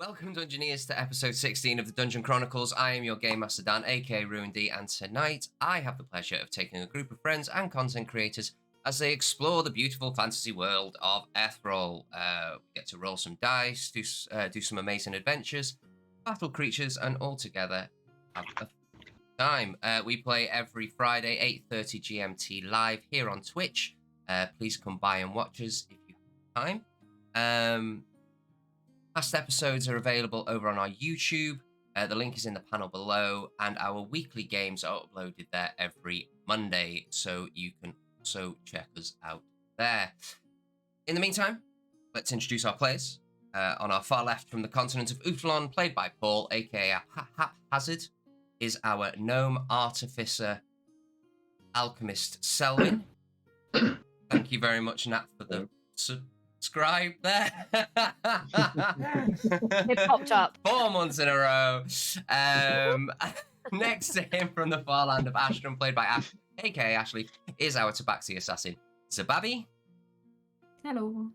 Welcome, Dungeoneers, to episode 16 of the Dungeon Chronicles. I am your Game Master Dan, aka Ruined D, and tonight I have the pleasure of taking a group of friends and content creators as they explore the beautiful fantasy world of Ethrol. We get to roll some dice, do some amazing adventures, battle creatures, and all together have a time. We play every Friday, 8:30 GMT live here on Twitch. Please come by and watch us if you have time. Past episodes are available over on our YouTube. The link is in the panel below, and our weekly games are uploaded there every Monday, so you can also check us out there. In the meantime, let's introduce our players. On our far left from the continent of Ethrol, played by Paul, aka Haphazard, is our gnome artificer alchemist Selwyn. Thank you very much, Nat, for the subscribe there. It popped up 4 months in a row. Next to him from the far land of Ashton, played by Ash, aka Ashley, is our tabaxi assassin Zababi. Hello.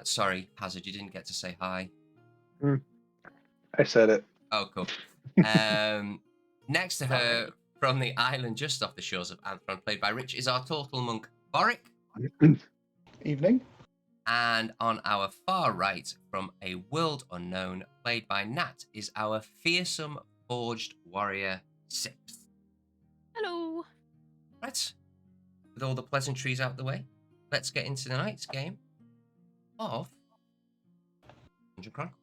Sorry, Hazard, you didn't get to say hi. I said it. Oh, cool. Next to her from the island just off the shores of Anthron, played by Rich, is our turtle monk Boric. Evening. And on our far right, from a world unknown, played by Nat, is our fearsome forged warrior Sixth. Hello. Right, with all the pleasantries out the way, let's get into tonight's game of Dungeon Chronicles.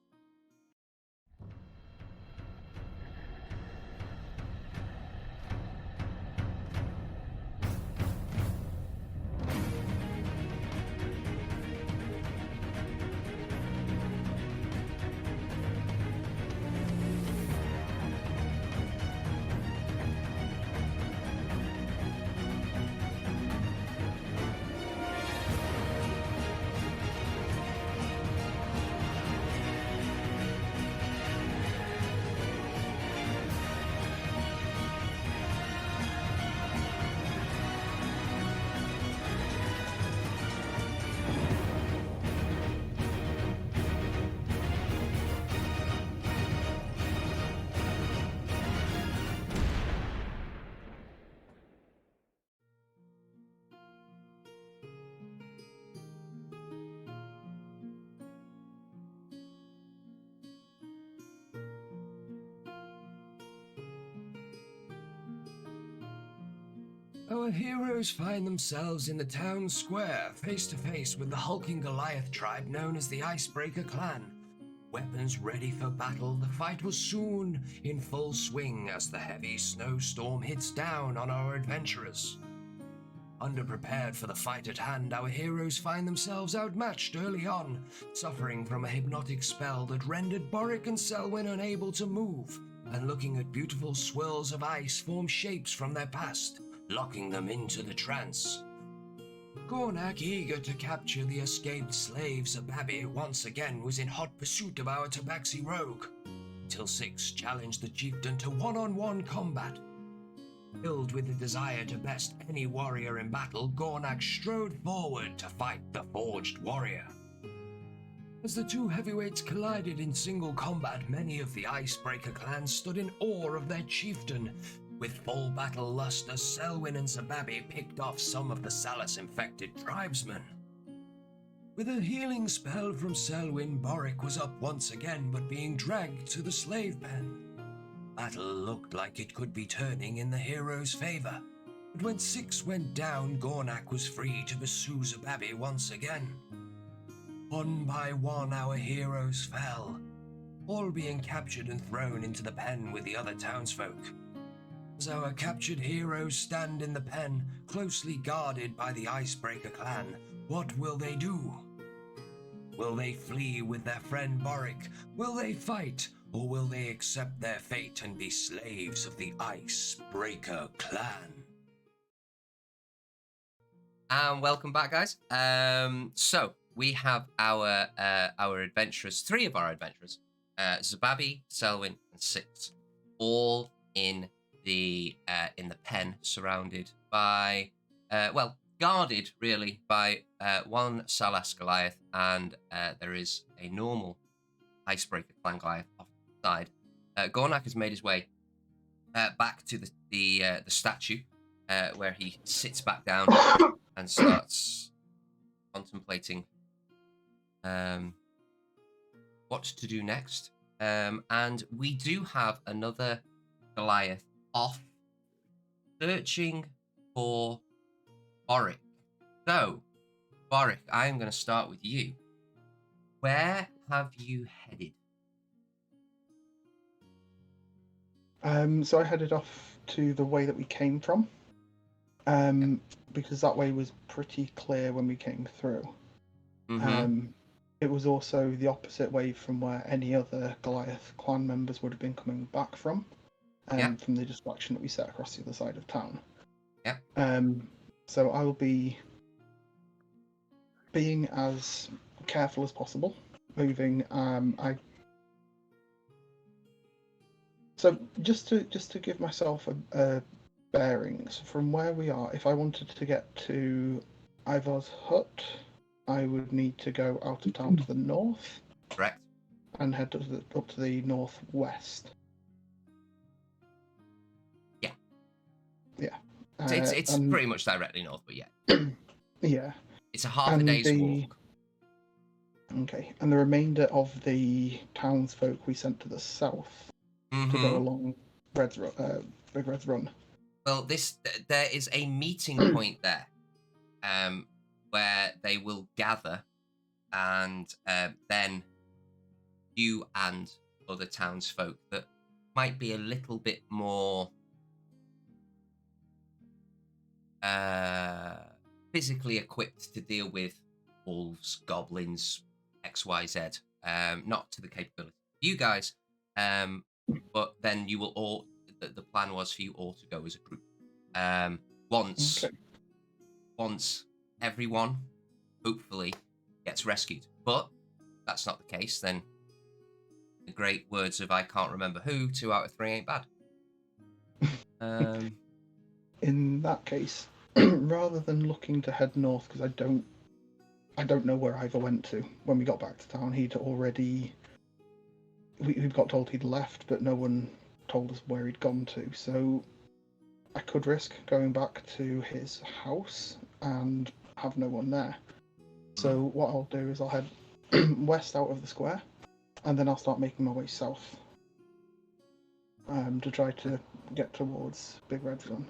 Our heroes find themselves in the town square, face to face with the hulking Goliath tribe known as the Icebreaker Clan. Weapons ready for battle, the fight was soon in full swing as the heavy snowstorm hits down on our adventurers. Underprepared for the fight at hand, our heroes find themselves outmatched early on, suffering from a hypnotic spell that rendered Boric and Selwyn unable to move, and looking at beautiful swirls of ice form shapes from their past, locking them into the trance. Gornak, eager to capture the escaped slave Zababi, once again was in hot pursuit of our tabaxi rogue, till Six challenged the chieftain to one-on-one combat. Filled with the desire to best any warrior in battle, Gornak strode forward to fight the forged warrior. As the two heavyweights collided in single combat, many of the Icebreaker clan stood in awe of their chieftain, with full battle lust as Selwyn and Zababi picked off some of the Salus-infected tribesmen. With a healing spell from Selwyn, Boric was up once again, but being dragged to the slave pen. Battle looked like it could be turning in the hero's favor, but when Six went down, Gornak was free to pursue Zababi once again. One by one our heroes fell, all being captured and thrown into the pen with the other townsfolk. As our captured heroes stand in the pen, closely guarded by the Icebreaker clan, what will they do? Will they flee with their friend Boric? Will they fight? Or will they accept their fate and be slaves of the Icebreaker clan? And welcome back, guys. So we have our adventurers, 3 of our adventurers, Zababi, Selwyn, and Six, all in the pen, surrounded by, guarded really by one Salas Goliath, and there is a normal Icebreaker Clan Goliath off to the side. Gornak has made his way back to the statue, where he sits back down and starts contemplating what to do next. And we do have another Goliath off searching for Boric. So, Boric, I am going to start with you. Where have you headed? So I headed off to the way that we came from, because that way was pretty clear when we came through. It was also the opposite way from where any other Goliath clan members would have been coming back from the distraction that we set across the other side of town. So I will be being as careful as possible, moving. So just to give myself a bearings from where we are, if I wanted to get to Ivar's hut, I would need to go out of town to the north. Correct. And head up to the northwest. Yeah. Yeah. It's pretty much directly north, but yeah. Yeah. It's a half a day's walk. Okay. And the remainder of the townsfolk we sent to the south to go along Big Red's Run. Well, there is a meeting point there, where they will gather, and then you and other townsfolk that might be a little bit more physically equipped to deal with wolves, goblins, XYZ, not to the capability of you guys, but then you will all, the plan was for you all to go as a group. Once everyone, hopefully, gets rescued. But that's not the case, then the great words of I can't remember who, 2 out of 3 ain't bad. In that case, rather than looking to head north, because I don't know where Ivor went to when we got back to town. He'd already... We got told he'd left, but no one told us where he'd gone to. So I could risk going back to his house and have no one there. So what I'll do is I'll head west out of the square, and then I'll start making my way south to try to get towards Big Red's Run.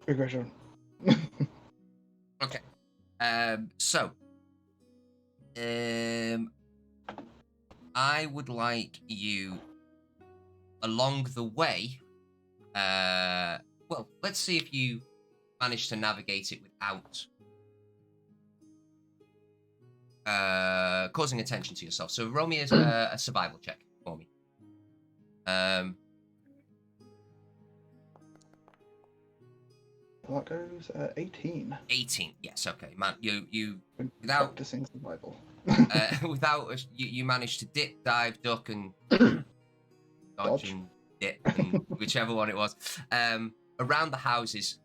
Big Red's Run. Okay. So, I would like you, along the way, well, let's see if you manage to navigate it without causing attention to yourself. So roll me a survival check for me. That goes 18. 18. Yes. Okay, man. You Been without practicing survival. you managed to dip, dive, duck, and dodge and dip, and whichever one it was. Around the houses,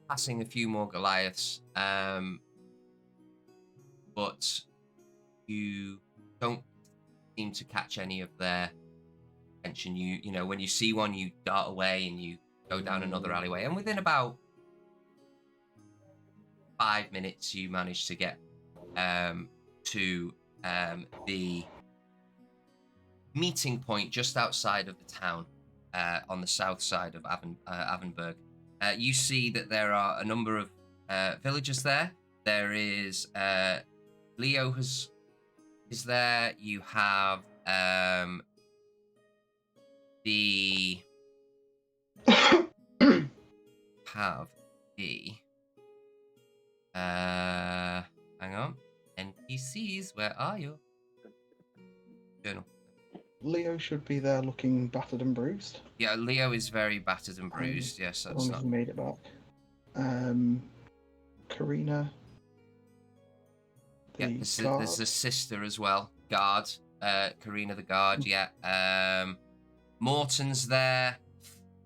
passing a few more Goliaths, but you don't seem to catch any of their attention. You know, when you see one, you dart away and you go down another alleyway, and within about 5 minutes, you manage to get to the meeting point just outside of the town, on the south side of Avonburg. You see that there are a number of villagers there. There is Leo is there. You have the hang on, NPCs, where are you? Journal. Leo should be there looking battered and bruised. Yeah, Leo is very battered and bruised. Yes, As that's long as not. he made it back. Karina. Yeah, there's a sister as well. Guard. Karina the guard. Yeah. Morton's there.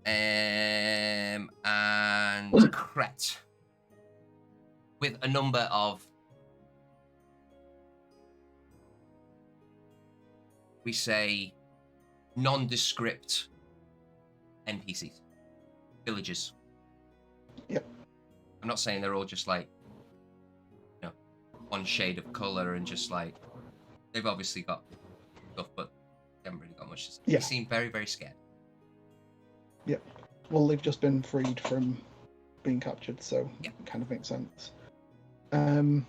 And Kret. With a number of we say, nondescript NPCs, villagers. Yep. I'm not saying they're all just like, one shade of color and just like, they've obviously got stuff, but they haven't really got much to say. Yeah. They seem very, very scared. Yep. Well, they've just been freed from being captured, so Yeah. it kind of makes sense. I'll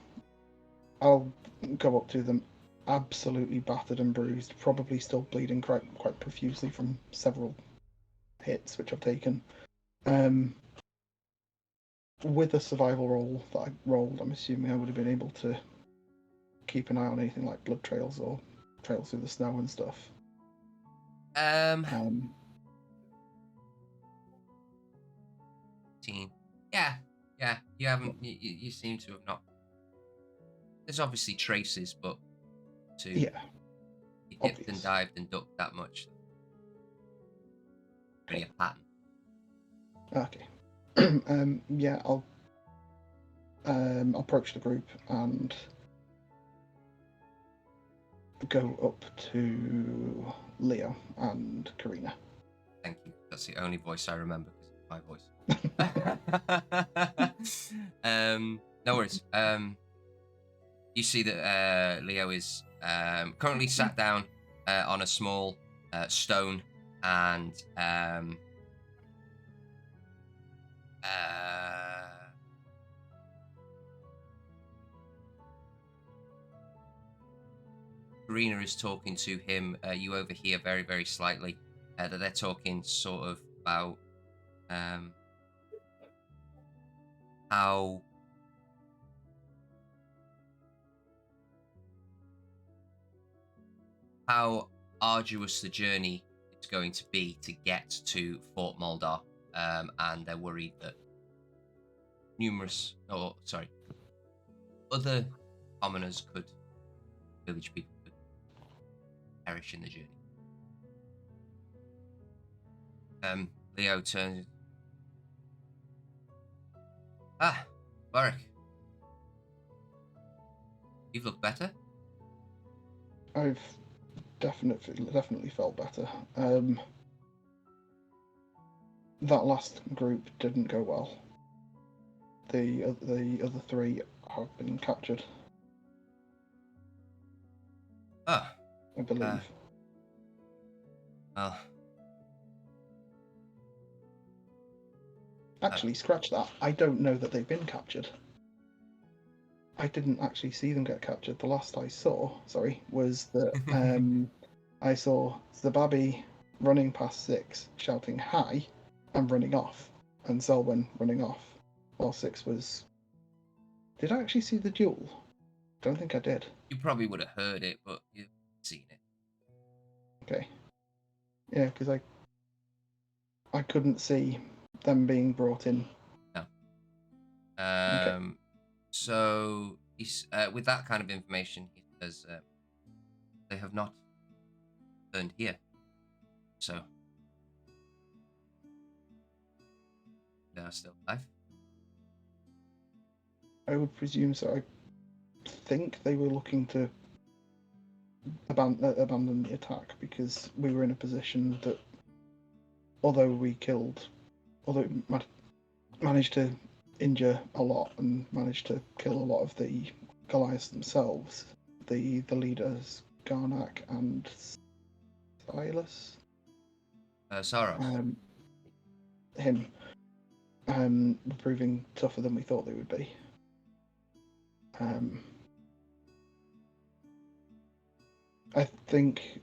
go up to them, absolutely battered and bruised, probably still bleeding quite profusely from several hits which I've taken. With a survival roll that I rolled, I'm assuming I would have been able to keep an eye on anything like blood trails or trails through the snow and stuff. Yeah. You haven't. You seem to have not. There's obviously traces, but you dipped obvious. and dived and ducked that much. Really a pattern. Okay. Yeah, I'll approach the group and go up to Leo and Karina. Thank you. That's the only voice I remember because it's my voice. No worries. You see that Leo is currently sat down on a small stone, and Karina is talking to him. You overhear very, very slightly that they're talking sort of about how arduous the journey is going to be to get to Fort Moldar, and they're worried that other commoners village people could perish in the journey. Leo turns. Varric. You've looked better? I've definitely felt better. That last group didn't go well. The other three have been captured. I believe. Actually, scratch that. I don't know that they've been captured. I didn't actually see them get captured. The last I saw, was that I saw Zababi running past Six, shouting "Hi," and running off, and Selwyn running off, while Six was... Did I actually see the duel? Don't think I did. You probably would have heard it, but you've seen it. Okay. Yeah, because I couldn't see them being brought in. No. Okay. So he's with that kind of information, he says they have not turned here. So they are still alive. I would presume so. I think they were looking to abandon the attack because we were in a position that, although we managed to injure a lot and managed to kill a lot of the Goliaths themselves, the leaders, Garnak and Silas, Saros. him, were proving tougher than we thought they would be. I think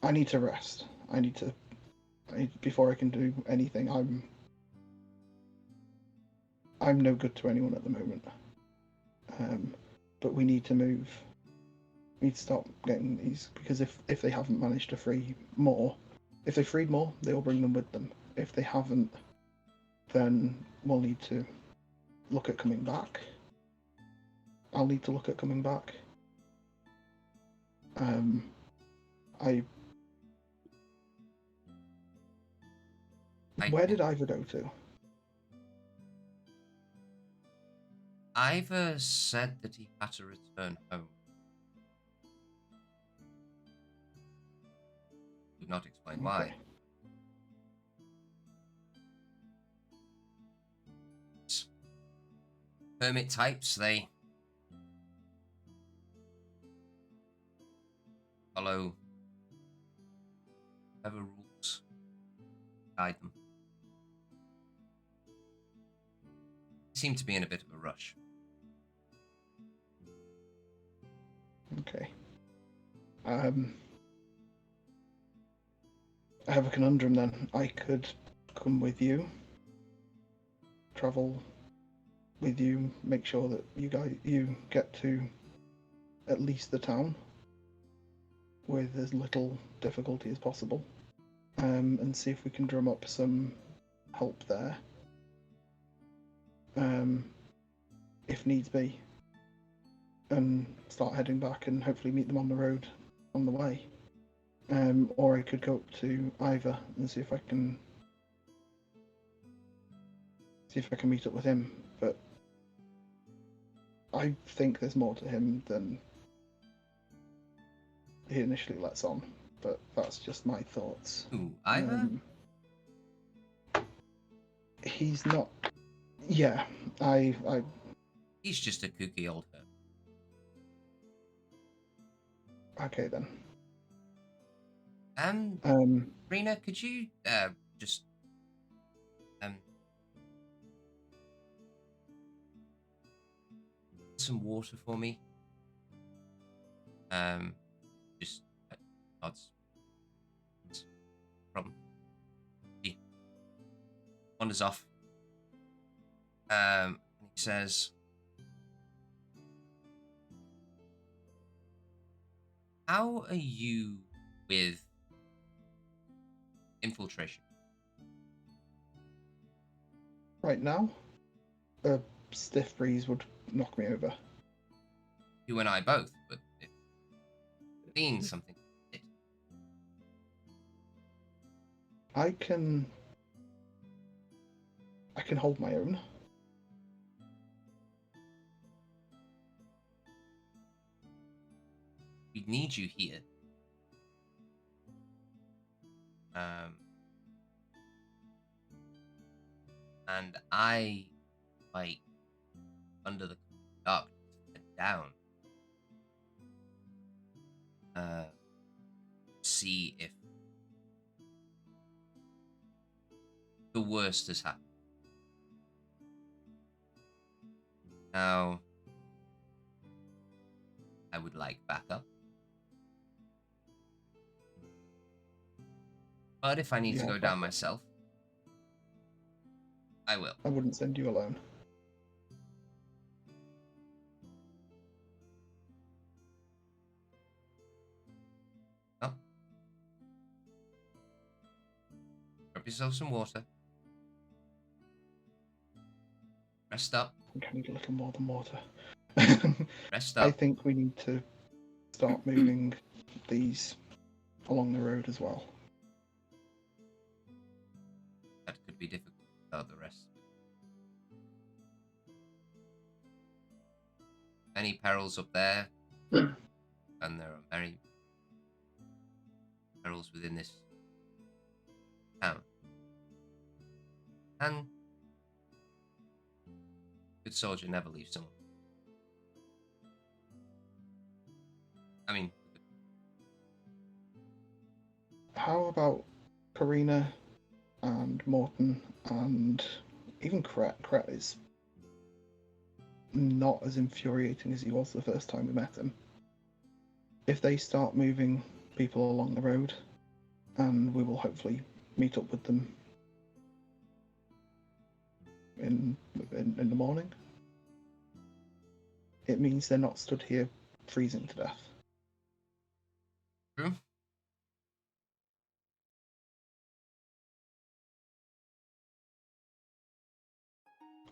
I need to rest. Before I can do anything. I'm no good to anyone at the moment. But we need to move. We need to stop getting these, because if they haven't managed to free more, if they freed more, they'll bring them with them. If they haven't, then we'll need to look at coming back. I'll need to look at coming back. Where did Ivor go to? Ivor said that he had to return home. would not explain why. Hermit types, they follow whatever rules guide them. They seem to be in a bit of a rush. Okay. I have a conundrum then. I could come with you, travel with you, make sure that you get to at least the town with as little difficulty as possible, and see if we can drum up some help there, if needs be, and start heading back and hopefully meet them on the road on the way. Or I could go up to Ivor and see if I can meet up with him, but I think there's more to him than he initially lets on, but that's just my thoughts. Ooh, Ivor? He's not. Yeah, He's just a kooky old herb. Okay then. Rena, could you just some water for me? Just odds. Problem. He wanders off. He says, "How are you with infiltration?" Right now, a stiff breeze would knock me over. You and I both, but it means something. I can hold my own. We need you here. And I, like, under the dark, down. See if the worst has happened. Now, I would like backup. But if I need to go down myself, I will. I wouldn't send you alone. Oh. Grab yourself some water. Rest up. I think I need a little more than water. Rest up. I think we need to start moving these along the road as well. That could be difficult without the rest. Many perils up there, and there are many perils within this town. And good soldier never leaves someone. I mean, How about Karina and Morton and even Kret? Kret is not as infuriating as he was the first time we met him. If they start moving people along the road, and we will hopefully meet up with them in the morning, it means they're not stood here freezing to death. true.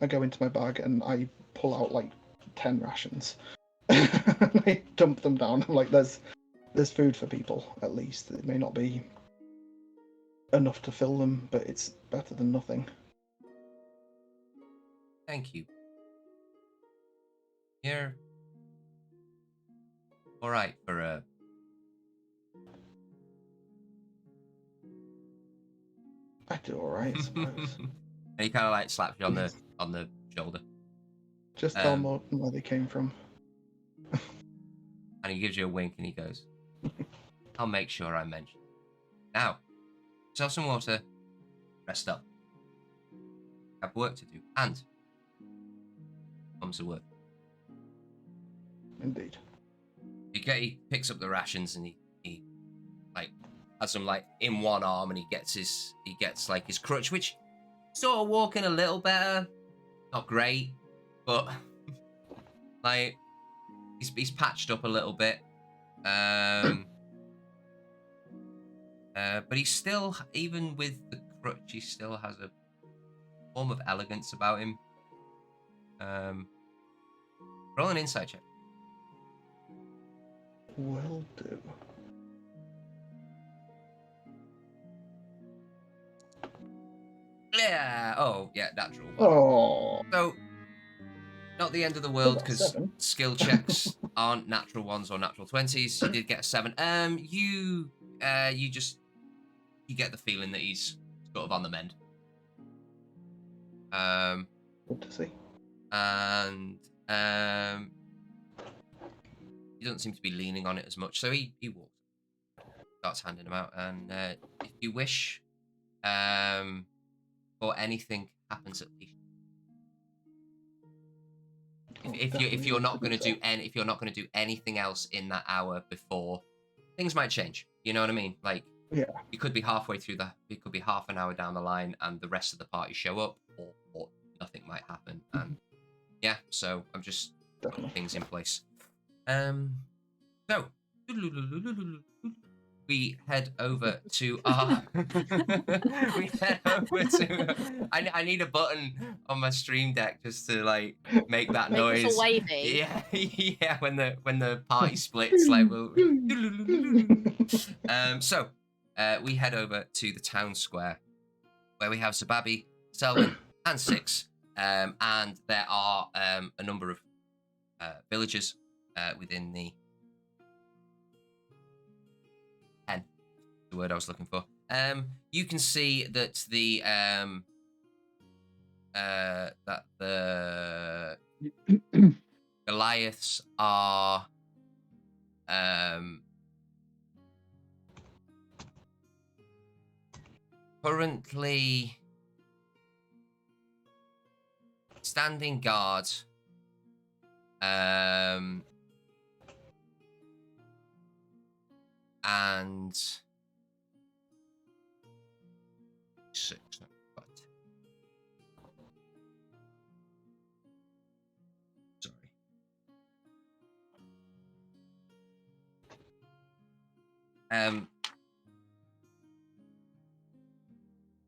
I go into my bag and I pull out like 10 rations. I dump them down. I'm like, there's food for people, at least. It may not be enough to fill them, but it's better than nothing. Thank you. You're all right for a I do all right, I suppose. And he kind of like slaps you on the shoulder, Just tell Morton where they came from. and he gives you a wink, and he goes, "I'll make sure I mention it. Now, sell some water, rest up. Have work to do, and comes the work." Indeed. He picks up the rations, and he like has them like in one arm, and he gets his crutch, which sort of walking a little better, not great, but like he's patched up a little bit. But he still, even with the crutch, he still has a form of elegance about him. Roll an insight check. Will do. Yeah. Oh, yeah. Natural. Oh. So, not the end of the world, got because 7. skill checks aren't natural 1s or natural 20s. You did get a 7. You get the feeling that he's sort of on the mend. Good to see. And he doesn't seem to be leaning on it as much, so he walks, starts handing them out, and if you wish, or anything happens at least. If you're not going to do anything else in that hour before, things might change. You know what I mean? Like, yeah, you could be halfway through it could be half an hour down the line, and the rest of the party show up, or nothing might happen. And yeah, so I'm just putting things in place. So we head over to our. We head over to. I need a button on my stream deck just to like make that Make noise. it all wavy. Yeah, yeah. When the party splits, like we'll. So we head over to the town square, where we have Sababi, Selwyn, and Six, and there are a number of villagers within the. The word I was looking for. You can see that the Goliaths are currently standing guard and six. Sorry.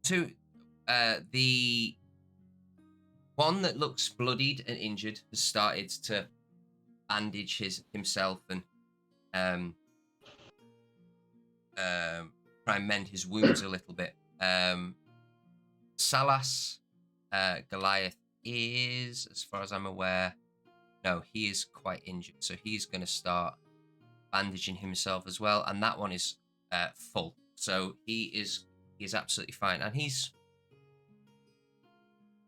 To the one that looks bloodied and injured has started to bandage himself and try and mend his wounds a little bit. Salas, Goliath is, as far as I'm aware, no, he is quite injured, so he's going to start bandaging himself as well, and that one is full, so he is absolutely fine, and he's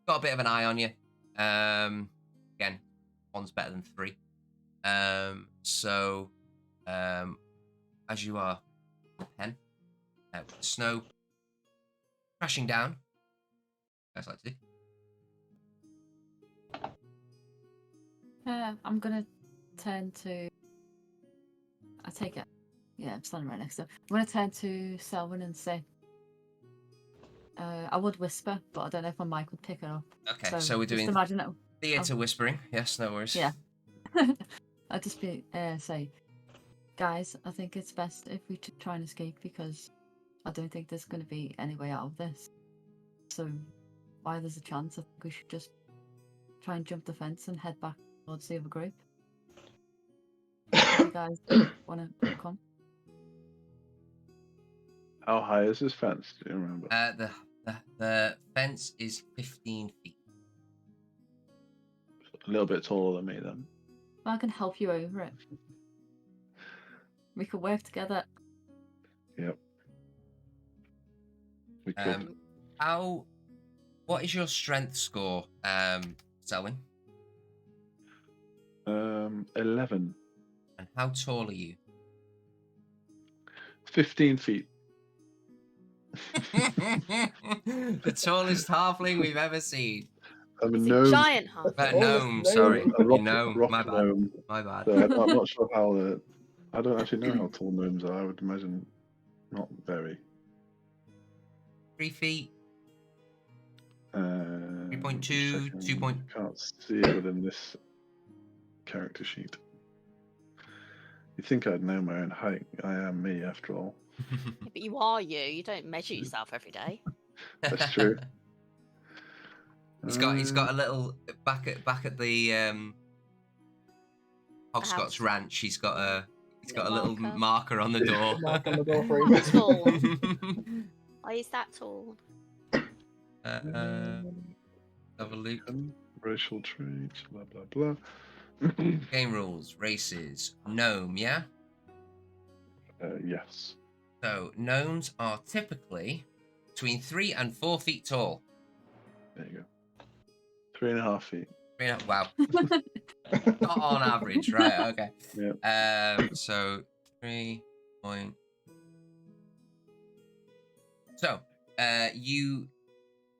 got a bit of an eye on you. Again, one's better than 3. So as you are pen with the snow crashing down, guys like to do. I'm gonna turn to. I take it. Yeah, I'm standing right next to him. I'm gonna turn to Selwyn and say. I would whisper, but I don't know if my mic would pick it up. Okay, so we're doing just imagine it. theatre whispering. Yes, no worries. Yeah. I'd just be say, guys, I think it's best if we try and escape because I don't think there's going to be any way out of this. So, while there's a chance, I think we should just try and jump the fence and head back towards the other group. You guys want to come? How high is this fence? Do you remember? The fence is 15 feet. A little bit taller than me then. Well, I can help you over it. We could work together. Yep. We could. What is your strength score, Selwyn? 11. And how tall are you? 15 feet. The tallest halfling we've ever seen. I'm a It's a gnome. giant half. Gnome, sorry. A rock, Gnome, rock my bad. gnome. My bad. So I'm not sure how I don't actually know how tall gnomes are. I would imagine not very. 3 feet. 3.2, 2 2. point- Can't see it within this character sheet. You'd think I'd know my own height. I am me, after all. Yeah, but you are you. You don't measure yourself every day. That's true. He's got a little back at the house. Hogscott's ranch. He's got a Little little marker. marker on the door. Mark on the door frame. Tall. Why is that tall? Have a look. Racial traits, blah blah blah. Game rules, races, gnome, yeah? Yes. So, gnomes are typically between 3 and 4 feet tall. There you go. 3.5 feet. Wow. Not on average, right, okay. Yeah. So, 3 point... So,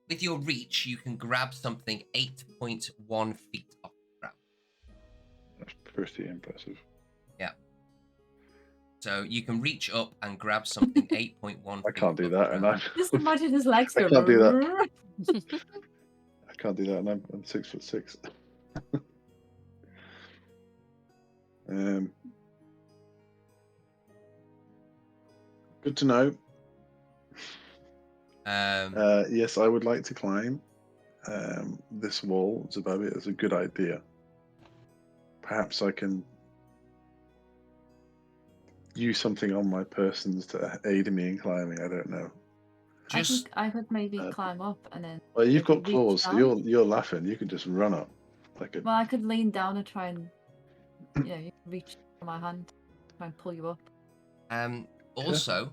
with your reach, you can grab something 8.1 feet off the ground. That's pretty impressive. Yeah. So you can reach up and grab something 8.1 feet. I can't do off that, the and ground. I'm. Just imagine his legs I go. can't do that. I can't do that, and I'm 6'6". Good to know. Yes, I would like to climb this wall above it. It's a good idea. Perhaps I can use something on my persons to aid me in climbing. I don't know. I think I could maybe Uh, climb up and then. Well, you've maybe got reach claws, so down. you're laughing. You could just run up like a. Well, I could lean down and try and, you can reach for my hand, try and pull you up. Also,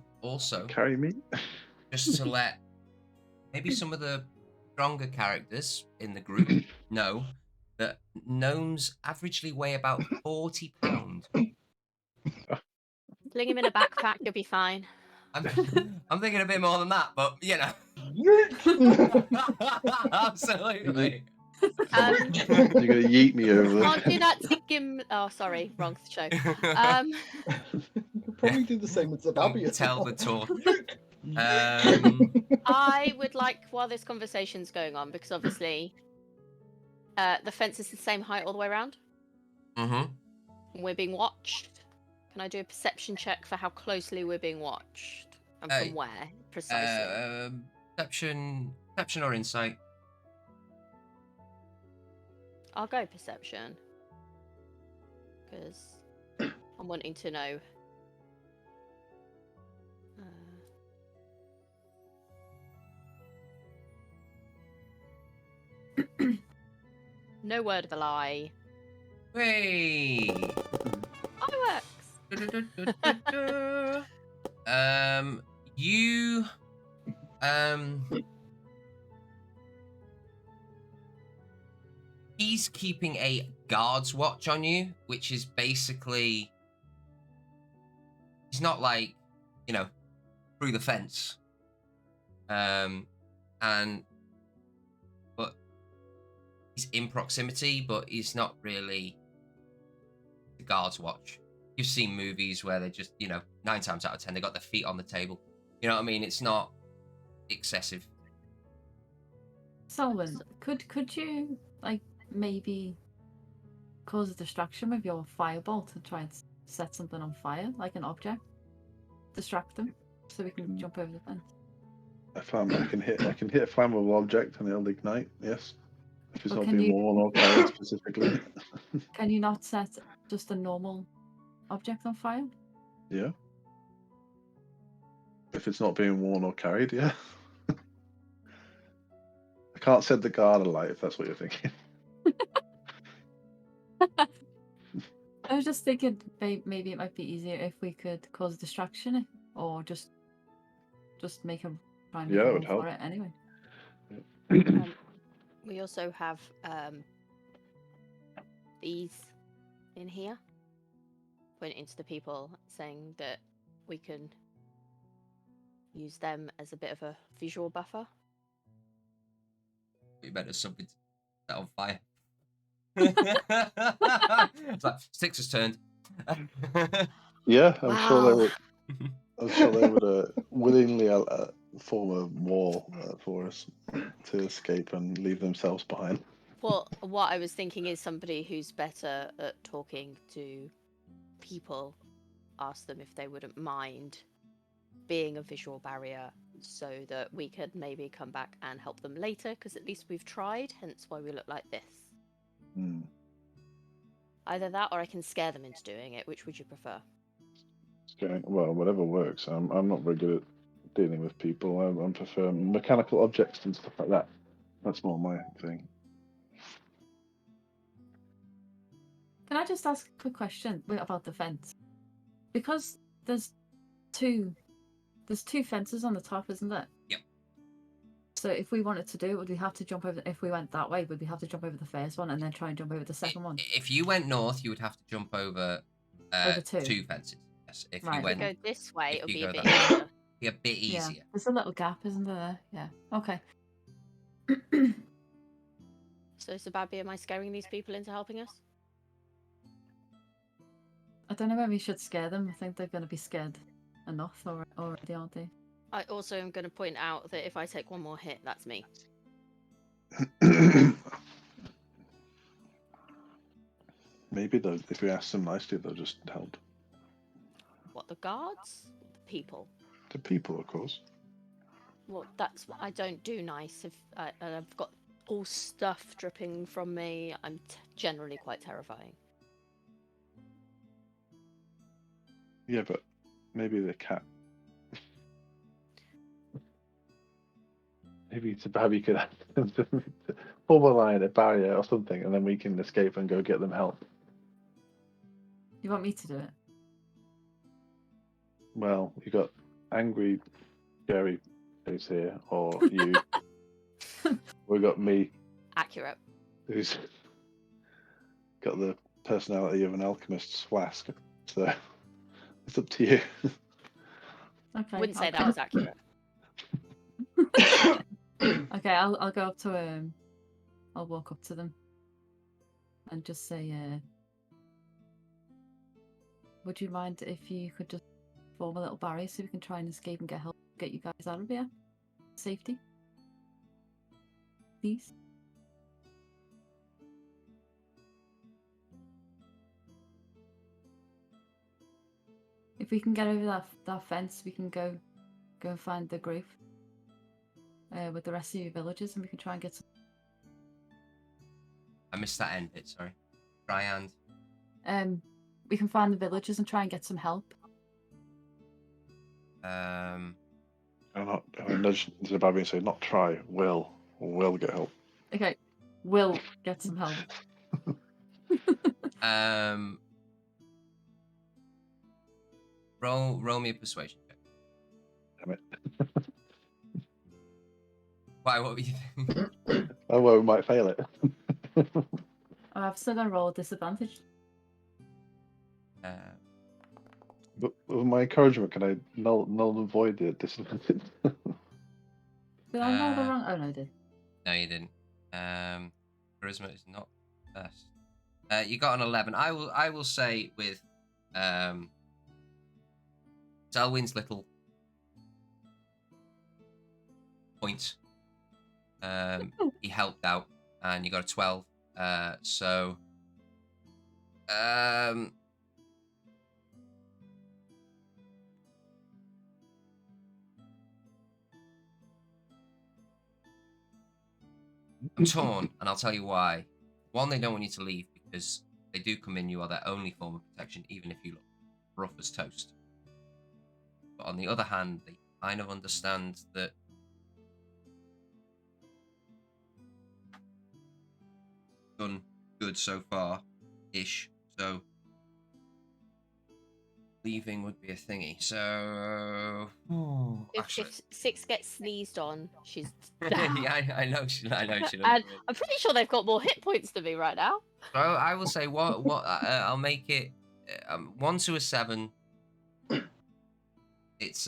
Carry me. just to let maybe some of the stronger characters in the group know that gnomes averagely weigh about 40 pounds. Fling him in a backpack, you'll be fine. I'm thinking a bit more than that, but absolutely. You're gonna yeet me over. Can't do that to Gim. Oh, sorry, wrong show. You'll probably do the same with Zababi as Tell well. the talk. I would like, while this conversation's going on, because obviously the fence is the same height all the way around. Mm-hmm. We're being watched. Can I do a perception check for how closely we're being watched? And from where, precisely? Perception or insight? I'll go perception. Because I'm wanting to know. No word of a lie. Hey. Fireworks! You he's keeping a guard's watch on you, which is basically he's not like, through the fence. But he's in proximity, but he's not really the guard's watch. You've seen movies where they just, 9 times out of 10, they got their feet on the table. You know what I mean? It's not excessive. Selwyn, could you maybe cause a distraction with your firebolt and try and set something on fire, like an object? Distract them so we can jump over the fence. I can hit a flammable object and it'll ignite. Yes, if it's But not can being you- worn or carried specifically. Can you not set just a normal object on fire? Yeah. If it's not being worn or carried, yeah. I can't set the guard alight if that's what you're thinking. I was just thinking maybe it might be easier if we could cause a distraction or just make him try and make Yeah, a it run would help. for it anyway. We also have these in here. Pointing to the people, saying that we can use them as a bit of a visual buffer. You better something to set on fire. It's like sticks has turned. Yeah, I'm sure they Wow. would. I'm sure they would willingly form a wall for us to escape and leave themselves behind. Well, what I was thinking is somebody who's better at talking to people, ask them if they wouldn't mind being a visual barrier so that we could maybe come back and help them later, because at least we've tried, hence why we look like this. Hmm. Either that or I can scare them into doing it. Which would you prefer? Okay, well, whatever works. I'm not very good at dealing with people. I prefer mechanical objects and stuff like that. That's more my thing. Can I just ask a quick question about the fence? Because there's two fences on the top, isn't there? Yep. So if we wanted to do it, would we have to jump over? If we went that way, would we have to jump over the first one and then try and jump over the second one? If you went north, you would have to jump over Over two. 2 fences. Yes. If Right. you If we went, go this way, if it'll you be a go bit that easier. be a bit Yeah. easier. There's a little gap, isn't there? Yeah. Okay. So, Sababi, am I scaring these people into helping us? I don't know whether we should scare them. I think they're going to be scared enough already, aren't they? I also am going to point out that if I take one more hit, that's me. Maybe if we ask them nicely, they'll just help. What, the guards? The people? The people, of course. Well, that's what I don't do nice. If I've got all stuff dripping from me, I'm generally quite terrifying. Yeah, but maybe the cat. Maybe Sababi could ask them to form a line, a barrier, or something, and then we can escape and go get them help. You want me to do it? Well, you got angry Jerry who's here, or you. We got me, Accurate. who's got the personality of an alchemist's flask. So it's up to you. Okay. Wouldn't say I'll that go- was accurate. Okay, I'll go up to I'll walk up to them and just say, would you mind if you could just form a little barrier so we can try and escape and get you guys out of here? Safety. Please. If we can get over that fence, we can go and find the grove with the rest of your villagers, and we can try and get some. I missed that end bit. Sorry. Try and. We can find the villagers and try and get some help. I nudge Sababi and say, not try, will get help. Okay, we'll get some help. Roll me a persuasion check. Damn it. Why? What were you thinking? Oh, well, we might fail it. I've still got to roll a disadvantage. But with my encouragement, can I null and void the disadvantage? Did I roll the wrong? Oh no, I did. No, you didn't. Charisma is not best. You got an 11. I will say with Selwyn's little point. He helped out, and you got a 12. So I'm torn, and I'll tell you why. One, they don't want you to leave because they do come in. You are their only form of protection, even if you look rough as toast. But on the other hand, they kind of understand that done good so far, ish. So leaving would be a thingy. So, actually, If 6 gets sneezed on, she's yeah, down. I know she. I know she. And I'm pretty sure they've got more hit points than me right now. So I will say what I'll make it 1 to a 7. It's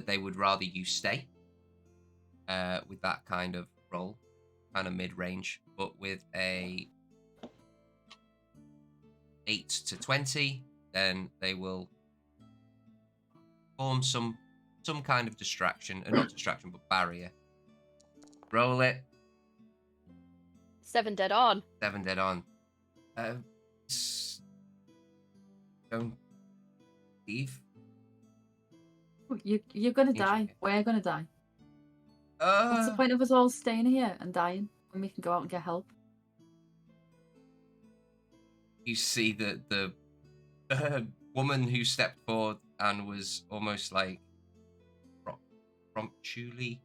they would rather you stay with that kind of roll, kind of mid range, but with a 8 to 20, then they will form some kind of distraction, not distraction, but barrier. Roll it. 7 dead on. 7 dead on. Don't leave. You're gonna Need die. you. We're gonna die. What's the point of us all staying here and dying when we can go out and get help? You see that the woman who stepped forward and was almost like promptually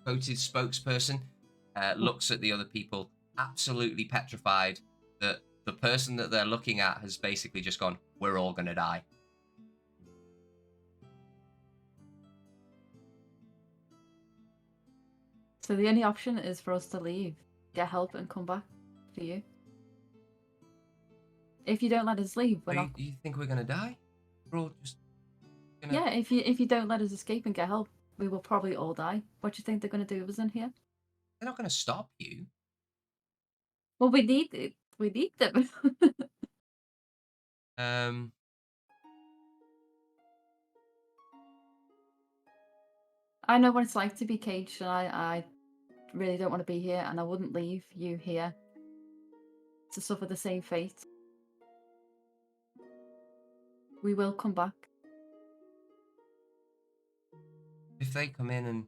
voted spokesperson looks at the other people, absolutely petrified that the person that they're looking at has basically just gone, "We're all gonna die." So the only option is for us to leave, get help, and come back for you. If you don't let us leave, we're not. You think we're gonna die? We're all just gonna... Yeah, if you don't let us escape and get help, we will probably all die. What do you think they're gonna do with us in here? They're not gonna stop you. Well, we need it. We need them. I know what it's like to be caged, and I really don't want to be here, and I wouldn't leave you here to suffer the same fate. We will come back. If they come in and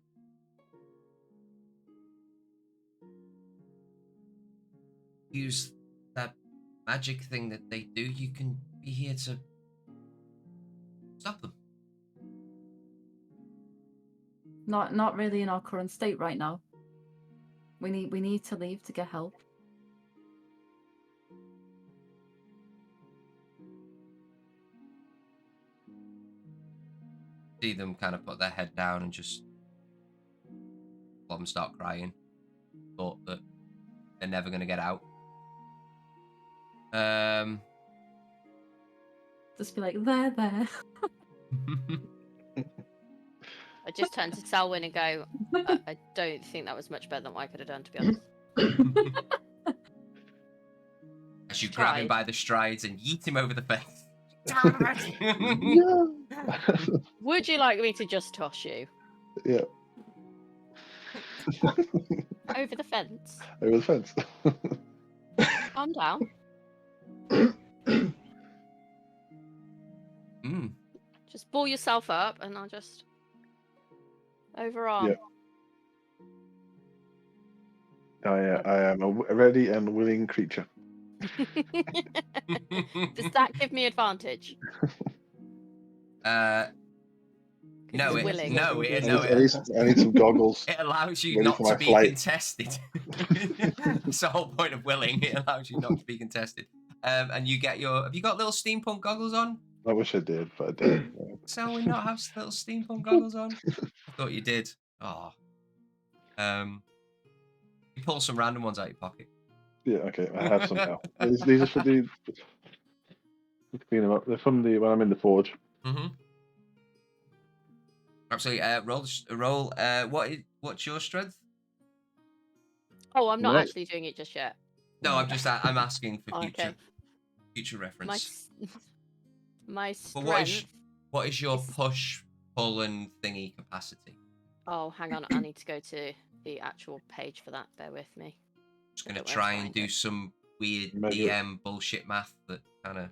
use that magic thing that they do, you can be here to stop them. Not really in our current state right now. We need to leave to get help. See them kind of put their head down and just let them start crying. Thought that they're never going to get out. Just be like, there. I just turned to Selwyn and go, I don't think that was much better than what I could have done, to be honest. As you grab him by the strides and yeet him over the face. Would you like me to just toss you? Yeah. Over the fence? Over the fence. Calm down. Just ball yourself up and I'll just... Overarm. Yeah. I am a ready and willing creature. Does that give me advantage? No, he's willing. I need some goggles. It allows you ready not for to my be flight. contested. It's the whole point of willing. It allows you not to be contested. And you get your... Have you got little steampunk goggles on? I wish I did, but I don't. So we not have little steampunk goggles on? I thought you did. Oh. You pull some random ones out your pocket. Yeah, okay, I have some now. These are for the... Clean them up. They're from when I'm in the forge. Mm-hmm. Absolutely. Roll. What's your strength? Oh, I'm not Right. actually doing it just yet. No, I'm asking for Okay. future reference. My But strength... what is your is- push, pull, and thingy capacity? Oh, hang on. I need to go to the actual page for that. Bear with me. Just gonna Don't worry, try I'll and find do it. some weird Measure- DM bullshit math that kind of.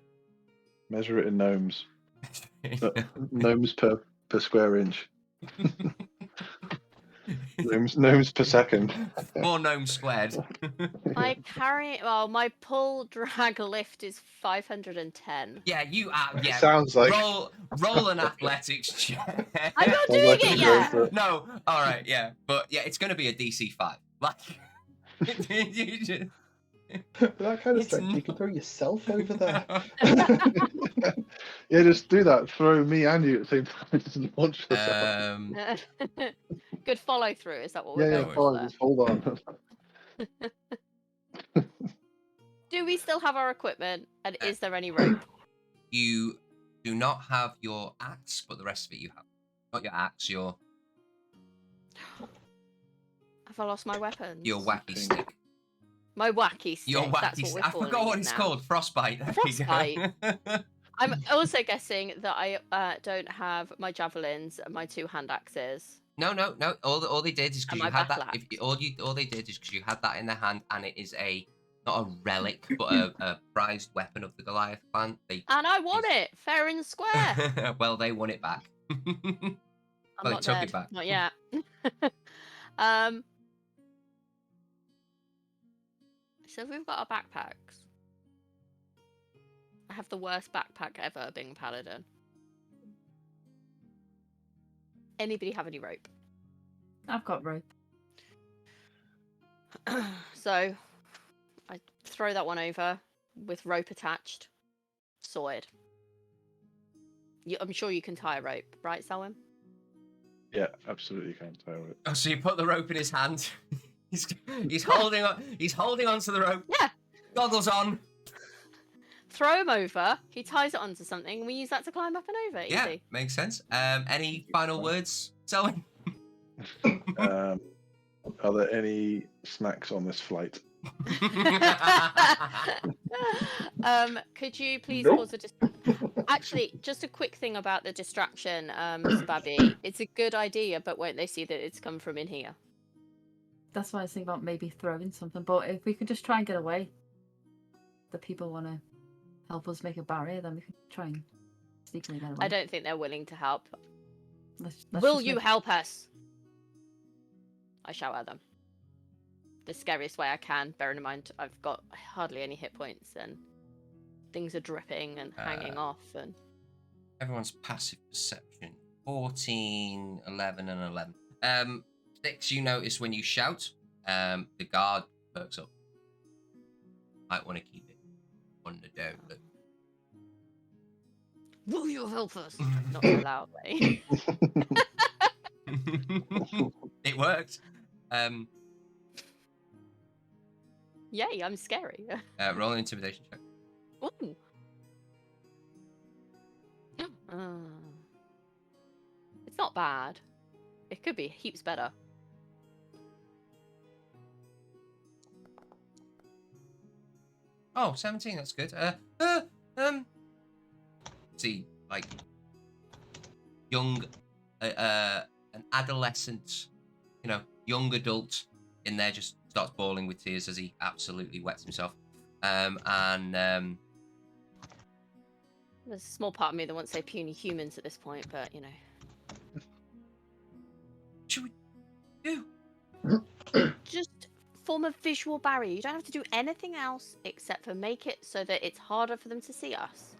Measure it in gnomes. Gnomes per square inch. Gnomes per second. 4 gnomes squared. My my pull, drag, lift is 510. Yeah, yeah. Sounds like... Roll an athletics check. I'm not Sounds doing like it I'm going yet! for it. No, all right, yeah, but yeah, it's gonna be a DC 5. Like, With that kind of It's strength, you could not- throw yourself over there. Yeah, just do that. Throw me and you at the same time. Just launch yourself. Good follow through. Is that what Yeah, we're yeah, going for fine. there? Just hold on. Do we still have our equipment? And Uh, is there any rope? You do not have your axe, but the rest of it you have. Not your axe, your Have I lost my weapons? wacky stick. My wacky stick. Your wacky That's what we're stick. I calling forgot what it it's now. called. Frostbite. There you go. Frostbite. I'm also guessing that I don't have my javelins and my 2 hand axes. No. All they did is And because my you had that. battle axe. All they did is because you had that in their hand, and it is not a relic, but a prized weapon of the Goliath clan. And I won it, fair and square. Well, they won it back. I'm Well, not they took dead. it back. Not yet. um. So we've got our backpacks. I have the worst backpack ever being a paladin. Anybody have any rope? I've got rope. So I throw that one over with rope attached. Sorted. I'm sure you can tie a rope, right, Selwyn? Yeah, absolutely can't tell it. Oh, so you put the rope in his hand. He's holding on. He's holding onto the rope. Yeah. Goggles on. Throw him over. He ties it onto something, and we use that to climb up and over. Yeah, Easy. makes sense. Any final words, Selwyn? Are there any snacks on this flight? Could you please Nope. pause the Actually, just a quick thing about the distraction, Babby. It's a good idea, but won't they see that it's come from in here? That's why I was thinking about maybe throwing something. But if we could just try and get away, the people want to help us make a barrier, then we could try and sneakily get away. I don't think they're willing to help. Let's Will just you make- help us? I shout at them. The scariest way I can, bearing in mind I've got hardly any hit points and things are dripping and hanging off. And Everyone's passive perception 14, 11, and 11. 6, you notice when you shout, the guard perks up. Might want to keep it on the down. But... will you help us? Not so loudly. It worked. Yay, I'm scary. Roll an intimidation check. Ooh. It's not bad. It could be heaps better. Oh, 17, that's good. See, like, young, an adolescent, young adult in there just starts bawling with tears as he absolutely wets himself. There's a small part of me that wants to say puny humans at this point, but Should we do? just form a visual barrier. You don't have to do anything else except for make it so that it's harder for them to see us.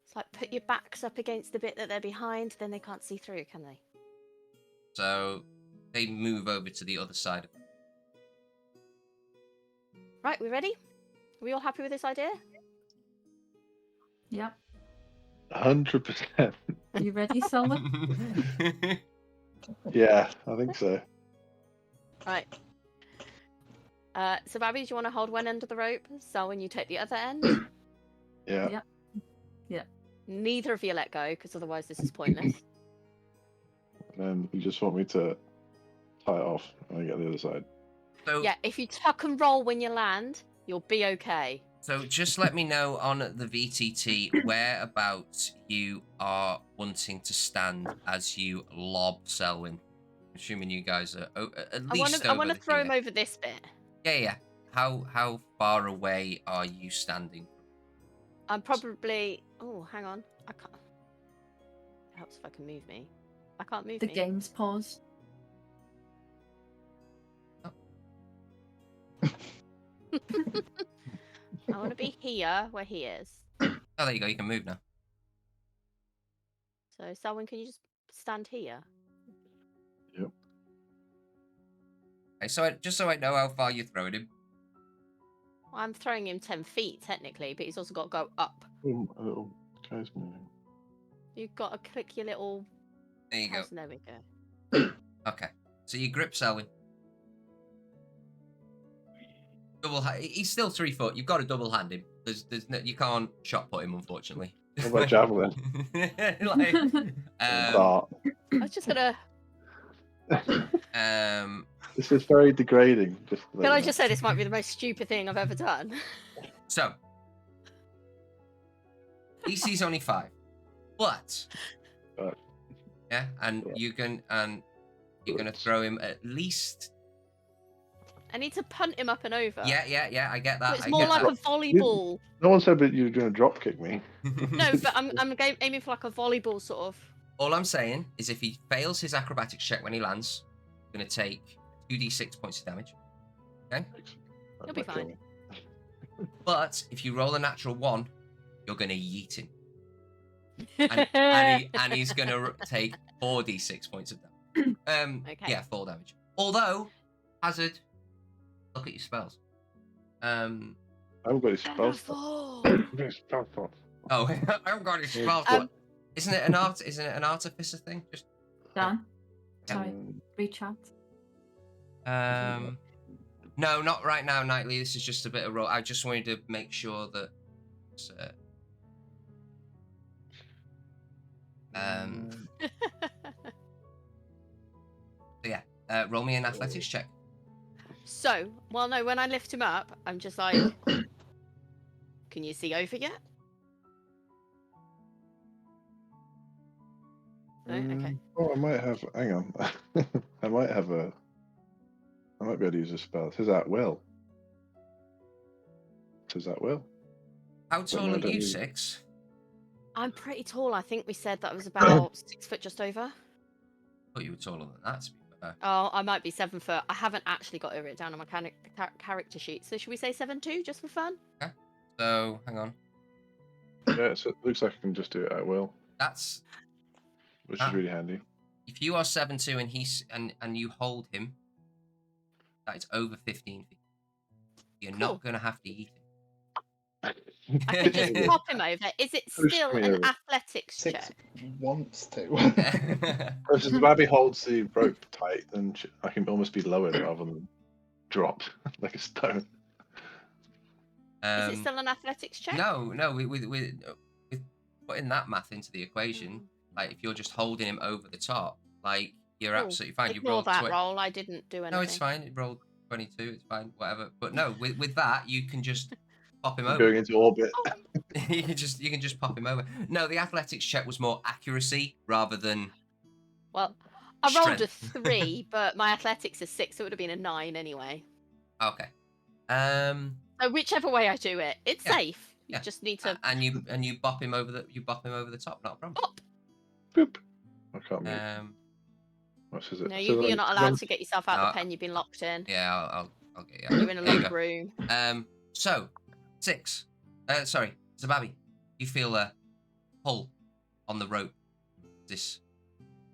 It's like put your backs up against the bit that they're behind, then they can't see through, can they? So they move over to the other side. Right, we ready? Are we all happy with this idea? Yep. 100%. Are you ready, Selwyn? Yeah, I think so. Right. So Babby, do you want to hold one end of the rope? Selwyn, you take the other end? Yeah. Yep. Yep. Neither of you let go, because otherwise this is pointless. And you just want me to tie it off and I get the other side. So, Yeah, if you tuck and roll when you land, you'll be okay. So just let me know on the VTT whereabouts you are wanting to stand as you lob Selwyn. Assuming you guys are at least I want to throw here. him over this bit. Yeah. How far away are you standing? I'm probably... Oh, hang on. I can't... It helps if I can move me. I can't move The me. game's paused. I want to be here where he is. Oh, there you go. You can move now. So, Selwyn, can you just stand here? Yep. Just so I know how far you're throwing him. Well, I'm throwing him 10 feet technically, but he's also got to go up. Oh, a little guy's moving. You've got to click your little. There you go. There we go. Okay. So you grip Selwyn. He's still 3 foot. You've got to double hand him. There's no, you can't shot put him, unfortunately. What about javelin? I was just gonna. This is very degrading. Can I just say this might be the most stupid thing I've ever done? So, DC's only 5, but yeah, and you're gonna throw him at least. I need to punt him up and over. Yeah, I get that. So it's more like a volleyball. No one said that you were going to drop kick me. No, but I'm aiming for like a volleyball sort of. All I'm saying is if he fails his acrobatics check when he lands, he's going to take 2d6 points of damage. Okay? He'll be fine. But if you roll a natural 1, you're going to yeet him. And he's going to take 4d6 points of damage. Okay. Yeah, 4 damage. Although, Hazard, look at your spells. I haven't got his spells. Oh, I haven't got his spells. Isn't it an artificer thing? Just Dan? Sorry, rechat. No, not right now, Knightley. This is just a bit of roll. I just wanted to make sure that. Yeah. Roll me an athletics check. So, well, no. When I lift him up, I'm just like, can you see over yet? No? Okay. Oh, I might have. Hang on. I might be able to use a spell. It says at will. How tall are you, 6? I'm pretty tall. I think we said that I was about 6 foot just over. I thought you were taller than that, to be fair. Oh, I might be 7 foot. I haven't actually got it written down on my character sheet. So should we say 7'2", just for fun? Okay. So, hang on. Yeah, so it looks like I can just do it at will, That's... which is really handy. If you are 7'2" and you hold him, that is over 15 feet. You're not going to have to eat him. I can just pop him over. Is it still an athletics 6 check? wants to. If the Babby holds the rope tight, then I can almost be lowered rather than dropped like a stone. Is it still an athletics check? No. With putting that math into the equation, like if you're just holding him over the top, like you're absolutely fine. Ignore You rolled that roll. I didn't do anything. No, it's fine. It rolled 22. It's fine. Whatever. But no, with that you can just pop him over. Going into orbit. you can just pop him over. No, the athletics check was more accuracy rather than. Well, I rolled a 3, but my athletics is 6, so it would have been a 9 anyway. Okay. So whichever way I do it, it's safe. You just need to. And you bop him over the top. Not a problem. Bop. Boop. I can't move. What says it? No, you're not allowed to get yourself out of the pen. You've been locked in. Yeah, I'll get you out. You're in a locked room. So 6. Sorry, Zababi, you feel a pull on the rope. This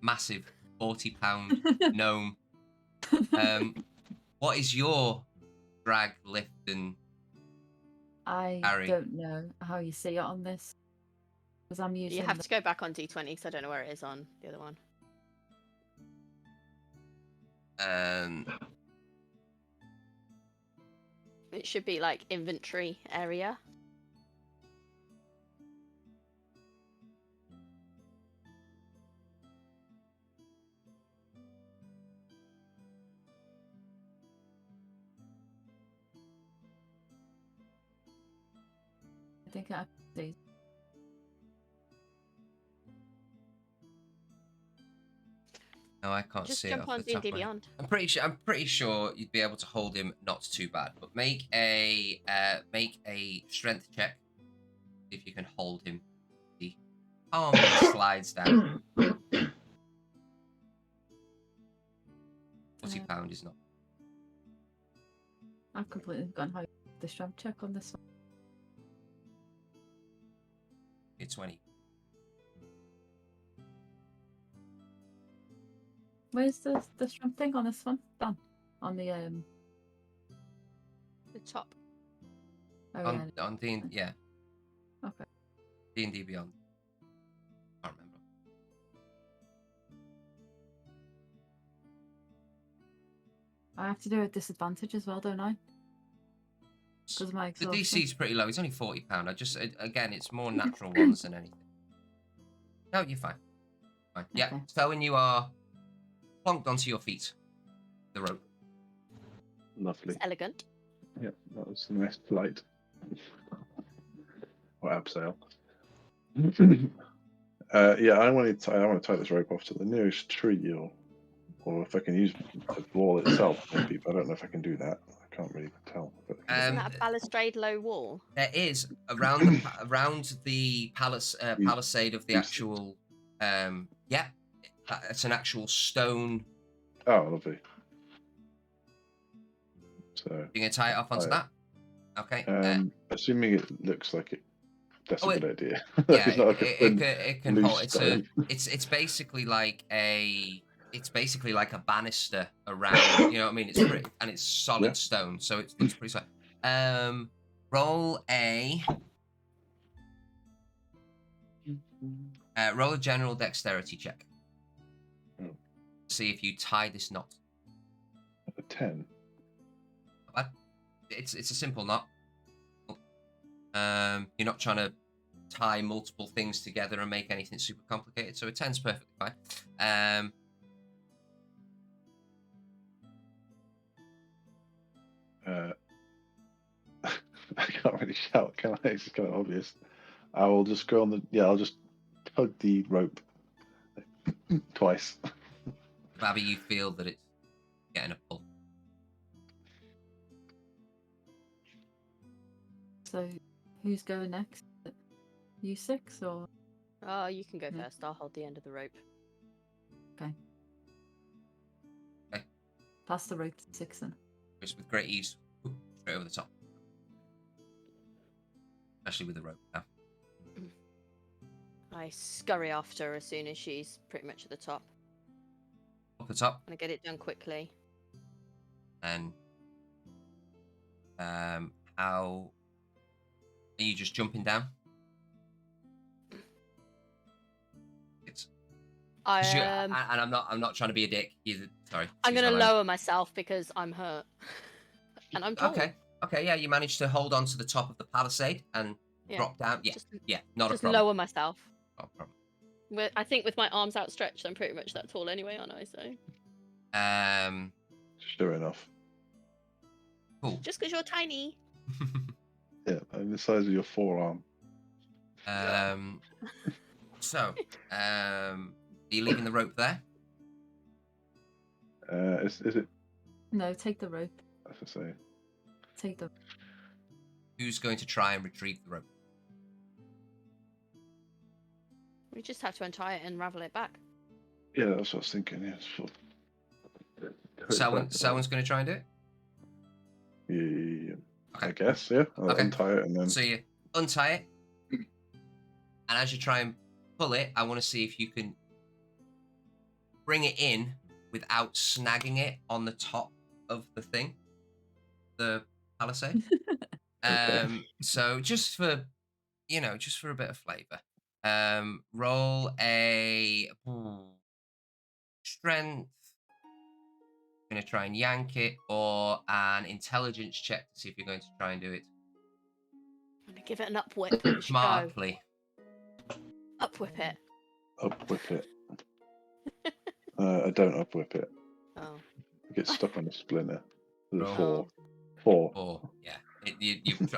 massive 40-pound gnome. What is your drag, lift, and I carry? don't know how you see it on this. Because I'm using. You have to go back on D20 because I don't know where it is on the other one. It should be like inventory area. I think I see. No, I can't Just see jump it. on Off the top D&D of my head. Beyond. I'm pretty sure you'd be able to hold him not too bad. But make a strength check. See if you can hold him. The arm slides down. 40-pound is not. I've completely forgotten how you do the strength check on this one. It's 20. Where's the strength thing on this one? Done. On the The top. Oh yeah. On D&D, yeah. Okay. D&D Beyond. Can't remember. I have to do it at disadvantage as well, don't I? Because of my The exhaustion. DC is pretty low. It's only £40. Again, it's more natural ones than anything. No, you're fine. Fine. Yeah. Okay. So when you are plonked onto your feet, the rope. Lovely. It's elegant. Yeah, that was a nice flight. Or abseil. Yeah, I want to tie this rope off to the nearest tree, or if I can use the wall itself. Maybe, but I don't know if I can do that. I can't really tell. But Isn't that a balustrade low wall? There is around the palisade of the These- actual. Yeah, it's an actual stone. Oh, lovely. So You're gonna tie it off onto that. Okay. assuming it looks like it, that's a good idea. Yeah, It's not like it can loose hold. It's basically like a banister around. You know what I mean? It's pretty, and it's solid stone, so it looks pretty solid. Roll a general dexterity check. Oh. See if you tie this knot. A 10. It's a simple knot. You're not trying to tie multiple things together and make anything super complicated, so a 10's perfectly fine. I can't really shout, can I? It's kind of obvious. I will just go on I'll just tug the rope twice. Babby, you feel that it's getting a pull. So, who's going next? You 6 or? Oh, you can go Yeah. first. I'll hold the end of the rope. Okay. Okay. Pass the rope to 6 then. Just with great ease, straight over the top. Especially with the rope now. I scurry after as soon as she's pretty much at the top. Up the top, I'm gonna get it done quickly. and how are you just jumping down? It's and I'm not trying to be a dick either. Sorry. I'm excuse gonna my language. lower myself because I'm hurt. And I'm tall. Okay, yeah, you managed to hold on to the top of the palisade and Yeah. drop down. Yeah, Just, not just a problem. lower myself. Not a problem. I think with my arms outstretched, I'm pretty much that tall anyway, aren't I? So Sure enough. Cool. just because you're tiny. Yeah, and the size of your forearm. So, are you leaving the rope there? Is it? No, take the rope. As I say. Take the. Who's going to try and retrieve the rope? We just have to untie it and ravel it back. Yeah, that's what I was thinking. Yeah. Someone's going to try and do it? Yeah. Okay. I guess. Yeah. I'll Okay. untie it and then. So you untie it, and as you try and pull it, I want to see if you can bring it in without snagging it on the top of the thing, the palisade. Okay. So just for a bit of flavor, roll a strength. I'm going to try and yank it, or an intelligence check to see if you're going to try and do it. I'm gonna give it an up whip. It should go. Smartly. Up whip it. Upwhip it. I don't upwhip it. Oh. I get stuck on a splinter. There's a Roll. 4. 4. Yeah.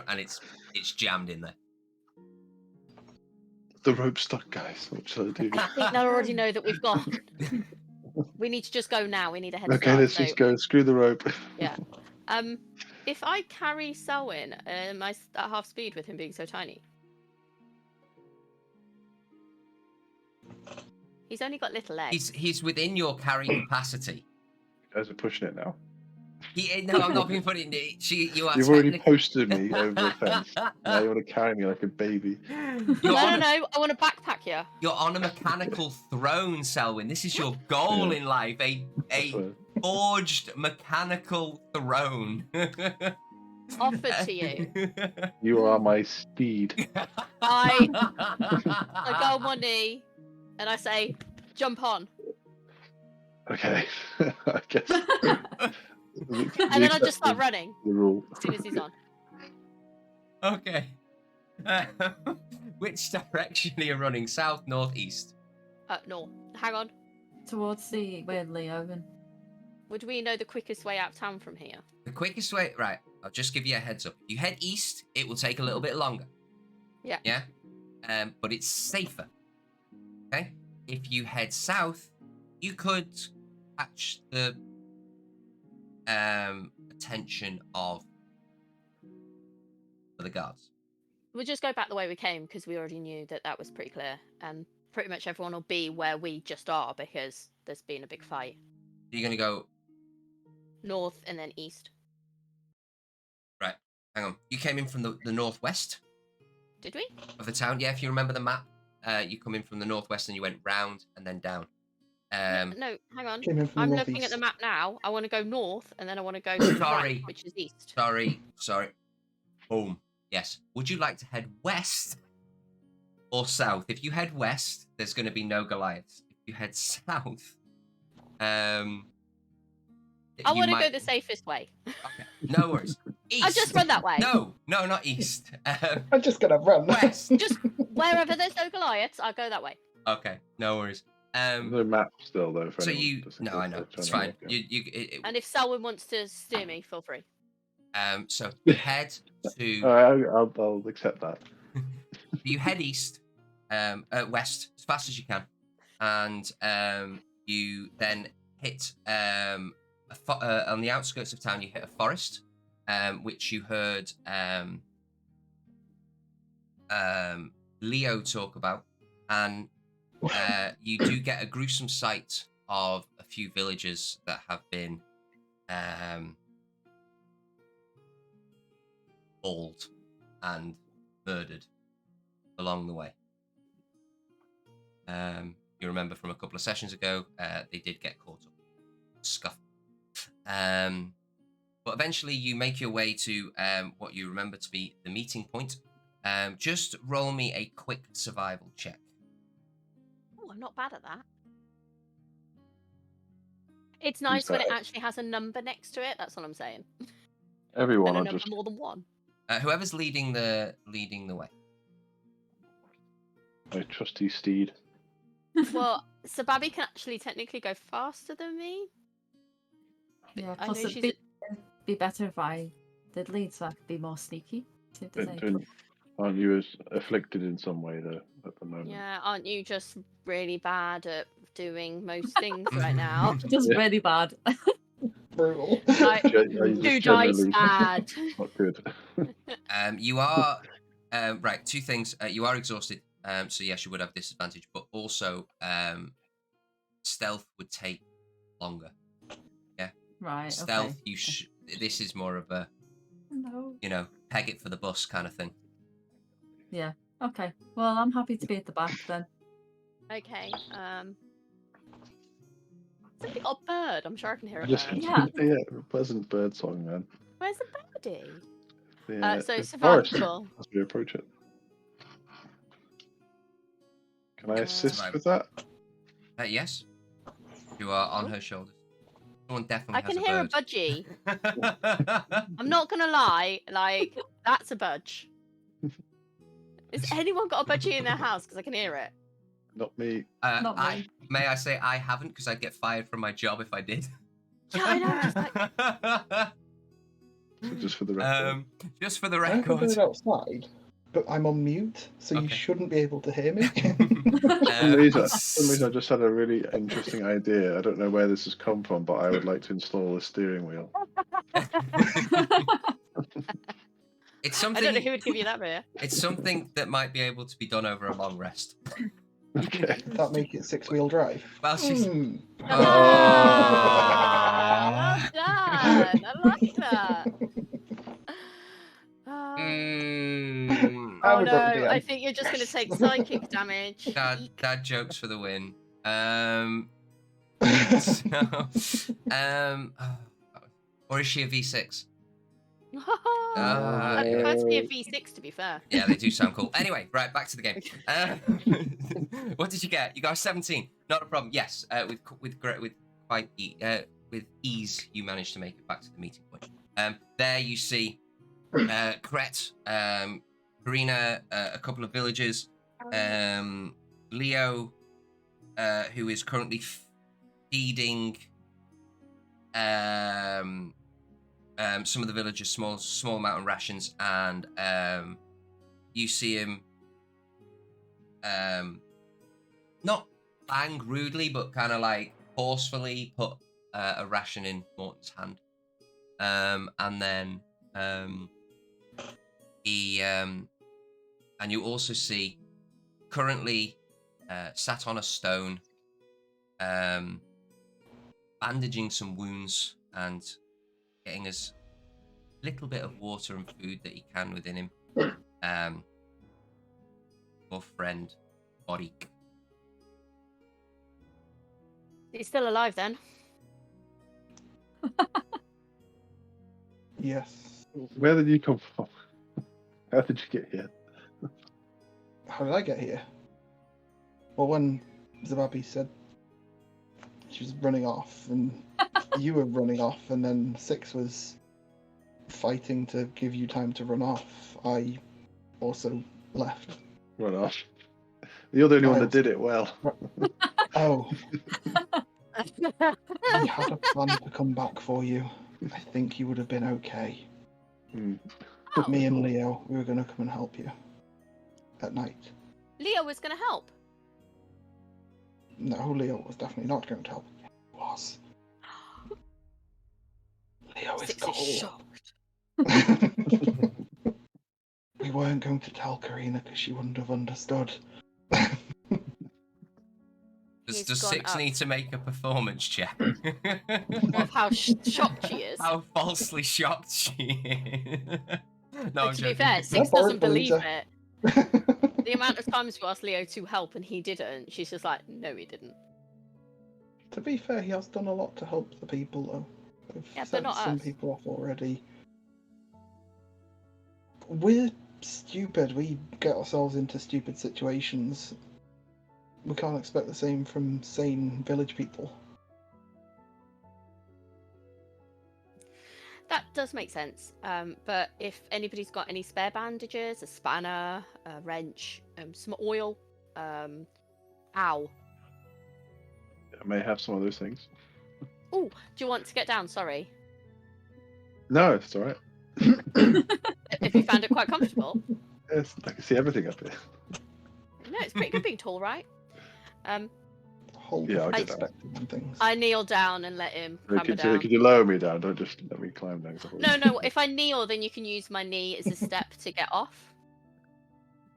And it's jammed in there. The rope's stuck, guys. What should I do? I think they'll already know that we've gone. We need to just go now. We need a head Okay, start. let's just go. Screw the rope. Yeah. If I carry Selwyn, am I at half speed with him being so tiny? He's only got little legs. He's within your carry capacity. You guys are pushing it now. No, I'm not being funny. You are You've already technically... posted me over a fence. Now you want to carry me like a baby. You're No, on no, no. I want to backpack you. You're on a mechanical throne, Selwyn. This is your goal Yeah. in life. A So, forged mechanical throne. Offered to you. you are my steed. I go on one knee and I say, jump on. Okay, I guess. And then I just start running The rule. as soon as he's on. Okay. Which direction are you running? South, north, east? No. Hang on. Towards the where Leo and Would we know the quickest way out of town from here? The quickest way, right, I'll just give you a heads up. If you head east, it will take a little bit longer. Yeah. Yeah? But it's safer. Okay? If you head south, you could catch the attention of the guards. We'll just go back the way we came because we already knew that that was pretty clear. And pretty much everyone will be where we just are because there's been a big fight. You're going to go, North and then east. right, hang on. You came in from the northwest Did we? of the town. Yeah, if you remember the map, you come in from the northwest and you went round and then down. No, hang on. Came in from the I'm looking at northeast. the map now. I want to go north and then I want to go to the Sorry. right, which is east. Sorry. Boom. Yes. Would you like to head west or south? If you head west, there's going to be no Goliaths. If you head south, I want to go the safest way. Okay. No worries. East. I just run that way. No, not east. I'm just gonna run. West. Just wherever there's no Goliaths, I'll go that way. Okay. No worries. The map still though. For So anyone you? just in No, case I know. they're It's trying fine. to look, yeah. And if Selwyn wants to steer me, feel free. So you head to. I'll accept that. You head east, west as fast as you can, and you then hit on the outskirts of town. You hit a forest, which you heard Leo talk about, and you do get a gruesome sight of a few villagers that have been mauled and murdered along the way. You remember from a couple of sessions ago, they did get caught up in a scuffle. But eventually you make your way to what you remember to be the meeting point. Just roll me a quick survival check. Oh, I'm not bad at that. It's nice when it actually has a number next to it. That's all I'm saying. Everyone, And a I'll number just more than one. Whoever's leading the way. my trusty steed. Well, Sababi can actually technically go faster than me. yeah, I plus know it'd she's be better if I did lead so I could be more sneaky. See if there's any- Aren't you as afflicted in some way though at the moment? Yeah, aren't you just really bad at doing most things right now? Just Yeah. really bad. Brutal. Like, Are you just 2 dice generally bad. Not good. You are right. Two things. You are exhausted. So yes, you would have disadvantage, but also stealth would take longer. Right. Stealth. Okay. This is more of a No. peg it for the bus kind of thing. Yeah. Okay. Well, I'm happy to be at the back then. Okay. Something odd bird. I'm sure I can hear a Just bird. Yeah. yeah, pleasant bird song, man. Where's the birdie? Yeah, So it's forest survival. as we approach it. Can I assist Survival. with that? Yes, you are on her shoulders. Someone definitely I has can a hear a bird. budgie. I'm not gonna lie. Like, that's a budge. Has anyone got a budgie in their house? Because I can hear it. Not me. Not me. May I say I haven't, because I'd get fired from my job if I did. Yeah, I know. Just like, So just for the record. Just for the I have a record. bird outside, but I'm on mute, so you Okay. shouldn't be able to hear me. For some reason, I just had a really interesting idea. I don't know where this has come from, but I would like to install a steering wheel. It's I something. don't know who would give you that beer. It's something that might be able to be done over a long rest. Okay. That make it 6-wheel drive. Well, she's. Hmm. Oh. Well I like that. Mm, Oh I'm a no, grumpy I DM. think you're just going to take psychic damage. dad jokes for the win. Or is she a V6? I'd Yeah. prefer to be a V6, to be fair. Yeah, they do sound cool. Anyway, right, back to the game. What did you get? You got a 17. Not a problem. Yes, with ease, you managed to make it back to the meeting point. There you see Kret, Karina, a couple of villagers, Leo, who is currently feeding some of the villagers small amount of rations, and you see him not bang rudely, but kind of like forcefully put a ration in Morton's hand, and then he and you also see currently sat on a stone, bandaging some wounds and getting as little bit of water and food that he can within him. Your friend, Borik. He's still alive then. Yes. Where did you come from? How did you get here? How did I get here? Well, when Zababi said she was running off, and you were running off, and then Six was fighting to give you time to run off, I also left. Run off. You're the only one that Miles. did it well. Oh, we had a plan to come back for you. I think you would have been okay. Hmm. Me and Leo, we were going to come and help you at night. Leo was going to help. No, Leo was definitely not going to help. He was. Leo is Six is shocked. cold. We weren't going to tell Karina because she wouldn't have understood. He's Does gone Six up. need to make a performance check? Of how shocked she is. How falsely shocked she is. No, But I'm to be joking. fair, Six Boris doesn't believe believes it. The amount of times we asked Leo to help and he didn't, she's just like, no, he didn't. To be fair, he has done a lot to help the people, though. We've Yeah, but sent not some us. people off already. We're stupid. We get ourselves into stupid situations. We can't expect the same from sane village people. That does make sense. But if anybody's got any spare bandages, a spanner, a wrench, some oil, ow. I may have some of those things. Oh, do you want to get down? Sorry. No, it's alright. If you found it quite comfortable. I can see everything up here. No, it's pretty good being tall, right? Whole Yeah, I'll different get down. perspective on things. I kneel down and let him clamber down. Could you lower me down? Don't just let me climb down. No, if I kneel, then you can use my knee as a step to get off.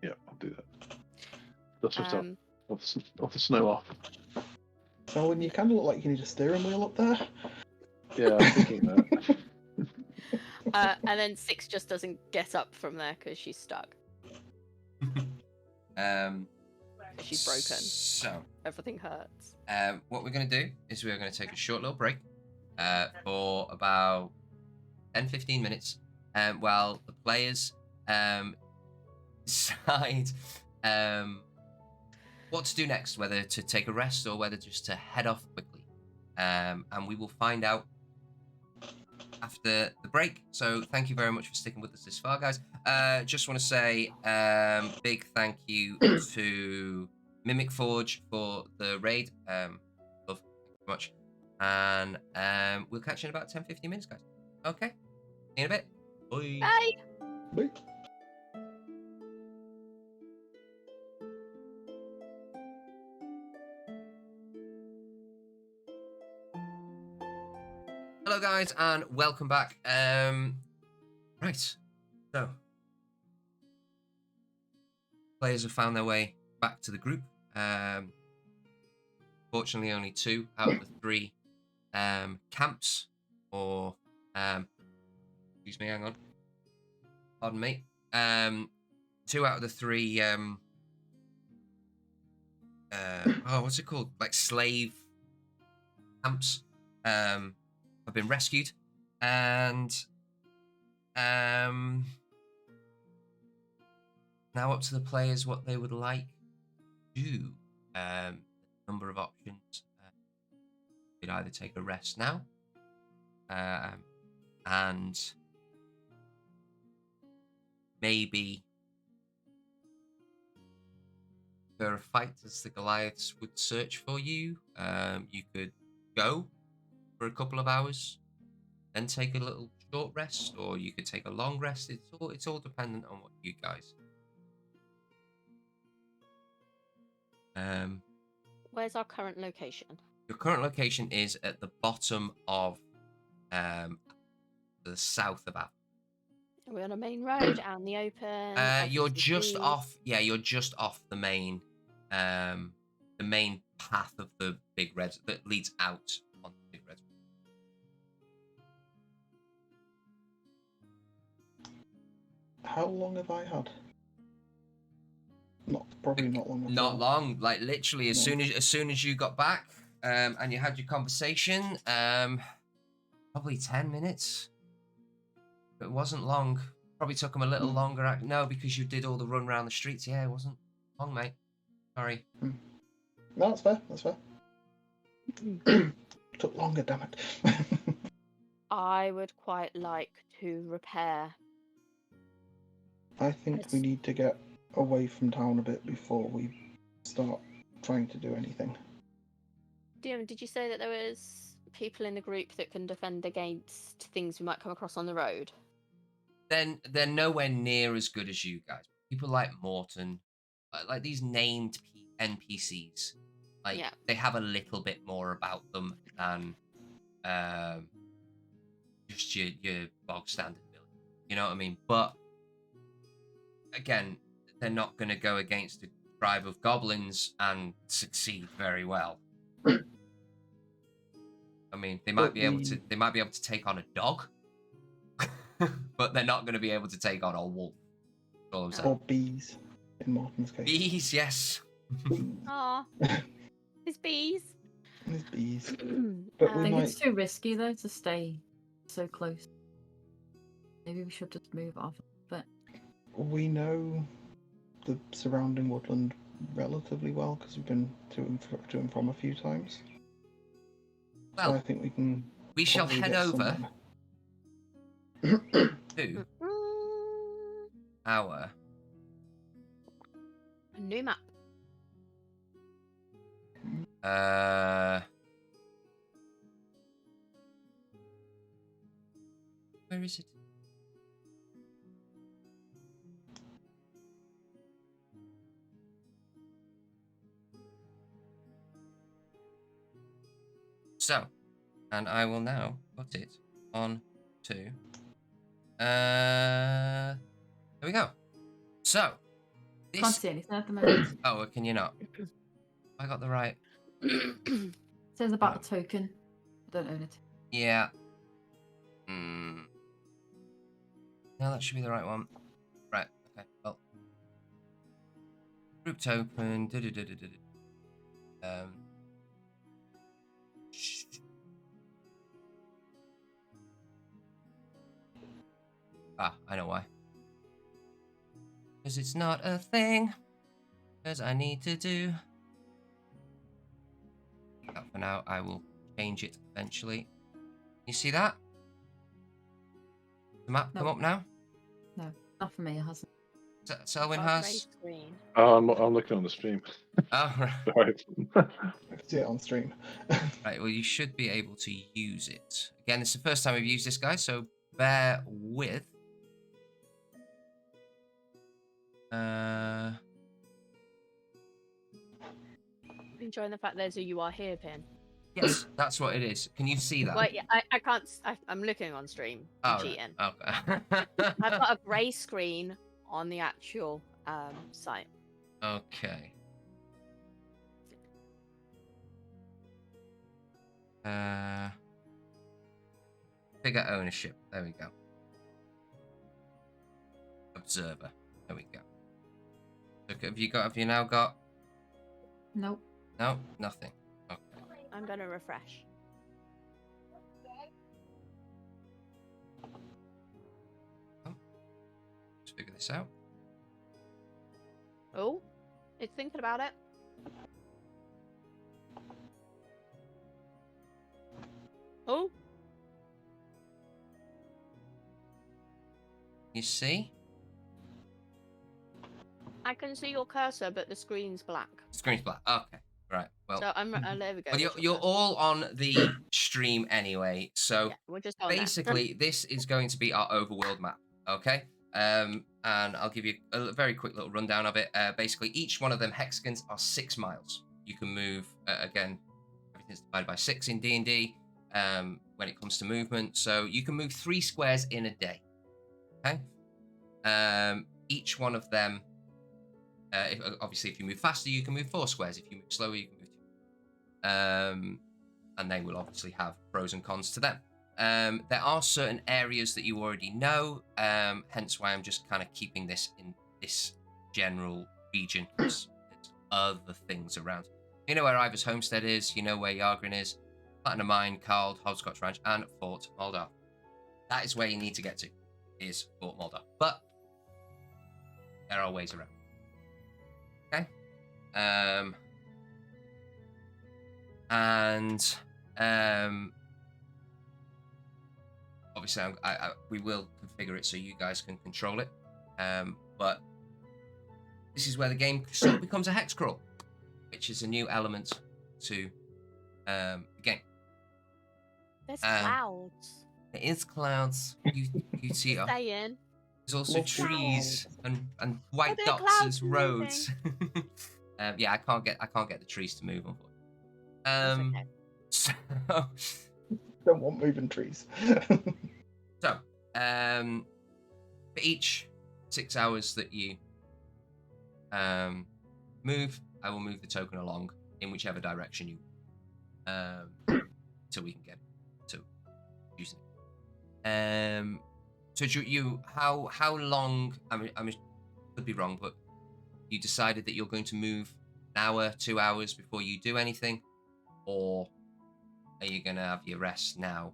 Yeah, I'll do that. Dust myself Um, off the snow off. So, and you kind of look like you need a steering wheel up there. Yeah, I'm thinking that. and then Six just doesn't get up from there because she's stuck. She's broken. So, Everything hurts. what we're going to do is we're going to take a short little break for about 10-15 minutes while the players decide what to do next, whether to take a rest or whether just to head off quickly. And we will find out after the break. So thank you very much for sticking with us this far, guys. Just want to say big thank you to Mimic Forge for the raid. Love, thank you very much. And we'll catch you in about 10-15 minutes, guys. Okay, see you in a bit. Bye. Bye. Wait. Hello, guys, and welcome back. Right, so players have found their way back to the group. Fortunately, only 2 out of the 3 camps or Excuse me, hang on. Pardon me. 2 out of the 3 what's it called? Like slave camps have been rescued, and now up to the players what they would like to do. Number of options. You'd either take a rest now, and maybe for a fight as the Goliaths would search for you. You could go for a couple of hours, then take a little short rest, or you could take a long rest. It's all dependent on what you guys. Where's our current location? Your current location is at the bottom of the south of Athens. Are we on a main road, out in the open? You're just off. Yeah, you're just off the main path of the big red that leads out on the big red. How long have I had? Probably not long. Not long. Like literally, as No. soon as you got back, and you had your conversation, probably 10 minutes. It wasn't long. Probably took them a little longer. No, because you did all the run around the streets. Yeah, it wasn't long, mate. Sorry. No, that's fair. That's fair. Took longer, damn it. I would quite like to repair. I think we need to get away from town a bit before we start trying to do anything. DM, did you say that there was people in the group that can defend against things we might come across on the road? Then they're nowhere near as good as you guys. People like Morton, like these named NPCs, like they have a little bit more about them than just your bog standard build. You know what I mean? But again, they're not going to go against a tribe of goblins and succeed very well. I mean, they might be able to take on a dog, but they're not going to be able to take on a wolf. That's all I'm saying. Or bees, in Morton's case. Bees, yes. Aw. There's bees. There's bees. But I we think might... it's too risky though to stay so close. Maybe we should just move off. But we know the surrounding woodland relatively well because we've been to and from a few times. Well, so I think we can. We shall probably head get over somewhere. to our A new map. Where is it? So, and I will now put it on to. There we go. So, can't this. see anything at the moment. Oh, can you not? I got the right. It says about a token. I don't own it. Yeah. No, that should be the right one. Right. Okay. Well. Group token. I know why. Because it's not a thing. Because I need to do. But for now, I will change it eventually. You see that? The map come up now? No, not for me. It hasn't. Selwyn Our grey has. screen. I'm looking on the stream. Oh, right. Right. I can see it on stream. Right, well, you should be able to use it. Again, it's the first time we've used this, guys, so bear with. Enjoying the fact there's a "You Are Here" pin. Yes, that's what it is. Can you see that? Well, yeah, I can't. I'm looking on stream. I'm cheating. Right. Okay. I've got a grey screen on the actual site. Okay. Figure ownership. There we go. Observer. There we go. Look, have you now got? Nope. No, nothing. Okay. I'm gonna refresh. Let's figure this out. Oh, it's thinking about it. Oh, You see? I can see your cursor, but the screen's black. Screen's black. Okay. Right. Well, So I'm there we go. well there's your you're cursor. all on the stream anyway, so Yeah, we'll just go on there. basically this is going to be our overworld map. Okay. And I'll give you a very quick little rundown of it. Basically, each one of them hexagons are 6 miles. You can move again. Everything's divided by 6 in D&D. When it comes to movement, so you can move 3 squares in a day. Okay. Each one of them. Obviously, if you move faster, you can move 4 squares. If you move slower, you can move 2. And they will obviously have pros and cons to them. There are certain areas that you already know, hence why I'm just kind of keeping this in this general region. There's other things around. You know where Ivor's homestead is. You know where Yargrin is. Platinum Mine, Carl, Hogscotch Ranch, and Fort Moldar. That is where you need to get to, is Fort Moldar. But there are ways around. Okay. Obviously, we will configure it so you guys can control it. But this is where the game sort of becomes a hex crawl, which is a new element to the game. There's clouds. It is clouds. You see, Staying. there's also Love trees and white there dots clouds as roads. Yeah, I can't get the trees to move, unfortunately. It's okay. So, Don't want moving trees. for each 6 hours that you move, I will move the token along in whichever direction you till we can get to using it. So you how long? I mean, could be wrong, but you decided that you're going to move an hour, 2 hours before you do anything, or are you going to have your rest now?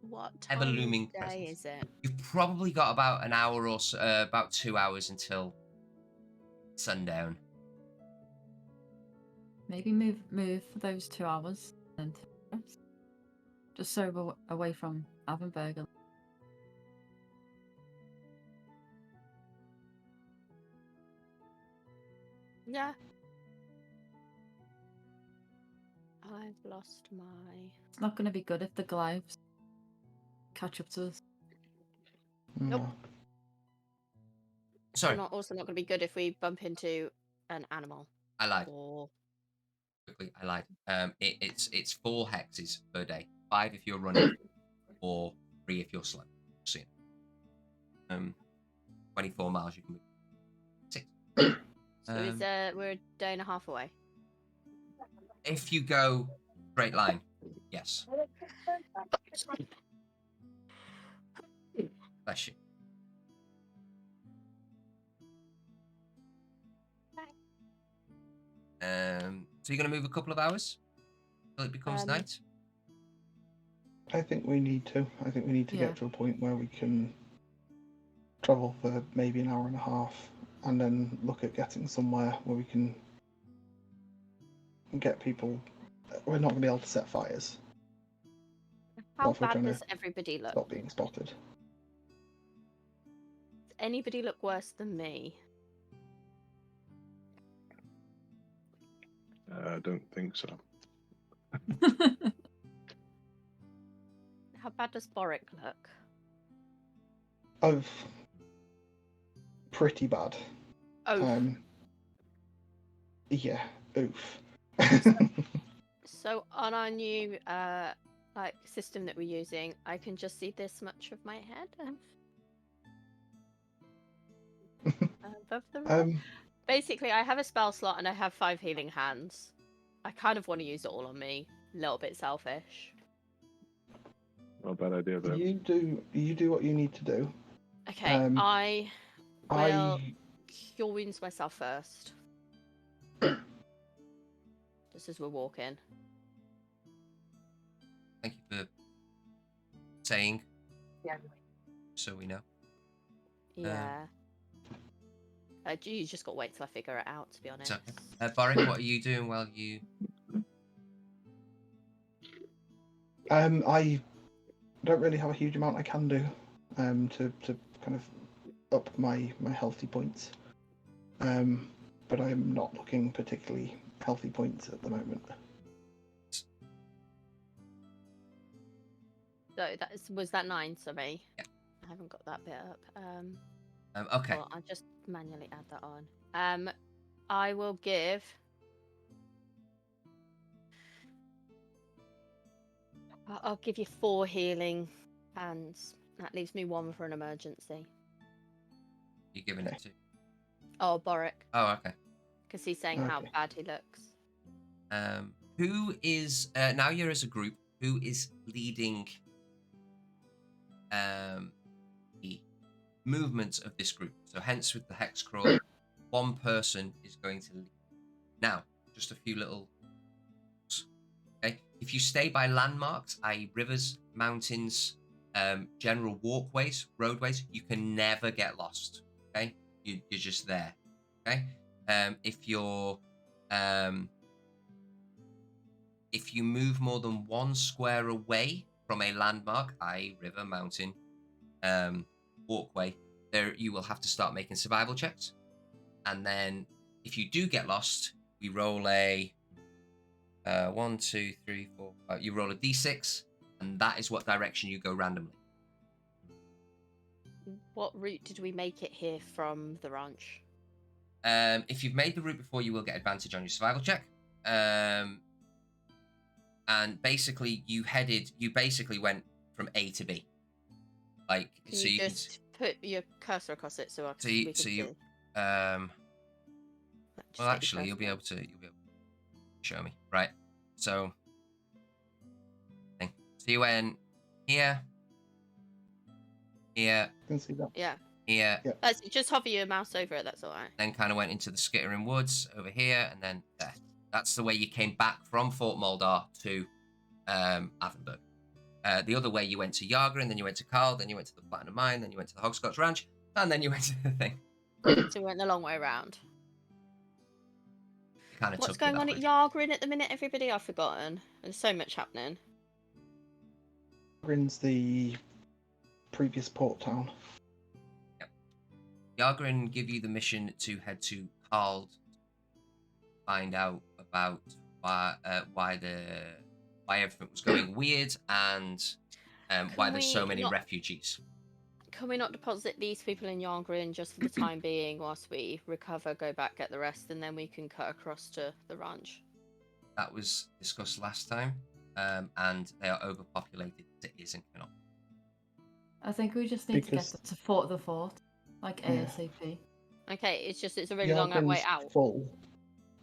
What time Ever looming of day presence. is it? You've probably got about an hour or so, about 2 hours until sundown. Maybe move for those 2 hours and rest. Just so we're away from Avonburg. Yeah. I've lost my. It's not going to be good if the Goliaths catch up to us. Nope. Sorry, Also not going to be good if we bump into an animal. I lied. Or Quickly, I lied. It's 4 hexes per day. 5 if you're running, or 3 if you're slow. See. 24 miles you can move. 6. so we're a day and a half away. If you go straight line, yes. Bless you. So you're going to move a couple of hours till it becomes night? I think we need to. I think we need to get to a point where we can travel for maybe an hour and a half, and then look at getting somewhere where we can get people. We're not going to be able to set fires. How If we're bad trying to does everybody look? Stop being spotted. Does anybody look worse than me? I don't think so. How bad does Boric look? Pretty bad. Oh, Yeah. Oof. so on our new system that we're using, I can just see this much of my head above the rest. Basically, I have a spell slot and I have 5 healing hands. I kind of want to use it all on me. A little bit selfish. Not a bad idea, though. You do what you need to do. Okay, I will cure wounds myself first. Just as we're walking. Thank you for saying. Yeah. So we know. Yeah. You just got to wait till I figure it out, to be honest. So, Boric, what are you doing while you... I don't really have a huge amount I can do to kind of up my healthy points. But I'm not looking particularly healthy points at the moment. So was that 9, sorry? Yeah. I haven't got that bit up. Okay. Well, I'll just manually add that on. I will give... I'll give you 4 healing hands. That leaves me 1 for an emergency. You're giving it to... Oh, Boric. Oh, okay. Because he's saying how Okay. bad he looks. Who is... now you're as a group, who is leading the movement of this group? So hence with the hex crawl, one person is going to lead. Now, just a few little... Okay? If you stay by landmarks, i.e. rivers, mountains, general walkways, roadways, you can never get lost. Okay? You're just there. Okay? If you move more than 1 square away from a landmark, i.e. river, mountain, walkway, there you will have to start making survival checks. And then if you do get lost, we roll a 1, 2, 3, 4, 5. You roll a d6, and that is what direction you go randomly. What route did we make it here from the ranch? If you've made the route before, you will get advantage on your survival check. And basically, you basically went from A to B. Like, Can so you you just put your cursor across it so So we you, can so see? you, Just well, take your actually, you'll be cursor. able to show me, right? So you went here, here, You can see that. Yeah. here, Yeah. That's, just hover your mouse over it, that's alright. then kind of went into the Skittering Woods over here, and then there. That's the way you came back from Fort Moldar to Athenberg. The other way, you went to Yager, and then you went to Carl, then you went to the Platinum Mine, then you went to the Hogscotch Ranch, and then you went to the thing. So we went the long way around. It kind of What's took me going on that at way. Yargrin at the minute, everybody? I've forgotten. There's so much happening. Grin's the previous port town. Yargrin give you the mission to head to Carl, find out about why everything was going weird, and why there's so many refugees. Can we not deposit these people in Yargrin just for the time being whilst we recover, go back, get the rest, and then we can cut across to the ranch? That was discussed last time, and they are overpopulated as it is and cannot. I think we just need to get to the fort, like ASAP. Okay, it's a really long way out. Full.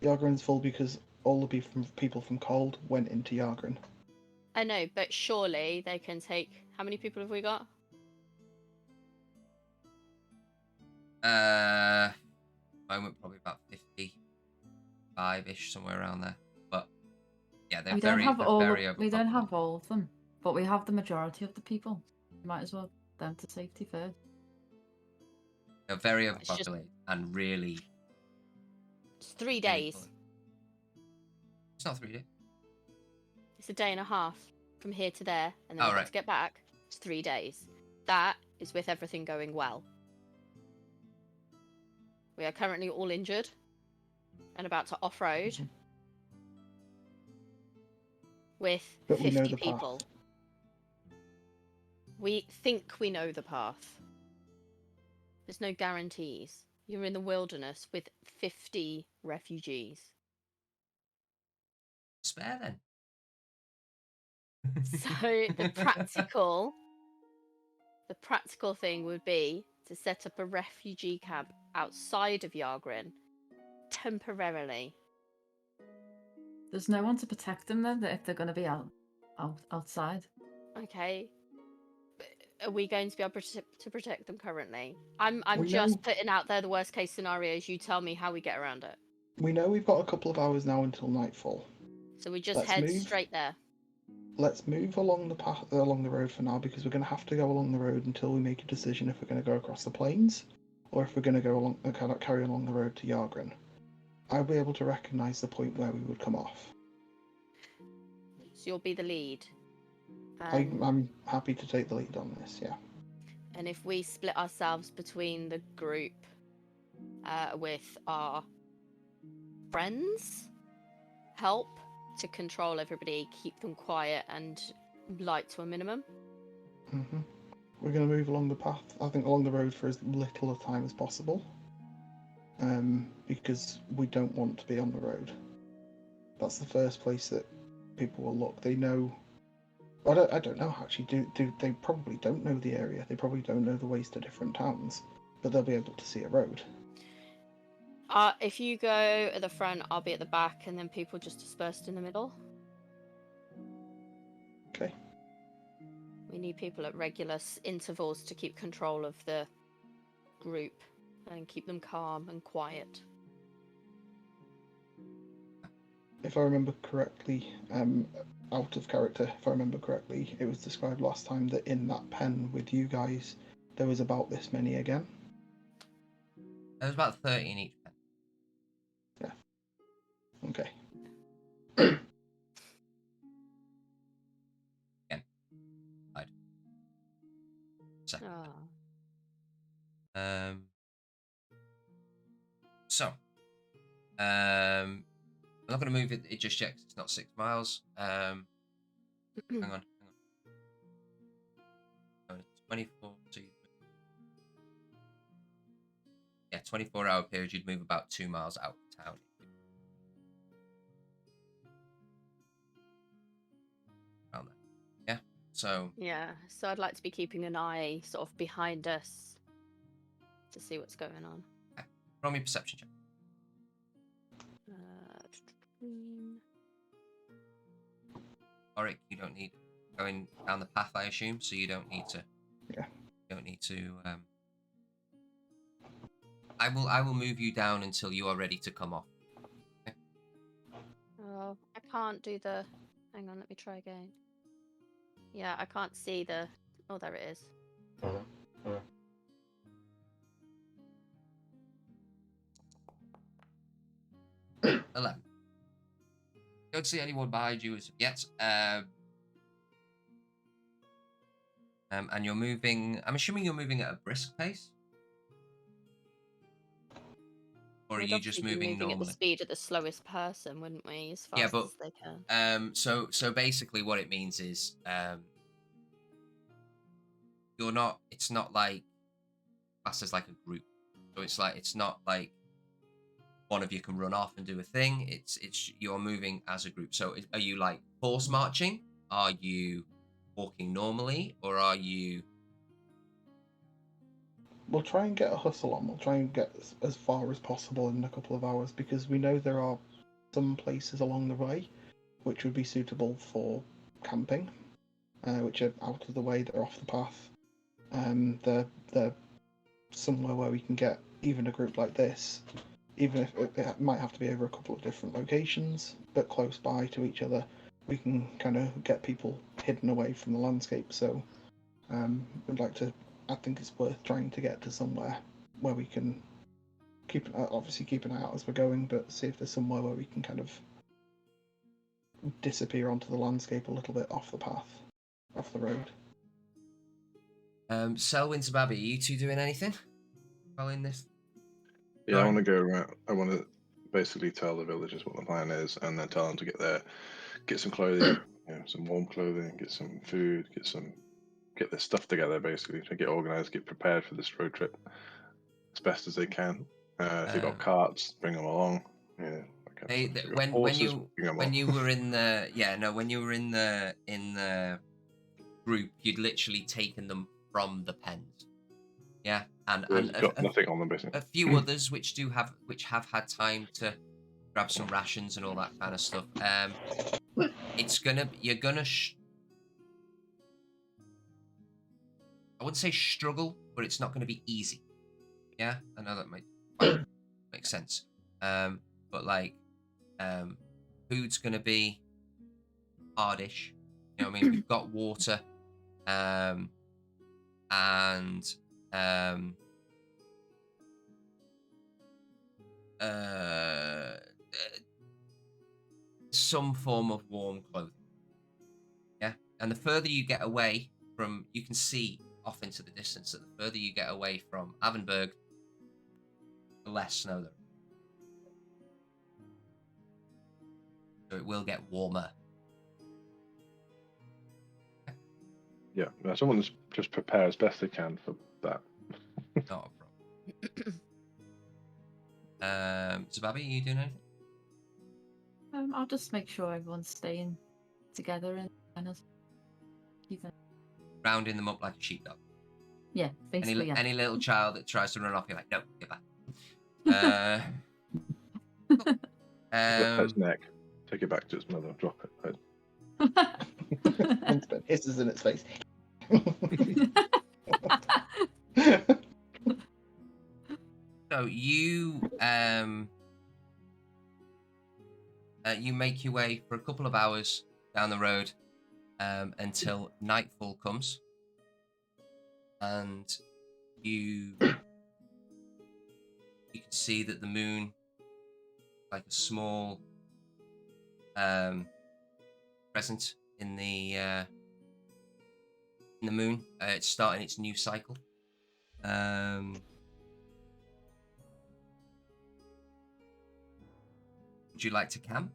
Yargrin's full because all the people from Cold went into Yargrin. I know, but surely they can take... How many people have we got? Moment probably about 55-ish, somewhere around there. But yeah, they're We very don't overpopulated. have all of them, but we have the majority of the people. Might as well get them to safety first. They're very overpopulated and really. It's 3 days. It's not 3 days. It's a day and a half from here to there, and then to get back. It's 3 days. That is with everything going well. We are currently all injured and about to off-road with 50 people. Path. We think we know the path. There's no guarantees. You're in the wilderness with 50 refugees. Spare then. So the practical thing would be to set up a refugee camp outside of Yargrin temporarily. There's no one to protect them then if they're going to be outside. Okay, are we going to be able to protect them currently? I'm We just know- putting out there the worst case scenarios. You tell me how we get around it. We know we've got a couple of hours now until nightfall. So we just Let's head move. straight there. Let's move along the path, along the road for now, because we're going to have to go along the road until we make a decision if we're going to go across the plains, or if we're going to go along, carry along the road to Yargren. I'll be able to recognise the point where we would come off. So you'll be the lead. I'm happy to take the lead on this. Yeah. And if we split ourselves between the group with our friends, help to control everybody, keep them quiet and light to a minimum. We're going to move along the path, I think, along the road for as little of time as possible. Because we don't want to be on the road. That's the first place that people will look. They know. I don't know actually. Do they probably don't know the area? They probably don't know the ways to different towns, but they'll be able to see a road. If you go at the front, I'll be at the back, and then people just dispersed in the middle. Okay. We need people at regular intervals to keep control of the group and keep them calm and quiet. If I remember correctly, out of character, if I remember correctly, it was described last time that in that pen with you guys, there was about this many again. There was about 30 in each pen. Yeah. Okay. Again. Right. Second. Oh. So, I'm not going to move it just yet 'cause it's not 6 miles. Hang on. Oh, 24. So yeah, 24-hour period. You'd move about 2 miles out of town. Around there. Yeah. So. Yeah, so I'd like to be keeping an eye sort of behind us to see what's going on. Okay. Roll me a perception check. Oric, you don't need going down the path, I assume, so you don't need to. Yeah. You don't need to. I will move you down until you are ready to come off. Okay? Oh, I can't do the. Hang on, let me try again. Yeah, I can't see the. Oh, there it is. 11. Don't see anyone behind you as of yet. And you're moving. I'm assuming you're moving at a brisk pace, or are We'd you just obviously be moving moving at normally? the speed of the slowest person, wouldn't we? As fast Yeah, but as they can. So basically, what it means is, you're not. It's not like classed as like a group. So it's not like one of you can run off and do a thing. It's you're moving as a group. So are you like horse marching? Are you walking normally, or are you? We'll try and get a hustle on. We'll try and get as far as possible in a couple of hours because we know there are some places along the way which would be suitable for camping, which are out of the way, they're off the path. They're somewhere where we can get even a group like this, even if it might have to be over a couple of different locations, but close by to each other, we can kind of get people hidden away from the landscape. So we'd like to. I think it's worth trying to get to somewhere where we can obviously keep an eye out as we're going, but see if there's somewhere where we can kind of disappear onto the landscape a little bit off the path, off the road. Selwyn to Babby, are you two doing anything following this? Yeah, I Alright. want to go around. I want to basically tell the villagers what the plan is, and then tell them to get some clothing, some warm clothing, get some food, get their stuff together, basically, to get organised, get prepared for this road trip as best as they can. If they've got carts, bring them along. Yeah, When you were in the group, you'd literally taken them from the pens. Yeah, and got nothing on them, basically. A few others which have had time to grab some rations and all that kind of stuff. I wouldn't say struggle, but it's not going to be easy. Yeah, I know that might make sense. But like, food's going to be hardish. You know what I mean? We've got water, and some form of warm clothing. Yeah, and the further you get away from, you can see off into the distance that the further you get away from Avenberg, the less snow there is. So it will get warmer. Yeah, someone just prepare as best they can for that. Not a problem. So, Babby, are you doing anything? I'll just make sure everyone's staying together and kind of keeping. Rounding them up like a sheepdog. Yeah, basically. Yeah. Any little child that tries to run off, you're like, no, get back. Pet's neck. Take it back to its mother. Drop it. And then hisses in its face. So you you make your way for a couple of hours down the road until nightfall comes, and you can see that the moon, like a small present in the moon, it's starting its new cycle. Would you like to camp,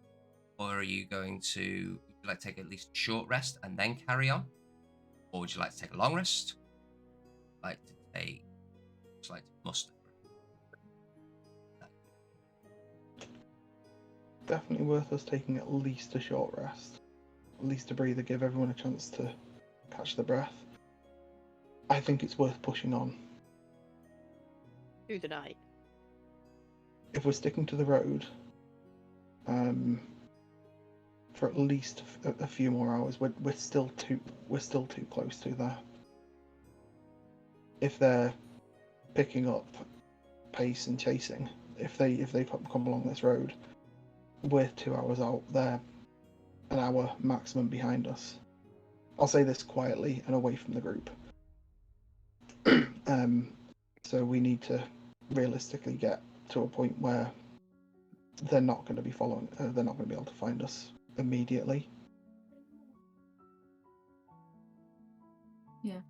or are you going to? Would you like to take at least a short rest and then carry on, or would you like to take a long rest? Like to take, just like to muster. Definitely worth us taking at least a short rest, at least a breather, give everyone a chance to catch their breath. I think it's worth pushing on. Through the night. If we're sticking to the road, for at least a few more hours, we're still too close to there. If they're picking up pace and chasing, if they come along this road, we're 2 hours out. They're an hour maximum behind us. I'll say this quietly and away from the group. So we need to realistically get to a point where they're not going to be following. They're not going to be able to find us immediately. Yeah.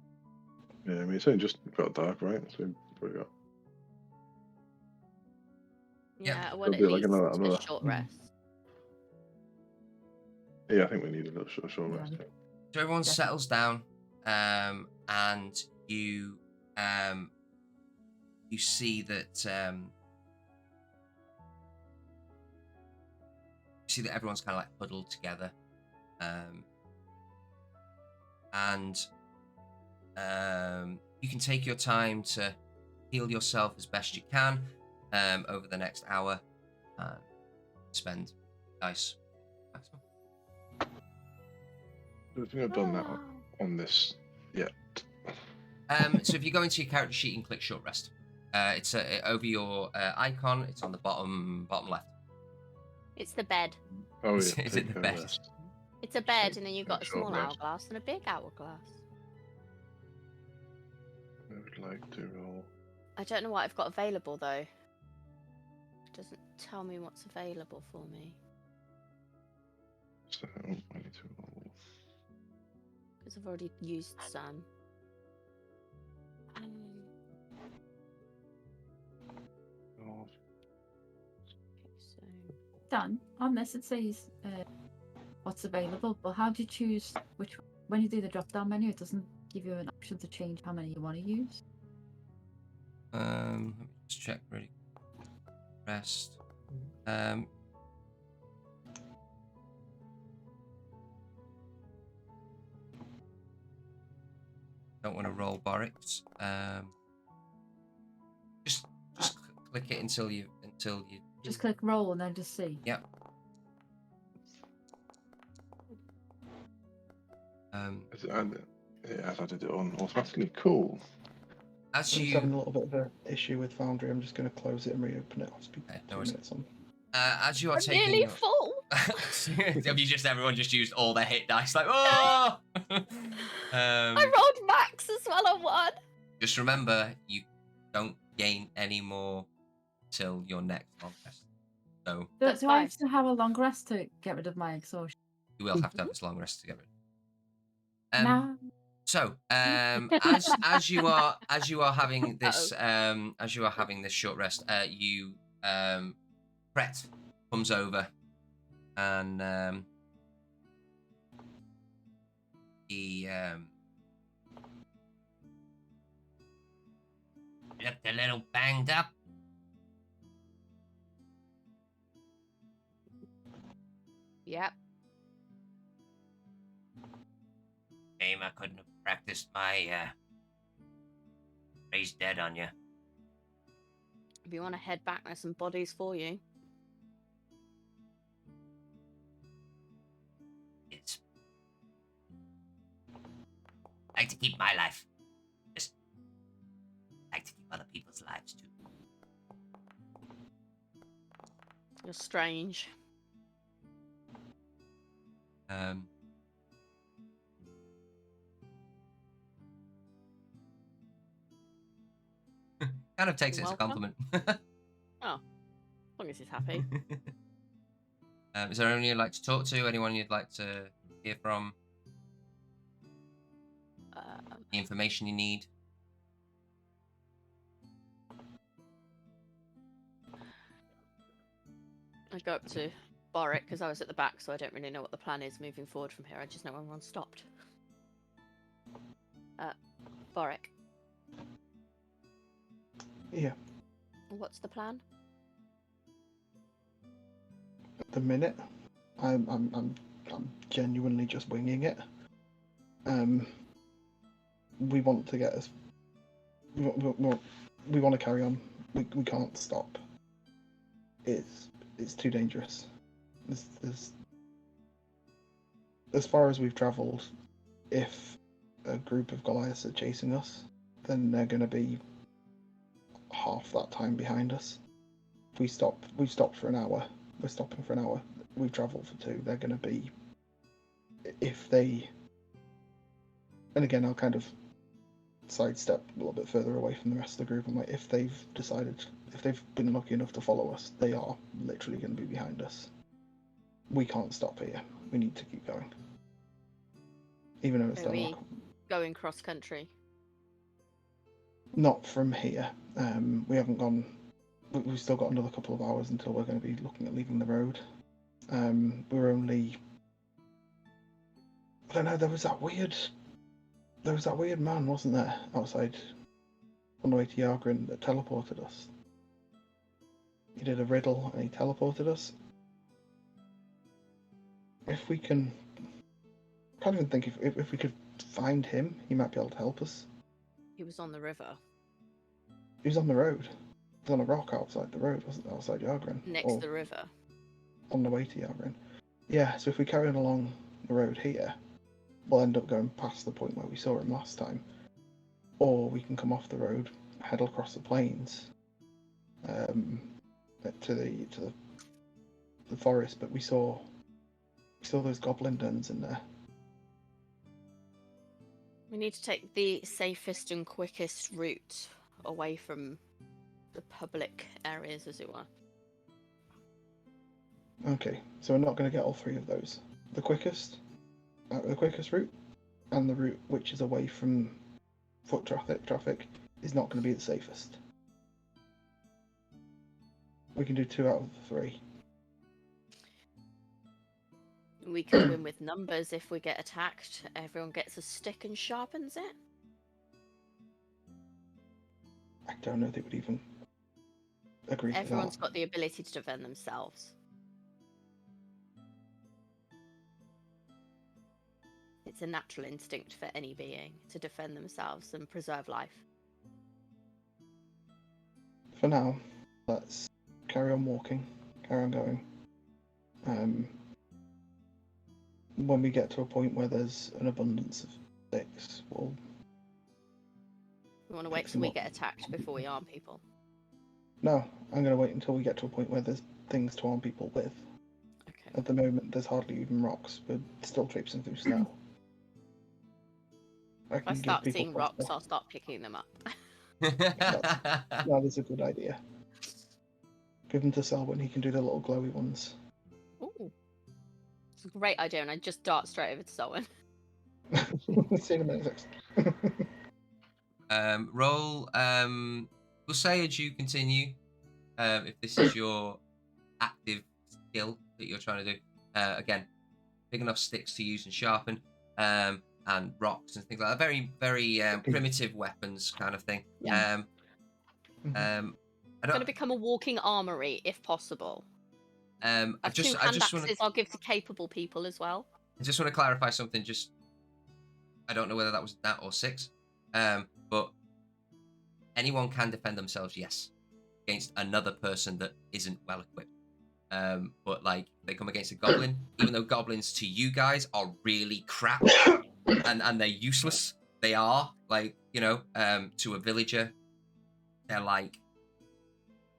Yeah, I mean, it's only just got dark, right? So we've probably got. Yeah, I It'll want at be like least another- a short rest. Yeah, I think we need a little short Yeah. rest. So everyone Yeah. settles down, and you see that everyone's kind of like huddled together, and you can take your time to heal yourself as best you can over the next hour and spend dice maximum. I don't think I've done that on this yet. So if you go into your character sheet and click short rest, it's over your icon. It's on the bottom left. It's the bed. Oh, Is yeah. it take the a bed? rest. It's a bed, and then you've got a Short small rest. hourglass and a big hourglass. I would like to roll. I don't know what I've got available though. It doesn't tell me what's available for me. So I need to roll. Because I've already used some. Oh, Okay, so Dan, on this it says what's available, but how do you choose which? When you do the drop down menu, it doesn't give you an option to change how many you want to use. Let me just check really. Rest. Don't want to roll Borix. Just click it until you. Just click roll and then just see. Yep. It has added it on automatically. Cool. As I'm just you having a little bit of an issue with Foundry. I'm just going to close it and reopen it. I'll speak Okay, no 2 worries. minutes on. as you are I'm taking nearly full. have you just everyone just used all their hit dice like oh I rolled max as well on one. just remember you don't gain any more till your next long rest, so That's Do I fine. have to have a long rest to get rid of my exhaustion? you will have to have this long rest to get rid. No. So, as you are having this short rest, Brett comes over and he looked a little banged up. Yep. Shame I couldn't have practiced my raise dead on you. If you want to head back, there's some bodies for you. It's I like to keep my life. Just like to keep other people's lives too. You're strange. Kind of takes You're it as a welcome. compliment. As long as he's happy. Is there anyone you'd like to talk to? Anyone you'd like to hear from? The information you need? I go up to Boric because I was at the back, so I don't really know what the plan is moving forward from here. I just know everyone stopped. Boric, Yeah. what's the plan? At the minute, I'm genuinely just winging it. We want to get us. We want to carry on. We can't stop. It's too dangerous. There's as far as we've travelled, if a group of Goliaths are chasing us, then they're going to be half that time behind us. If we've stopped for an hour. We're stopping for an hour. We've travelled for 2. They're going to be, if they, and again, I'll kind of sidestep a little bit further away from the rest of the group. I'm like, if they've been lucky enough to follow us, they are literally going to be behind us. We can't stop here. We need to keep going. Even though it's Are we dark. going cross country? Not from here. We haven't gone. We've still got another couple of hours until we're going to be looking at leaving the road. We're only. I don't know. There was that weird man, wasn't there, outside on the way to Yargrin that teleported us. He did a riddle and he teleported us. If we can, I can't even think if we could find him, he might be able to help us. He was on the river. He was on the road. He was on a rock outside the road, wasn't it? Outside Yargrin. Next to the river. On the way to Yargrin. Yeah, so if we carry on along the road here, we'll end up going past the point where we saw him last time. Or we can come off the road, head across the plains, to the forest, but we saw those goblin dens in there. We need to take the safest and quickest route away from the public areas, as it were. Okay, so we're not going to get all 3 of those. The quickest route, and the route which is away from foot traffic is not going to be the safest. We can do 2 out of the 3. We can win with numbers if we get attacked. Everyone gets a stick and sharpens it. I don't know if they would even agree to that. Everyone's got the ability to defend themselves. It's a natural instinct for any being to defend themselves and preserve life. For now, let's carry on walking, carry on going. When we get to a point where there's an abundance of 6, we'll We want to wait Fix till them we up. get attacked before we arm people. No, I'm going to wait until we get to a point where there's things to arm people with. Okay. At the moment, there's hardly even rocks. We're still traipsing through snow. I If I can give start people seeing rocks, crossbow. I'll start picking them up. That is a good idea. Give them to Selwyn. He can do the little glowy ones. Ooh. It's a great idea, and I just dart straight over to Selwyn. See you in a minute. Roll. We'll say as you continue, if this is your active skill that you're trying to do. Again, big enough sticks to use and sharpen, and rocks and things like that. Very, very primitive weapons kind of thing. Yeah. I I'm going to don't. become a walking armory, if possible. I I've just, two I hand just want axes to, I'll give to capable people as well. I just want to clarify something. Just, I don't know whether that was that or 6, but anyone can defend themselves, yes, against another person that isn't well equipped. But like they come against a goblin, even though goblins to you guys are really crap and they're useless. They are like, you know, to a villager, they're like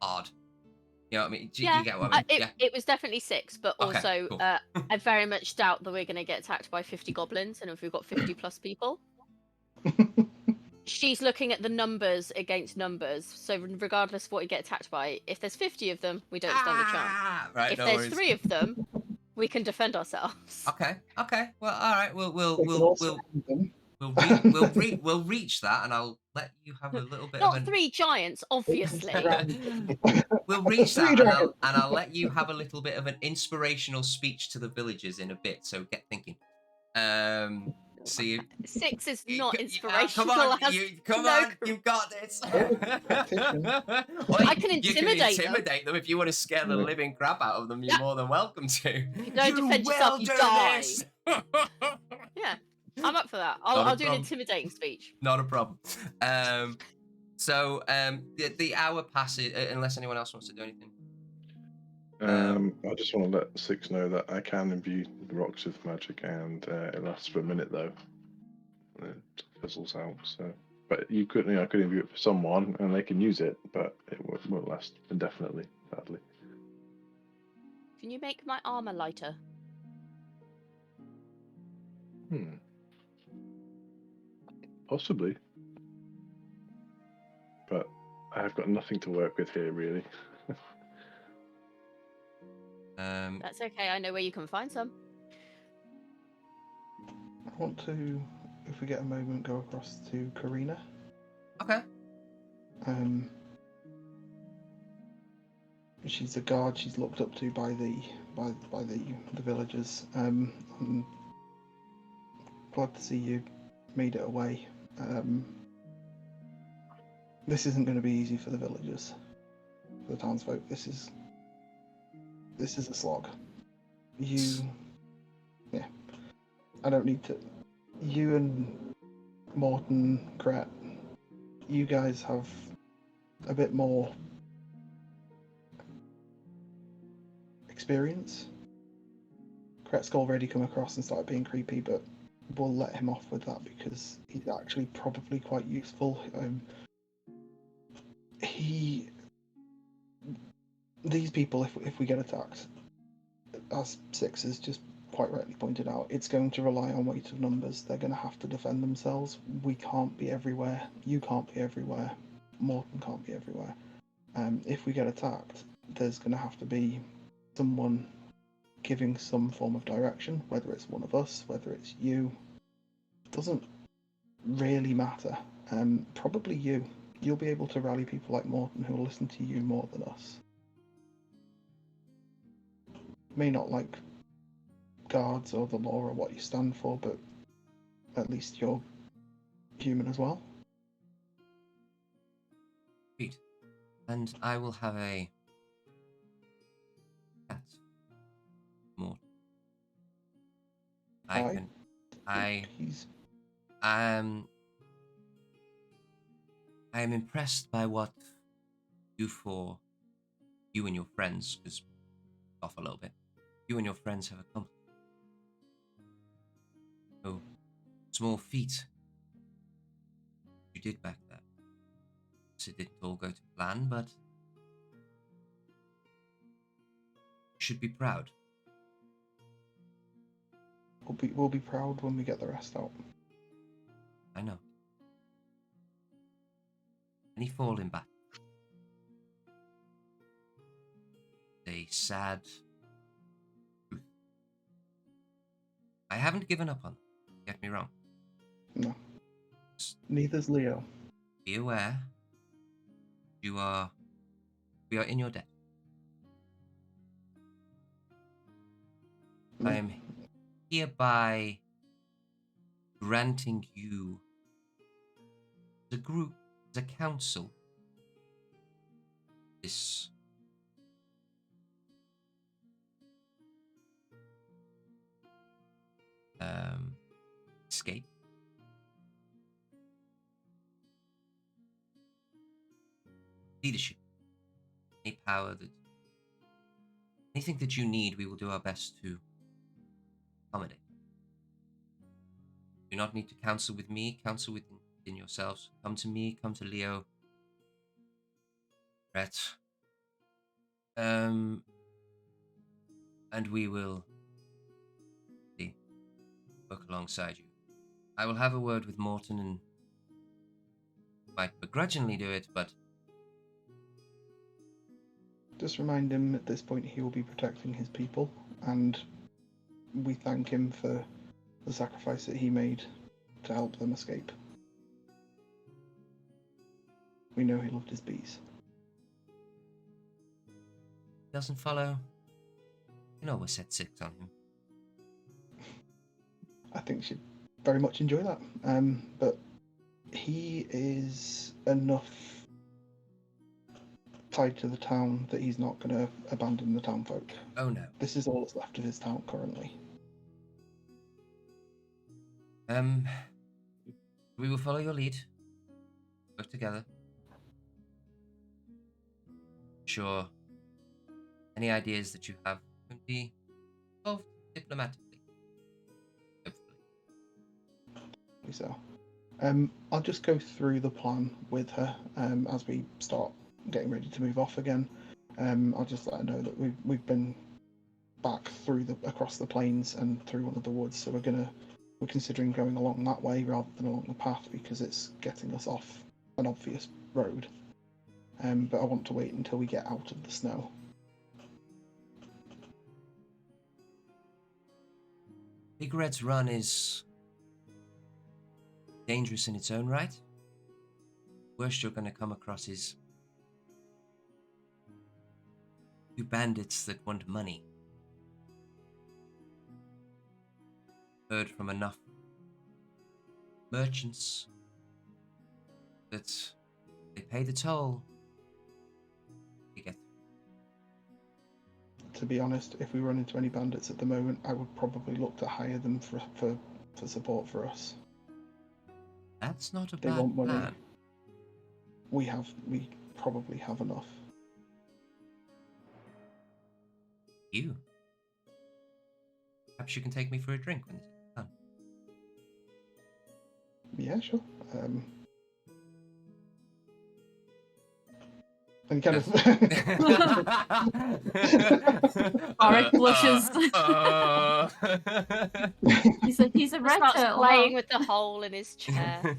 odd. You know what I mean? You get what I mean? It was definitely 6, but Okay, also cool. I very much doubt that we're going to get attacked by 50 goblins, and if we've got 50 plus people. She's looking at the numbers against numbers, so regardless of what we get attacked by, if there's 50 of them, we don't stand a chance. Right, If no there's worries. 3 of them, we can defend ourselves. Okay. Well, all right. We'll reach that, and I'll let you have a little bit Not of an. 3 giants, obviously. We'll reach that, Three dragons. and I'll let you have a little bit of an inspirational speech to the villagers in a bit. So get thinking. See, 6 is not come inspirational. on, come on, you've got this. Tactician. I can intimidate them. them if you want to scare the living crap out of them. You're Yeah. more than welcome to. You don't defend yourself, you die. Yeah, I'm up for that. I'll do an intimidating speech. Not a problem. So the hour passes unless anyone else wants to do anything. I just want to let 6 know that I can imbue the rocks with magic, and it lasts for a minute though. It fizzles out. So, but I could imbue it for someone, and they can use it, but it won't last indefinitely. Sadly. Can you make my armor lighter? Possibly, but I've got nothing to work with here really. That's okay. I know where you can find some. I want to, if we get a moment, go across to Karina. Okay. She's a guard. She's looked up to by the villagers. I'm glad to see you made it away. This isn't going to be easy for the villagers, for the townsfolk. This is a slog. I don't need to. You and Morton, Kret, you guys have a bit more experience. Kret's already come across and started being creepy, but we'll let him off with that because he's actually probably quite useful. These people, if we get attacked, as 6 has just quite rightly pointed out, it's going to rely on weight of numbers. They're going to have to defend themselves. We can't be everywhere. You can't be everywhere. Morton can't be everywhere. If we get attacked, there's going to have to be someone giving some form of direction, whether it's one of us, whether it's you. It doesn't really matter. Probably you. You'll be able to rally people like Morton who will listen to you more than us. May not like guards or the law or what you stand for, but at least you're human as well. Great. And I will have a cat. More. I am impressed by what you and your friends, because off a little bit, you and your friends have accomplished. So small feat you did back there. So it didn't all go to plan, but you should be proud. We'll be proud when we get the rest out. I know. Any fall in battle. A sad truth. I haven't given up on them. Get me wrong. No. Neither's Leo. Be aware. We are in your debt. No. I am hereby granting you, as a group, as a council, this escape. Leadership. Any power that, anything that you need, we will do our best to accommodate. Do not need to counsel with me, counsel within yourselves. Come to me, come to Leo. Brett. And we will work alongside you. I will have a word with Morton and might begrudgingly do it, but Just remind him at this point he will be protecting his people, and we thank him for the sacrifice that he made to help them escape. We know he loved his bees. doesn't follow. You can always set 6 on him. I think she'd very much enjoy that. But he is enough tied to the town that he's not going to abandon the town folk. Oh no. This is all that's left of his town currently. We will follow your lead. Work together. Sure. Any ideas that you have can be solved diplomatically. Hopefully. So, I'll just go through the plan with her as we start getting ready to move off again. I'll just let her know that we've been back across the plains and through one of the woods, so we're considering going along that way rather than along the path because it's getting us off an obvious road. But I want to wait until we get out of the snow. Big Red's run is dangerous in its own right. Worst you're going to come across is 2 bandits that want money. Heard from enough merchants that they pay the toll. You get. To be honest, if we run into any bandits at the moment, I would probably look to hire them for support for us. That's not a They bad want money. plan. We probably have enough. You. Perhaps you can take me for a drink when this is done. Yeah, sure. And kind of. Arik blushes. He's a red Starts turtle. playing with the hole in his chair.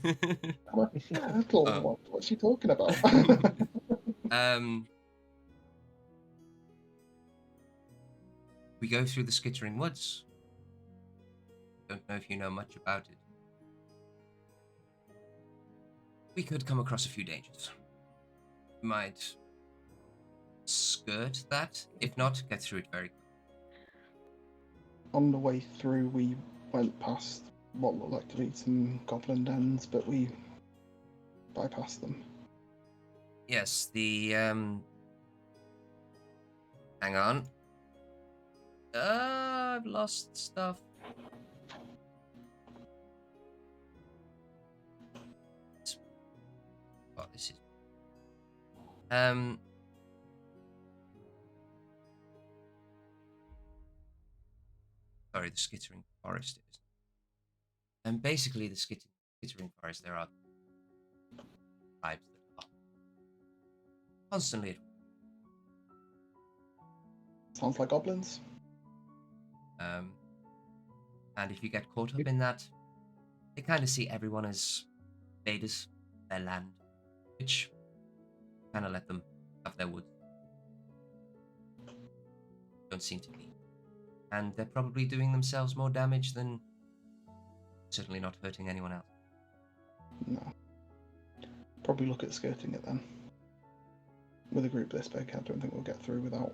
What's she talking about? We go through the skittering woods. Don't know if you know much about it. We could come across a few dangers. We might skirt that. If not, get through it very quickly. On the way through, we went past what looked like to be some goblin dens, but we bypassed them. Yes, the hang on. I've lost stuff. Oh, this is sorry, the skittering forest is. And basically, the skittering forest, there are tribes that are constantly at Sounds like goblins. and if you get caught up in that, they kind of see everyone as invaders, their land, which kind of let them have their woods. Don't seem to be. And they're probably doing themselves more damage than certainly not hurting anyone else. No. Probably look at skirting it then. With a group this big, I don't think we'll get through without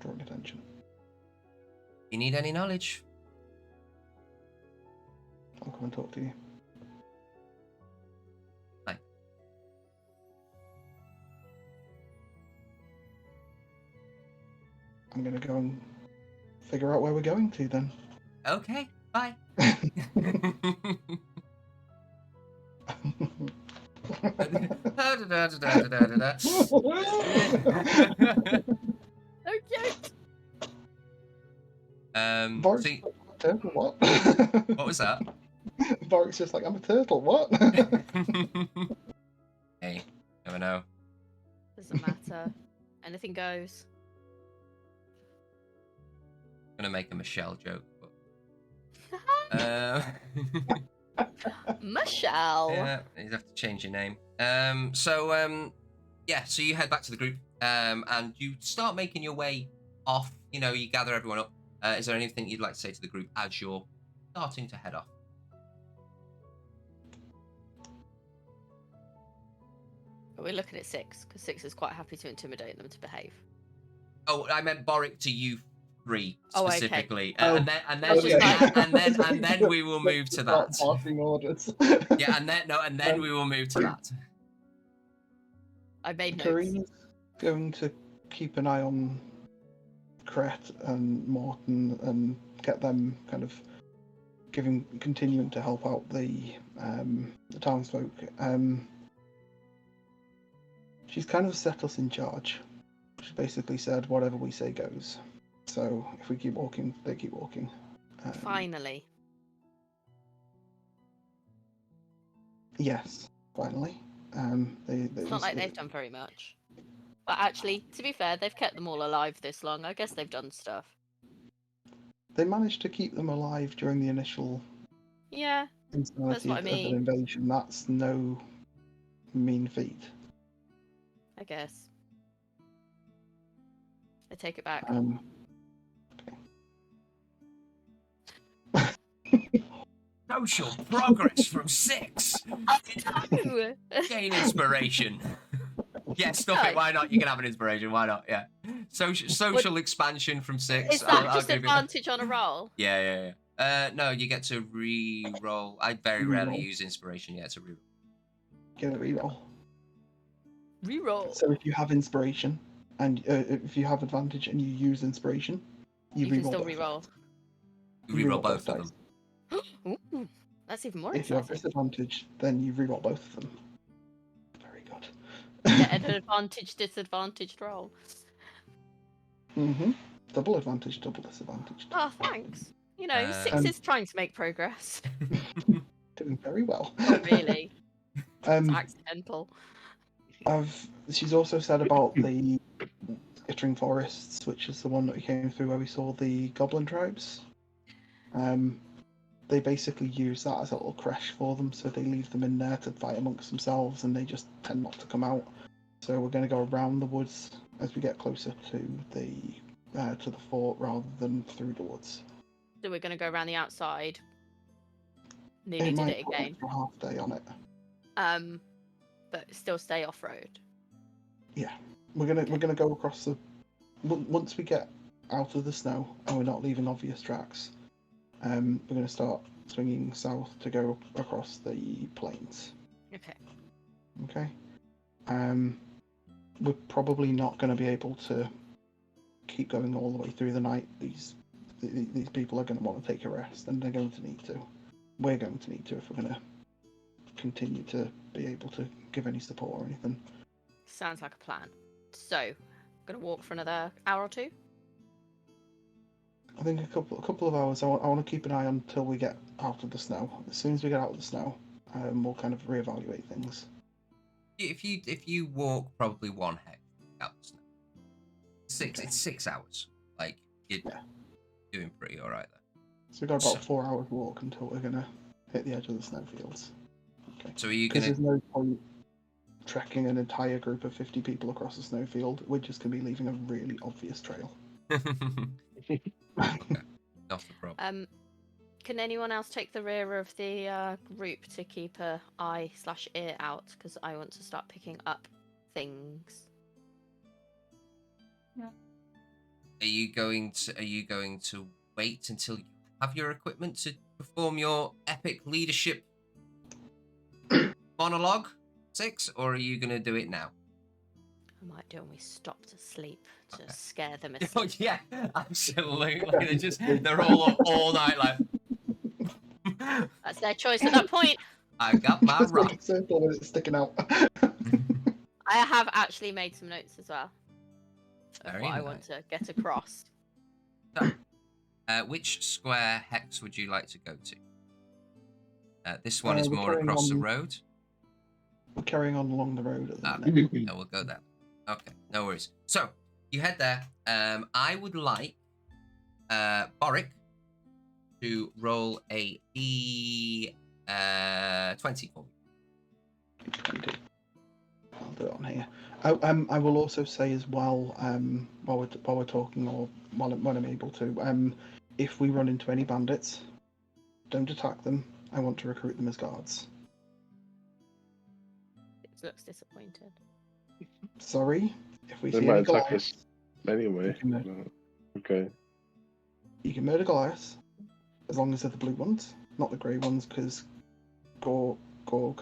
drawing attention. You need any knowledge? I'll come and talk to you. Hi. I'm going to go and figure out where we're going to then. Okay, bye. Okay. Varic's See, like, I'm a turtle, what? what was that? Varic's just like, I'm a turtle, what? Hey, never know. Doesn't matter. Anything goes. I'm gonna make a Michelle joke, but Michelle. yeah, you have to change your name. So you head back to the group, and you start making your way off. You know, you gather everyone up. Is there anything you'd like to say to the group as you're starting to head off? We're looking at 6 because 6 is quite happy to intimidate them to behave. Oh, I meant Boric to you three Oh, okay. specifically, Oh. and then That's just like- and then we will move to that. Marching orders. Yeah, and then we will move to that. I made notes. Karina's going to keep an eye on Kret and Morton and get them kind of continuing to help out the townsfolk. She's kind of set us in charge. She basically said whatever we say goes. So if we keep walking, they keep walking. Finally. Yes, finally. It's not like they've done very much. But actually, to be fair, they've kept them all alive this long. I guess they've done stuff. They managed to keep them alive during the initial Yeah. insanity what I of mean. an invasion. That's no mean feat. I guess. I take it back. Social progress from 6. Ooh. Gain inspiration. Yeah, stuff it. Why not? You can have an inspiration. Why not? Yeah. Social expansion from 6. Is that I'll just give you advantage on a roll? Yeah. No, you get to re-roll. I very rarely use inspiration. Yeah, it's a re-roll. Get a reroll. Reroll. So if you have inspiration and if you have advantage and you use inspiration, You can reroll still both. reroll. You re-roll both of dice. them. Ooh, that's even more If you have exciting. disadvantage, then you reroll both of them. Very good. Get an advantage, disadvantaged roll. Double advantage, double disadvantage. Oh, thanks. You know, 6 Um, is trying to make progress. Doing very well. Not really. It's um, accidental. She's also said about the skittering forests, which is the one that we came through where we saw the goblin tribes. They basically use that as a little creche for them, so they leave them in there to fight amongst themselves, and they just tend not to come out. So we're going to go around the woods as we get closer to the fort rather than through the woods. So we're going to go around the outside. Nearly did it put again. an extra half day on it. But still stay off road. Yeah, we're gonna go across the. Once we get out of the snow and we're not leaving obvious tracks, we're gonna start swinging south to go across the plains. Okay. Okay. We're probably not going to be able to keep going all the way through the night. These people are going to want to take a rest, and they're going to need to. We're going to need to if we're going to continue to be able to give any support or anything. Sounds like a plan. So, gonna walk for another hour or two. I think a couple of hours. I want to keep an eye on until we get out of the snow. As soon as we get out of the snow, we'll kind of reevaluate things. If you walk probably one heck out the snow, Okay. it's 6 hours. Like you're doing pretty all right there. So we've got about 4 hours walk until we're gonna hit the edge of the snowfields. Okay. So are you Because gonna? there's no point trekking an entire group of 50 people across a snowfield. We're just gonna be leaving a really obvious trail. Okay, not a problem. Can anyone else take the rear of the group to keep a eye/ear out? Because I want to start picking up things. Are you going to wait until you have your equipment to perform your epic leadership monologue, Six, or are you going to do it now? I might do when we stop to sleep to Okay. scare them Oh asleep. yeah, absolutely. They're all up all night like. That's their choice at that point. I got my Just make rock. a circle and it's sticking out. I have actually made some notes as well of Very what I nice. want to get across. Which square hex would you like to go to? This one is we're more carrying across the on- road. We're carrying on along the road at the Ah, minute. no, we'll go there. Okay, no worries. So you head there. I would like Boric to roll a D20 for me. 20. I'll do it on here. I will also say as well, while we're talking or when I'm able to, if we run into any bandits, don't attack them. I want to recruit them as guards. It looks disappointed. Sorry, if we They see might any attack Goliaths, us anyway. Okay. you can murder Goliaths, as long as they're the blue ones, not the grey ones, because Gore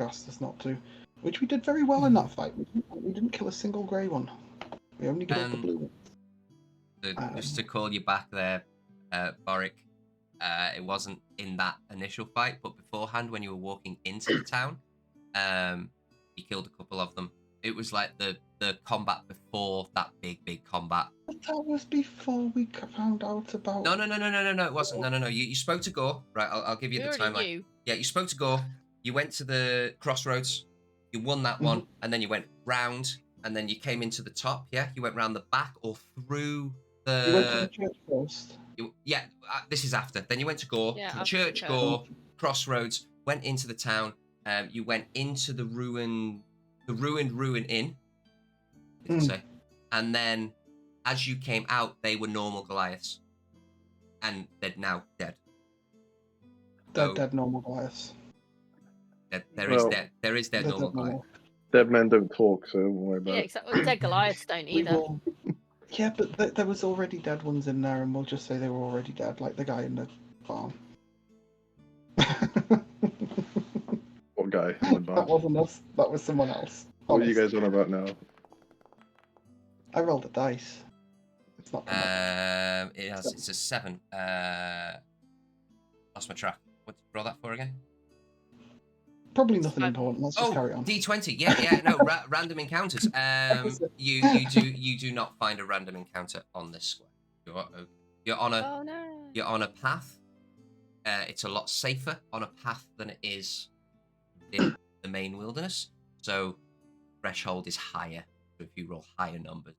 asked us not to. Which we did very well in that fight. We didn't kill a single grey one. We only killed the blue one. Just to call you back there, Boric, it wasn't in that initial fight, but beforehand when you were walking into the town, you killed a couple of them. It was like the combat before that big combat. But that was before we found out about. No, it wasn't. No. You spoke to Gore, right? I'll give you We the already timeline. knew. Yeah, you spoke to Gore. You went to the crossroads. You won that one, and then you went round, and then you came into the top. Yeah, you went round the back or through the. You went to the church first. This is after. Then you went to Gore, Yeah, to after church the Gore, crossroads. Went into the town. You went into the ruined inn. You can say, and then as you came out, they were normal Goliaths, and they're now dead. They're dead normal Goliaths. There is dead They're normal dead Goliath. normal. Dead men don't talk, so don't worry about Yeah, it. exactly. Dead Goliaths don't We either. will. Yeah, but there was already dead ones in there, and we'll just say they were already dead, like the guy in the farm. What guy in the That bar? wasn't us. That was someone else. What are you Honest. guys on about now? I rolled a dice. It's not. It's a 7. Lost my track. What did you roll that for again? Probably nothing important. Let's just carry on. D20. Yeah. No, random encounters. You do not find a random encounter on this square. You're on a Oh no. You're on a path. It's a lot safer on a path than it is in the main wilderness. So threshold is higher. So if you roll higher numbers.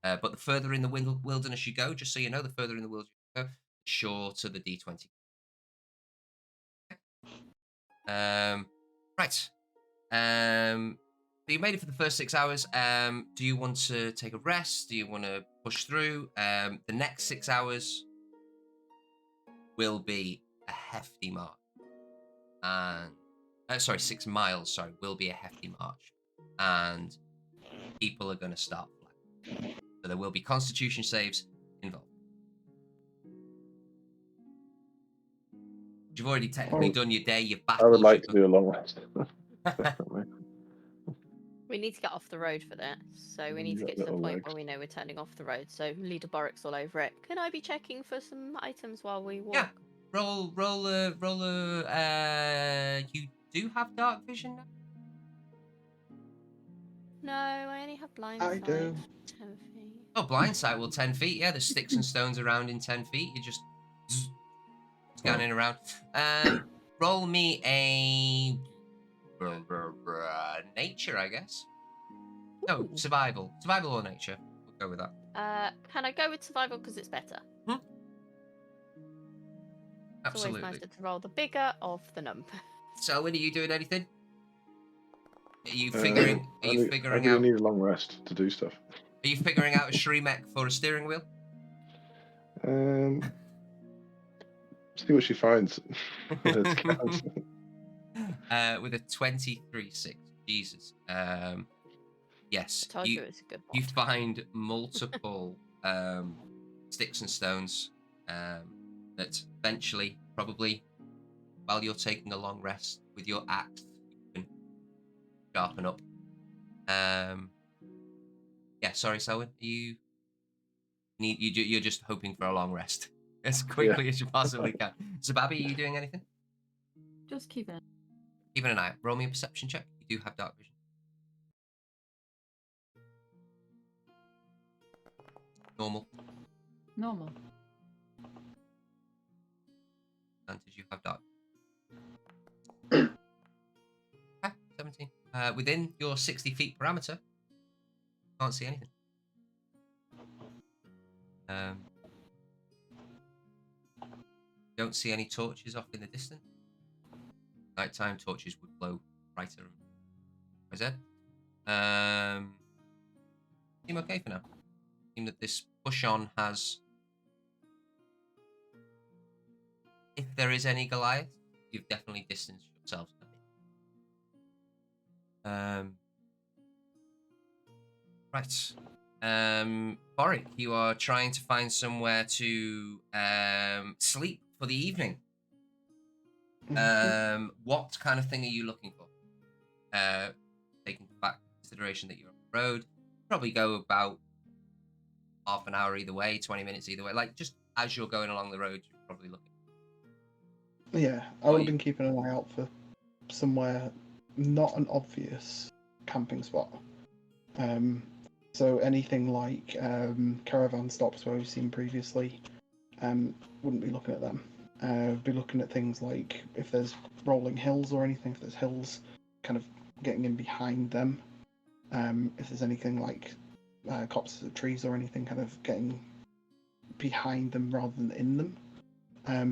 But the further in the wilderness you go, just so you know, the further in the wilderness you go, the shorter the D20. Right. So you made it for the first 6 hours. Do you want to take a rest? Do you want to push through? The next 6 hours will be a hefty march. And 6 miles, will be a hefty march. And people are going to start flying. So there will be constitution saves involved. You've already technically done your day, your battle. I would like to do a long rest. Definitely. We need to get off the road for that. So we need to You get got to the little point legs. where we know we're turning off the road. So Leader Boric's all over it. Can I be checking for some items while we walk? Yeah. Roll. You do have dark vision now? No, I only have blind I sight. do. 10 feet. Oh, blind sight, well, 10 feet. Yeah, there's sticks and stones around in 10 feet. You're just scanning around. Roll me a nature, I guess. No, Ooh. survival. Survival or nature. We'll go with that. Can I go with survival because it's better? It's always Absolutely. nicer to roll the bigger of the number. Selwyn, are you doing anything? Are you figuring? Are you I figuring really out? need a long rest to do stuff. Are you figuring out a Shremek for a steering wheel? See what she finds. With a 23-6. Jesus. Yes. I told you it's a good You mod. find multiple sticks and stones that eventually, probably, while you're taking a long rest with your axe, you can sharpen up. Yeah, sorry, Selwyn. You're just hoping for a long rest as quickly as you possibly can. So, Babby, are you doing anything? Just keep it. Keeping an eye out. Roll me a perception check. You do have dark vision. Normal. Normal. Advantage, you have dark. 17. Within your 60 feet parameter, can't see anything. Don't see any torches off in the distance. Nighttime torches would glow brighter. Is it? Seem okay for now. Seem that this push on has. If there is any Goliath, you've definitely distanced yourselves from it. Right. Boric, you are trying to find somewhere to sleep for the evening. What kind of thing are you looking for? Taking back consideration that you're on the road, probably go about half an hour either way, 20 minutes either way. Like, just as you're going along the road, you're probably looking. Yeah, I would have been keeping an eye out for somewhere not an obvious camping spot. So anything like caravan stops where we've seen previously, wouldn't be looking at them. Be looking at things like if there's rolling hills or anything, if there's hills, kind of getting in behind them. If there's anything like copses of trees or anything, kind of getting behind them rather than in them.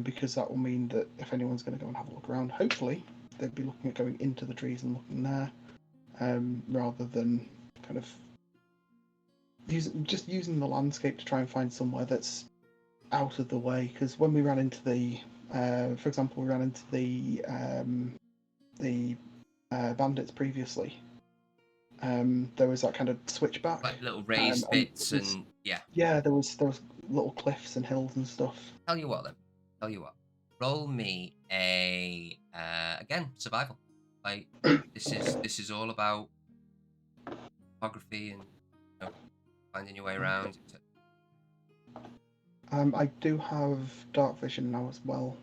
Because that will mean that if anyone's going to go and have a look around, hopefully they'd be looking at going into the trees and looking there, rather than kind of using the landscape to try and find somewhere that's out of the way. Because when we ran into the, for example, we ran into the bandits previously. There was that kind of switchback, like little raised bits, and yeah. Yeah, there was little cliffs and hills and stuff. Tell you what, then. Tell you what. Roll me a again survival. Like this is all about topography and finding your way around. I do have dark vision now as well.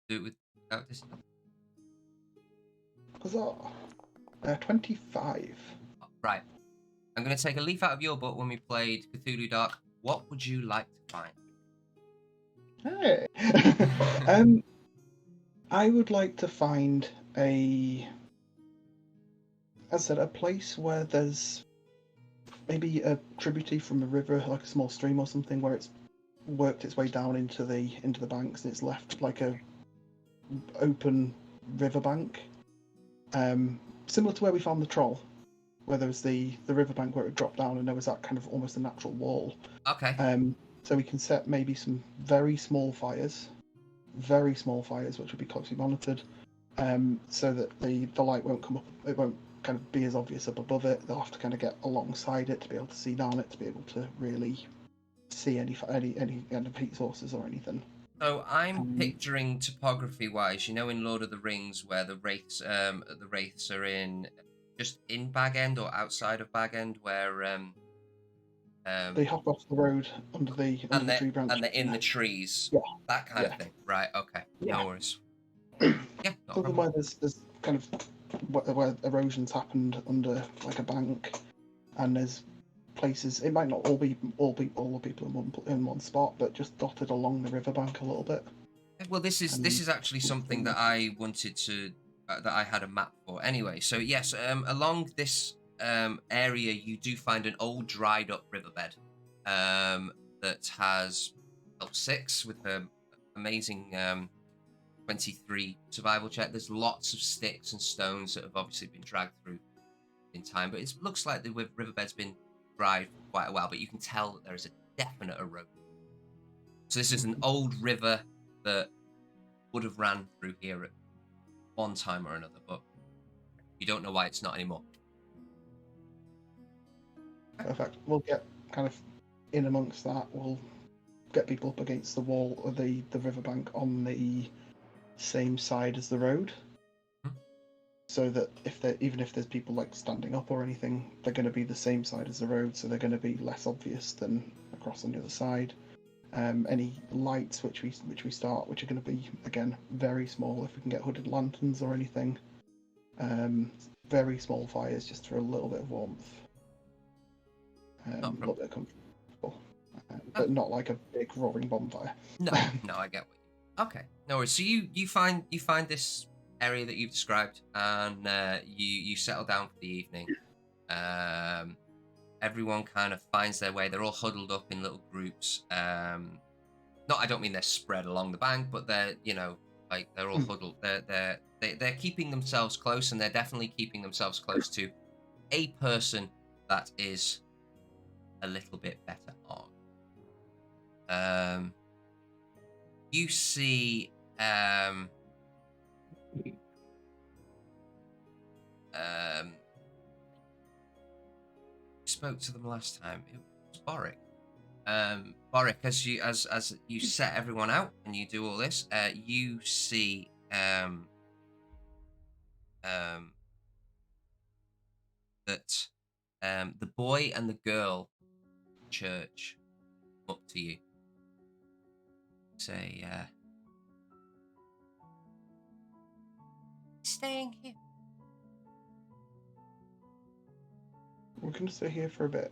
Do it without this. Was that 25? Right. I'm going to take a leaf out of your book when we played Cthulhu Dark. What would you like to find? Hey. I would like to find as I said, a place where there's maybe a tributary from a river, like a small stream or something, where it's worked its way down into the banks and it's left like a open riverbank, similar to where we found the troll, where there was the riverbank where it dropped down and there was that kind of almost a natural wall. Okay. So we can set maybe some very small fires, which would be closely monitored, so that the light won't come up. It won't kind of be as obvious up above it. They'll have to kind of get alongside it to be able to see down it, to be able to really see any kind of heat sources or anything. So I'm picturing topography-wise, in Lord of the Rings, where the wraiths are in just in Bag End or outside of Bag End, where they hop off the road under the tree branches. And they're in the trees. Yeah. That kind of thing. Right, okay. Yeah. No worries. Yeah, not a Something problem. where there's kind of where erosion's happened under like a bank, and there's places. It might not all be all the people in one spot, but just dotted along the riverbank a little bit. Well, this is actually something that I wanted to that I had a map for anyway. So yes, along this area you do find an old dried up riverbed that has level 6 with her amazing 23 survival check. There's lots of sticks and stones that have obviously been dragged through in time, but it looks like the riverbed's been dried for quite a while, but you can tell that there is a definite erosion. So this is an old river that would have ran through here at one time or another, but you don't know why it's not anymore. Perfect. We'll get kind of in amongst that. We'll get people up against the wall of the riverbank on the same side as the road, so that even if there's people like standing up or anything, they're going to be the same side as the road, so they're going to be less obvious than across on the other side. Any lights which we start, which are going to be again very small, if we can get hooded lanterns or anything. Very small fires just for a little bit of warmth, a little bit of comfortable, but not like a big roaring bonfire. No, I get what you. Okay, no worries. So you find this area that you've described, and you settle down for the evening. Everyone kind of finds their way. They're all huddled up in little groups. I don't mean they're spread along the bank, but they're they're all huddled. They're keeping themselves close, and they're definitely keeping themselves close to a person that is a little bit better armed. You see spoke to them last time. It was Boric. Boric, as you set everyone out and you do all this, you see that the boy and the girl church up to you. Say, staying here. We're going to stay here for a bit.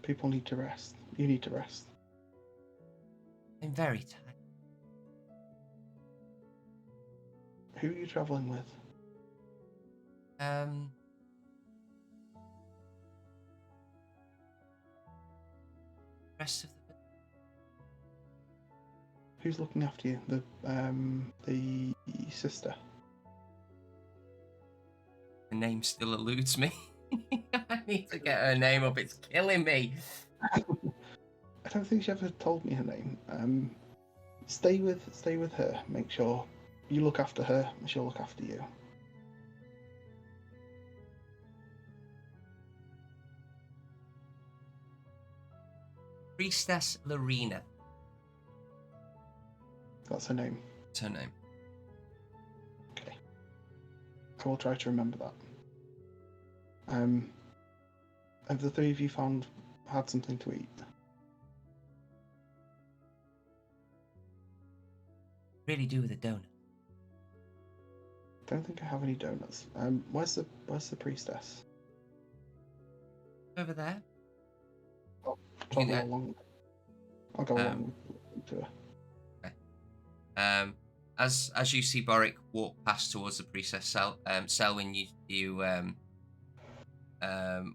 People need to rest. You need to rest. I'm very tired. Who are you travelling with? Rest of the. Who's looking after you? The sister. Her name still eludes me. I need to get her name up. It's killing me. I don't think she ever told me her name. Stay with her. Make sure you look after her, and she'll look after you. Priestess Lorena. That's her name. That's her name. Okay. I will try to remember that. Have the three of you had something to eat? Really do with a donut. Don't think I have any donuts. Where's the priestess? Over there. I'll go along. I'll go along to her. Okay. As you see Boric walk past towards the priestess cell, Selwyn, you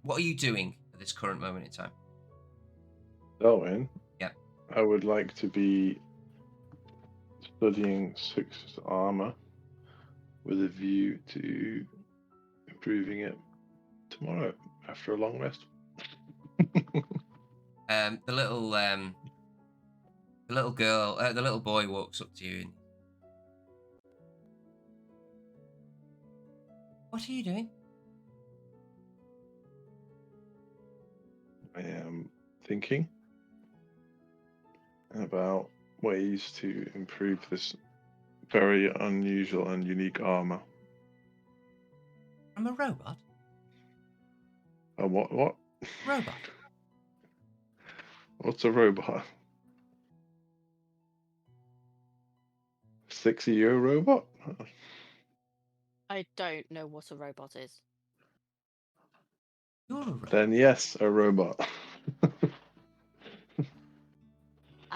what are you doing at this current moment in time? Selwyn? Yeah. I would like to be studying 6th armor with a view to improving it tomorrow after a long rest. The little boy walks up to you and, what are you doing? I am thinking about ways to improve this very unusual and unique armor. I'm a robot. A what? Robot. What's a robot? 60-year robot? I don't know what a robot is. You're a robot. Then yes, a robot.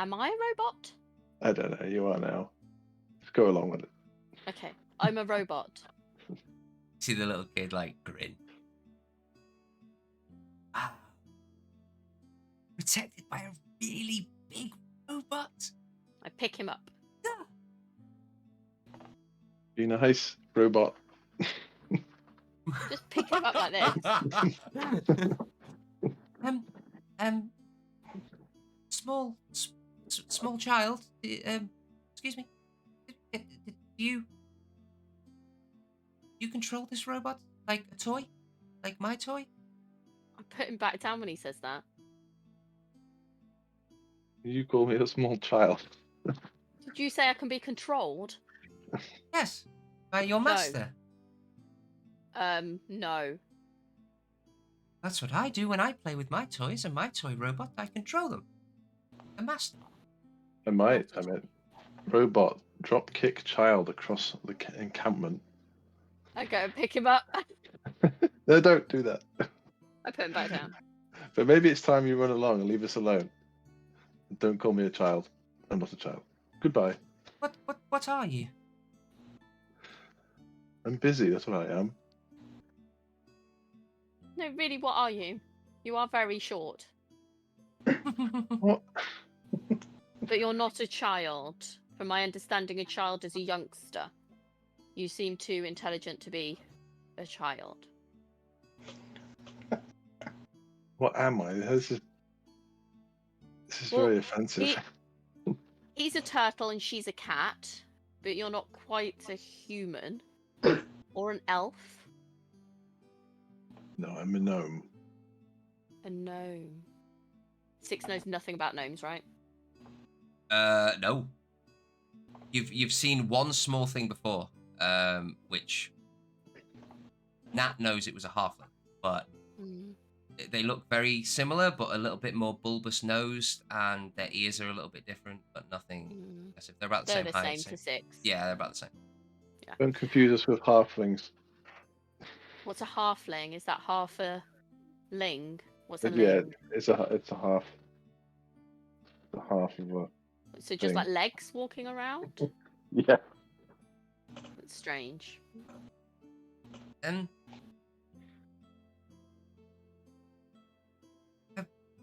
Am I a robot? I don't know. You are now. Let's go along with it. Okay, I'm a robot. See the little kid like grin. Ah. Protected by a really big robot. I pick him up. Be nice, robot. Just pick him up like this. Small child. Excuse me. Do you control this robot like a toy, like my toy? I put him back down when he says that. You call me a small child. Did you say I can be controlled? Yes, by your No. master. No. That's what I do when I play with my toys and my toy robot. I control them. The master. I meant robot drop kick child across the encampment. I go and pick him up. No, don't do that. I put him back down. But maybe it's time you run along and leave us alone. Don't call me a child. I'm not a child. Goodbye. What are you? I'm busy, that's what I am. No, really, what are you? You are very short. What? But you're not a child. From my understanding, a child is a youngster. You seem too intelligent to be a child. What am I? This is Well, very offensive. He's a turtle and she's a cat, but you're not quite a human. Or an elf. No, I'm a gnome. A gnome. Six knows nothing about gnomes, right? No. You've seen one small thing before, which Nat knows it was a halfling, but they look very similar, but a little bit more bulbous nosed, and their ears are a little bit different, but nothing. As if they're about the They're same the height. same to Six. Yeah, they're about the same. Yeah. Don't confuse us with halflings. What's a halfling? Is that half a ling? What's a Yeah, ling? it's a half. The half of a. So just thing. like legs walking around? Yeah. That's strange.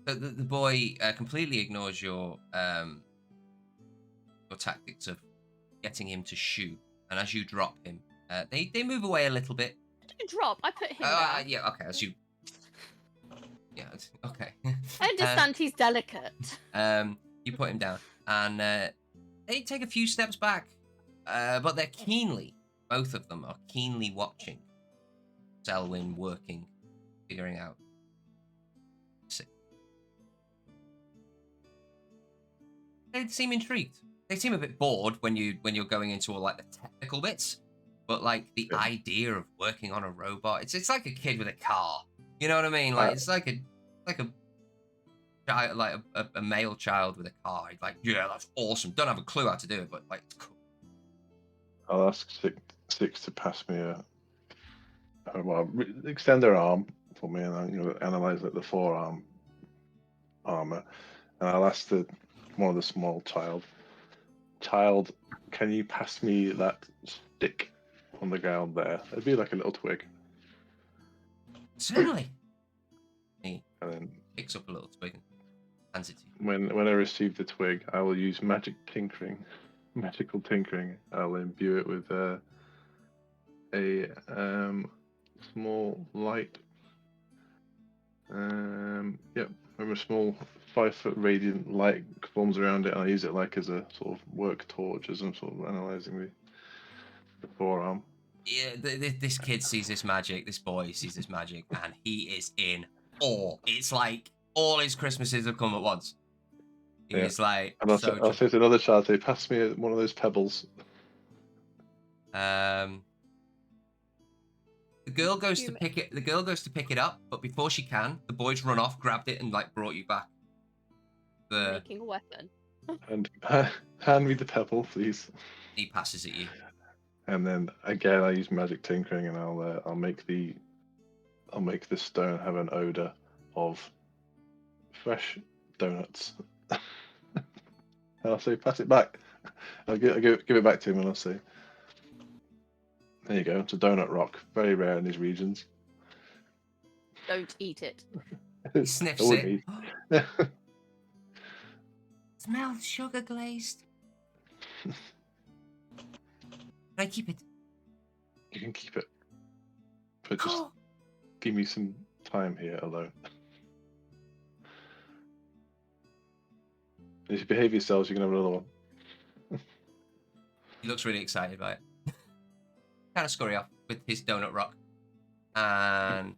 The boy completely ignores your tactics of getting him to shoot, and as you drop him, they move away a little bit. I didn't drop. I put him down. Yeah, okay. As you, yeah, okay. I understand he's delicate. You put him down, and they take a few steps back, but they're both of them are keenly watching Selwyn working, figuring out. They seem intrigued. They seem a bit bored when you're going into all like the technical bits, but like the idea of working on a robot, it's like a kid with a car. You know what I mean? Like it's like a male child with a car. He's like, yeah, that's awesome. Don't have a clue how to do it, but like it's cool. I'll ask Six to pass me extend their arm for me, and analyze like the forearm armor, and I'll ask one of the small child, can you pass me that stick on the ground there? It'd be like a little twig. Certainly. He And then picks up a little twig and hands it to you. when I receive the twig, I will use magical tinkering. I'll imbue it with a small light. When a small 5-foot radiant light forms around it, and I use it like as a sort of work torch as I'm sort of analysing the forearm. Yeah, this kid sees this magic, this boy sees this magic, and he is in awe. It's like all his Christmases have come at once. He's like, and I'll say to another child, say, pass me one of those pebbles. The girl goes to pick it. The girl goes to pick it up, but before she can, the boy's run off, grabbed it, and like brought you back. Making a weapon. And hand me the pebble, please. He passes it you. And then again, I use magic tinkering, and I'll make the stone have an odor of fresh donuts. And I'll say, pass it back. I'll give it back to him, and I'll say, there you go. It's a donut rock. Very rare in these regions. Don't eat it. He I sniffs wouldn't it. eat. Smells sugar glazed. Can I keep it? You can keep it, but just give me some time here alone. If you behave yourselves, you can have another one. He looks really excited by it. Kind of scurry off with his donut rock. And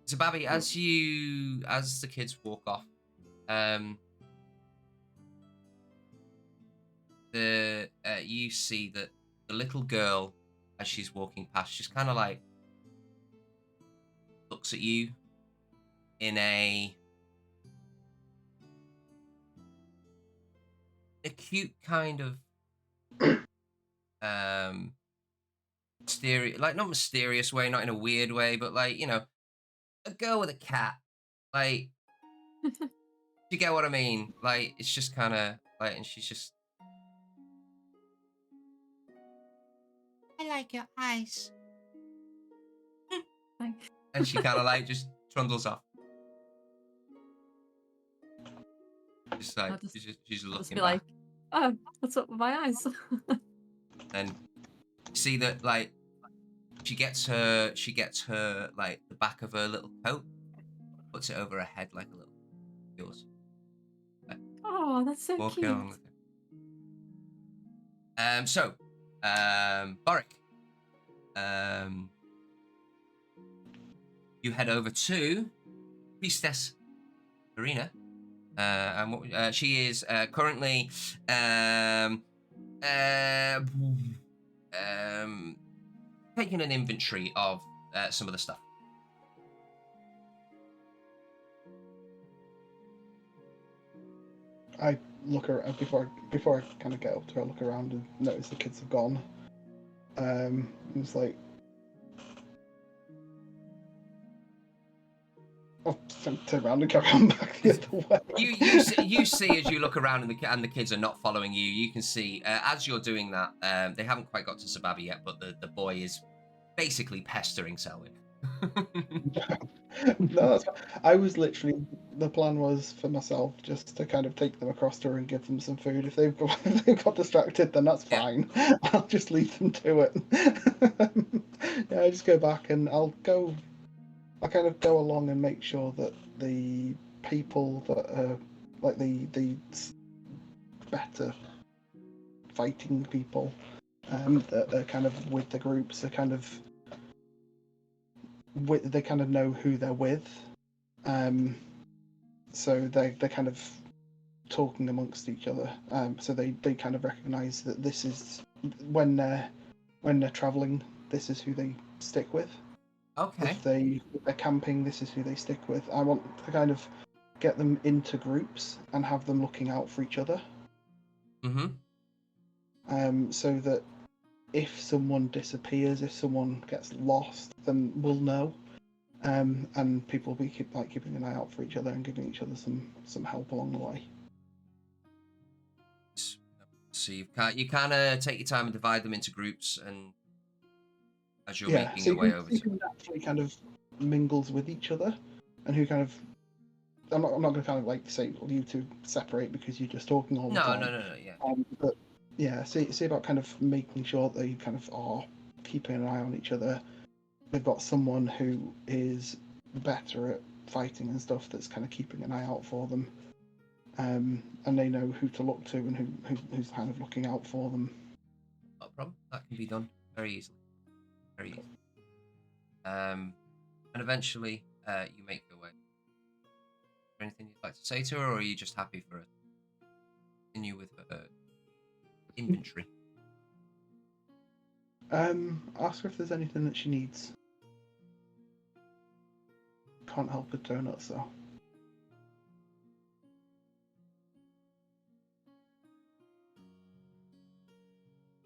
so Babby, as the kids walk off, you see that the little girl, as she's walking past, just kind of like looks at you in a cute kind of not mysterious way, not in a weird way, but like, you know, a girl with a cat. Like, you get what I mean? Like, it's just kind of like, and she's just, I like your eyes. And she kind of like just trundles off. Just like, she's I'll looking just be back. like, oh, what's up with my eyes? And see that like she gets her like the back of her little coat, puts it over her head like a little yours. Like, Oh, that's so walking cute. along with her. So Boric, you head over to Priestess Arena. And what she is currently taking an inventory of some of the stuff. I look around before I kind of get up to her. I look around and notice the kids have gone. It's like, I'll turn around and carry on back the other way. You see as you look around and the kids are not following you. You can see as you're doing that. They haven't quite got to Sababi yet, but the boy is basically pestering Selwyn. No, that's fine. I was literally, the plan was for myself just to kind of take them across to her and give them some food. If they've got distracted, then that's fine. I'll just leave them to it. Yeah, I just go back and I'll kind of go along and make sure that the people that are like the better fighting people that are kind of with the groups are kind of they kind of know who they're with, so they're kind of talking amongst each other, so they kind of recognise that this is when they're travelling, this is who they stick with. Okay. If they're camping, this is who they stick with. I want to kind of get them into groups and have them looking out for each other. So that if someone disappears, if someone gets lost, then we'll know. And people will be keeping an eye out for each other and giving each other some help along the way. So you kind of take your time and divide them into groups, and as you're making your way over to who naturally kind of mingles with each other, and who kind of I'm not going to kind of like say, well, you two separate because you're just talking all the time. No, yeah. But yeah, see about kind of making sure they kind of are keeping an eye on each other. They've got someone who is better at fighting and stuff that's kind of keeping an eye out for them, and they know who to look to and who's kind of looking out for them. Not a problem. That can be done very easily. Very easy. And eventually, you make your way. Is there anything you'd like to say to her, or are you just happy for her to continue with her inventory? Ask her if there's anything that she needs. Can't help with donuts though.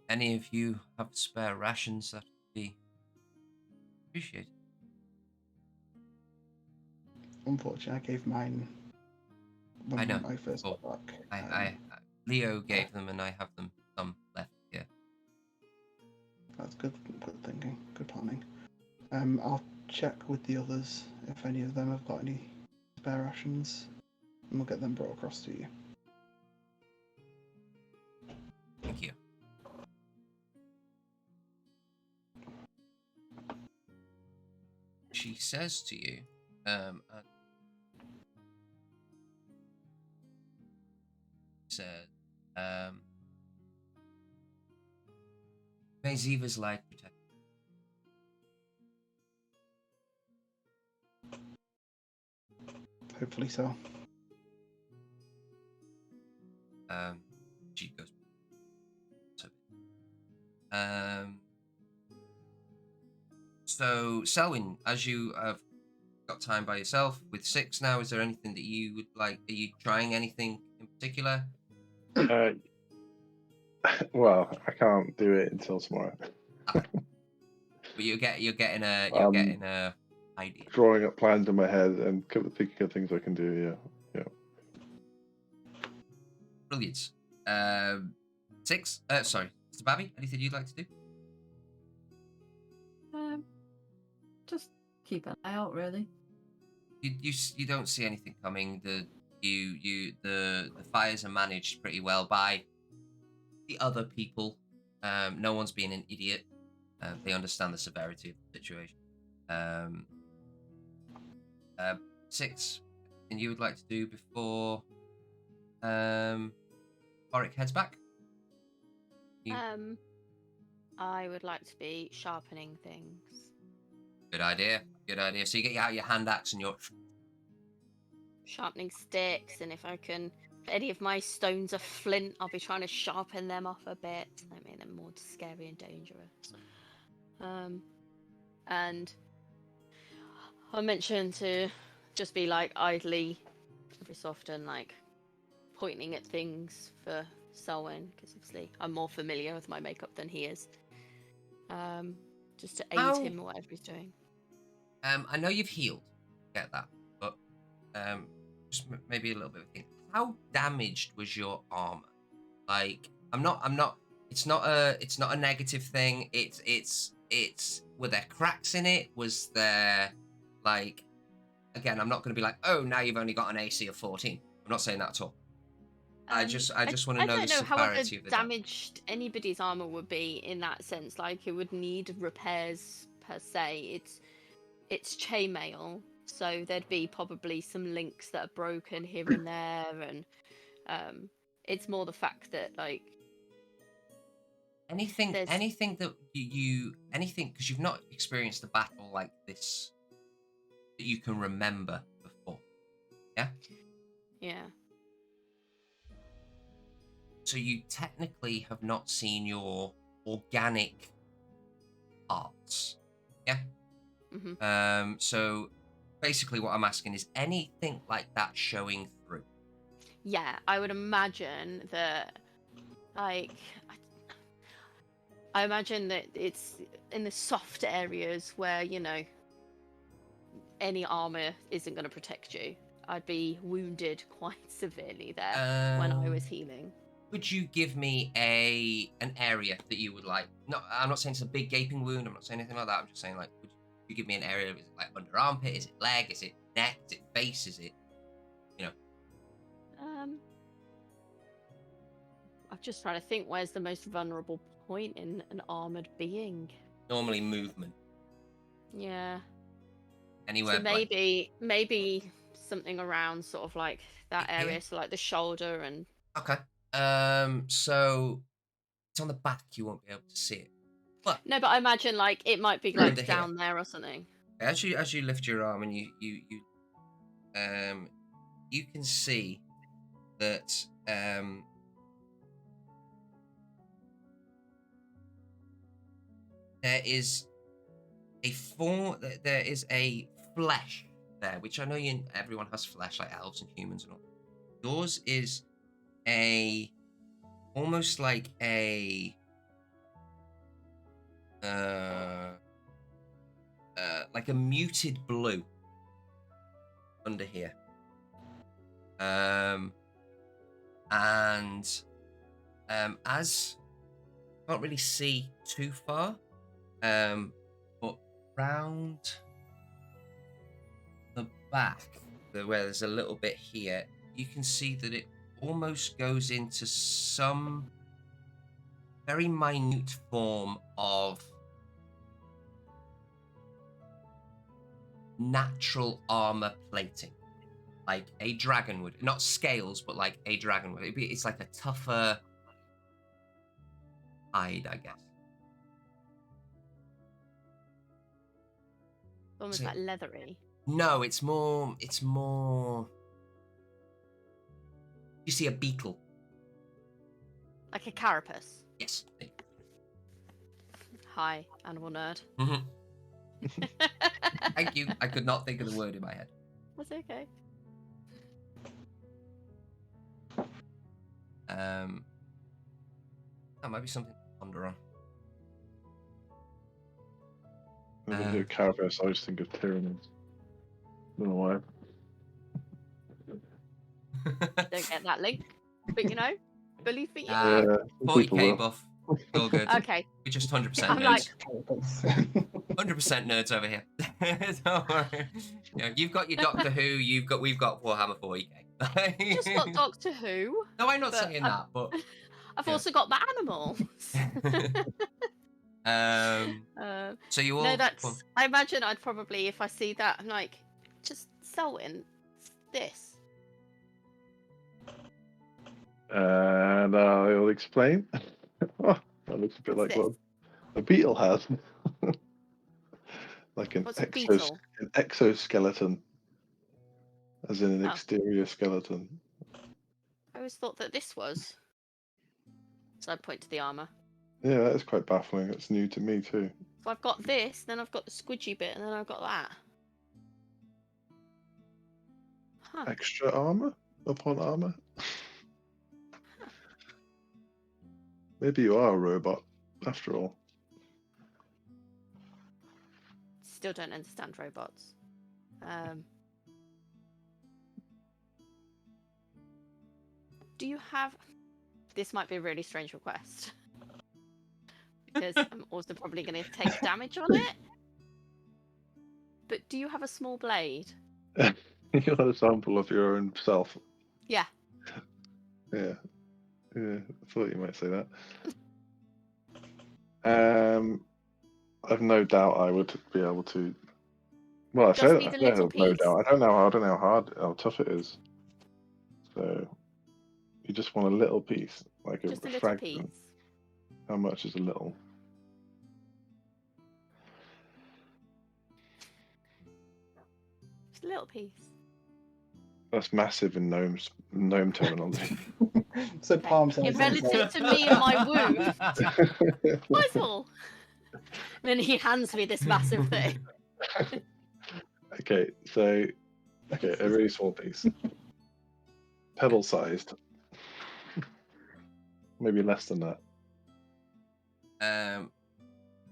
Any of you have spare rations, that would be appreciated. Unfortunately, I gave mine I know. I first Oh, got back. Leo gave them, and I have them some left here. That's good thinking, good planning. I'll check with the others if any of them have got any spare rations, and we'll get them brought across to you. Thank you. She says to you, said, may Ziva's light protect. Hopefully so. She goes. So Selwyn, as you have got time by yourself with 6 now, is there anything that you would like? Are you trying anything in particular? Well, I can't do it until tomorrow. But you're getting a idea. Drawing up plans in my head and thinking of things I can do. Yeah. Brilliant. 6. Sorry, Mr. Babby, anything you'd like to do? Just keep an eye out, really. You don't see anything coming. The fires are managed pretty well by the other people. No one's being an idiot. They understand the severity of the situation. 6. And you would like to do before Boric heads back? I would like to be sharpening things. Good idea. So you get out your hand axe and your Sharpening sticks, and if any of my stones are flint, I'll be trying to sharpen them off a bit. That make them more scary and dangerous. And I mentioned to just be like idly every so often, like pointing at things for Selwyn, because obviously I'm more familiar with my makeup than he is. Just to aid him in whatever he's doing. I know you've healed. Get that, but just maybe a little bit of a thing. How damaged was your armor? Like, I'm not. It's not a negative thing. It's. Were there cracks in it? Was there, like, again? I'm not going to be like, oh, now you've only got an AC of 14. I'm not saying that at all. I just want to know the severity of the damaged anybody's armor would be in that sense. Like, it would need repairs per se. It's chainmail, so there'd be probably some links that are broken here and there, and it's more the fact that, like, anything that anything, because you've not experienced a battle like this that you can remember before. Yeah. So you technically have not seen your organic parts. Yeah. Mm-hmm. So basically what I'm asking is anything like that showing through. Yeah, I would imagine that, like, I imagine that it's in the soft areas where, any armor isn't going to protect you. I'd be wounded quite severely there when I was healing. Would you give me an area that you would like? No, I'm not saying it's a big gaping wound. I'm not saying anything like that. I'm just saying, like, would you give me an area? Is it like under armpit? Is it leg? Is it neck? Is it face? Is it, I'm just trying to think where's the most vulnerable point in an armored being. Normally movement. Yeah. Anywhere. So maybe something around sort of like that area, so like the shoulder and. Okay. So it's on the back. You won't be able to see it. But no, but I imagine like it might be like down there or something. As you lift your arm and you can see that there is a flesh there, which I know everyone has flesh, like elves and humans and all. Yours is almost like a muted blue under here. And as can't really see too far, but round the back, where there's a little bit here, you can see that it almost goes into some very minute form of natural armor plating, like a dragon would. Not scales, but like a dragon would. It's like a tougher hide, I guess. Almost So- like leathery. No, it's more. You see a beetle. Like a carapace. Yes. Hi, animal nerd. Mhm. Thank you. I could not think of the word in my head. That's okay. That might be something to ponder on. When I hear carapace, I just think of tyranids. Don't know why. Don't get that link. But you know, believe for you. Ah, Some people 40k will. buff. All good. Okay. We're just 100% I'm nerds. like, 100% nerds over here. Don't worry. You know, you've got your Doctor Who. We've got Warhammer 40k. just got Doctor Who. No, I'm not but saying that, but I've yeah. also got the animals. so you all. No, that's. I imagine I'd probably, if I see that, I'm like, just Selwyn, this. And I'll explain. Oh, that looks a bit What's like what a beetle has. Like an, What's a beetle? an exoskeleton, as in an Oh. exterior skeleton. I always thought that this was. So I point to the armor. Yeah, that is quite baffling. It's new to me too. So I've got this, then I've got the squidgy bit, and then I've got that. Huh. Extra armor upon armor. Maybe you are a robot, after all. Still don't understand robots. Do you have... This might be a really strange request. Because I'm also probably going to take damage on it. But do you have a small blade? You got a sample of your own self. Yeah. Yeah. Yeah, I thought you might say that. I've no doubt I would be able to. Well, I Just say need that. a little No piece. doubt. I don't know how hard, how tough it is. So you just want a little piece, like Just a little fragment. piece. How much is a little? Just a little piece. That's massive in gnome terminology. So palm In size. relative to me and my wound. Whistle! Then he hands me this massive thing. Okay, so a really small piece, pebble sized, maybe less than that.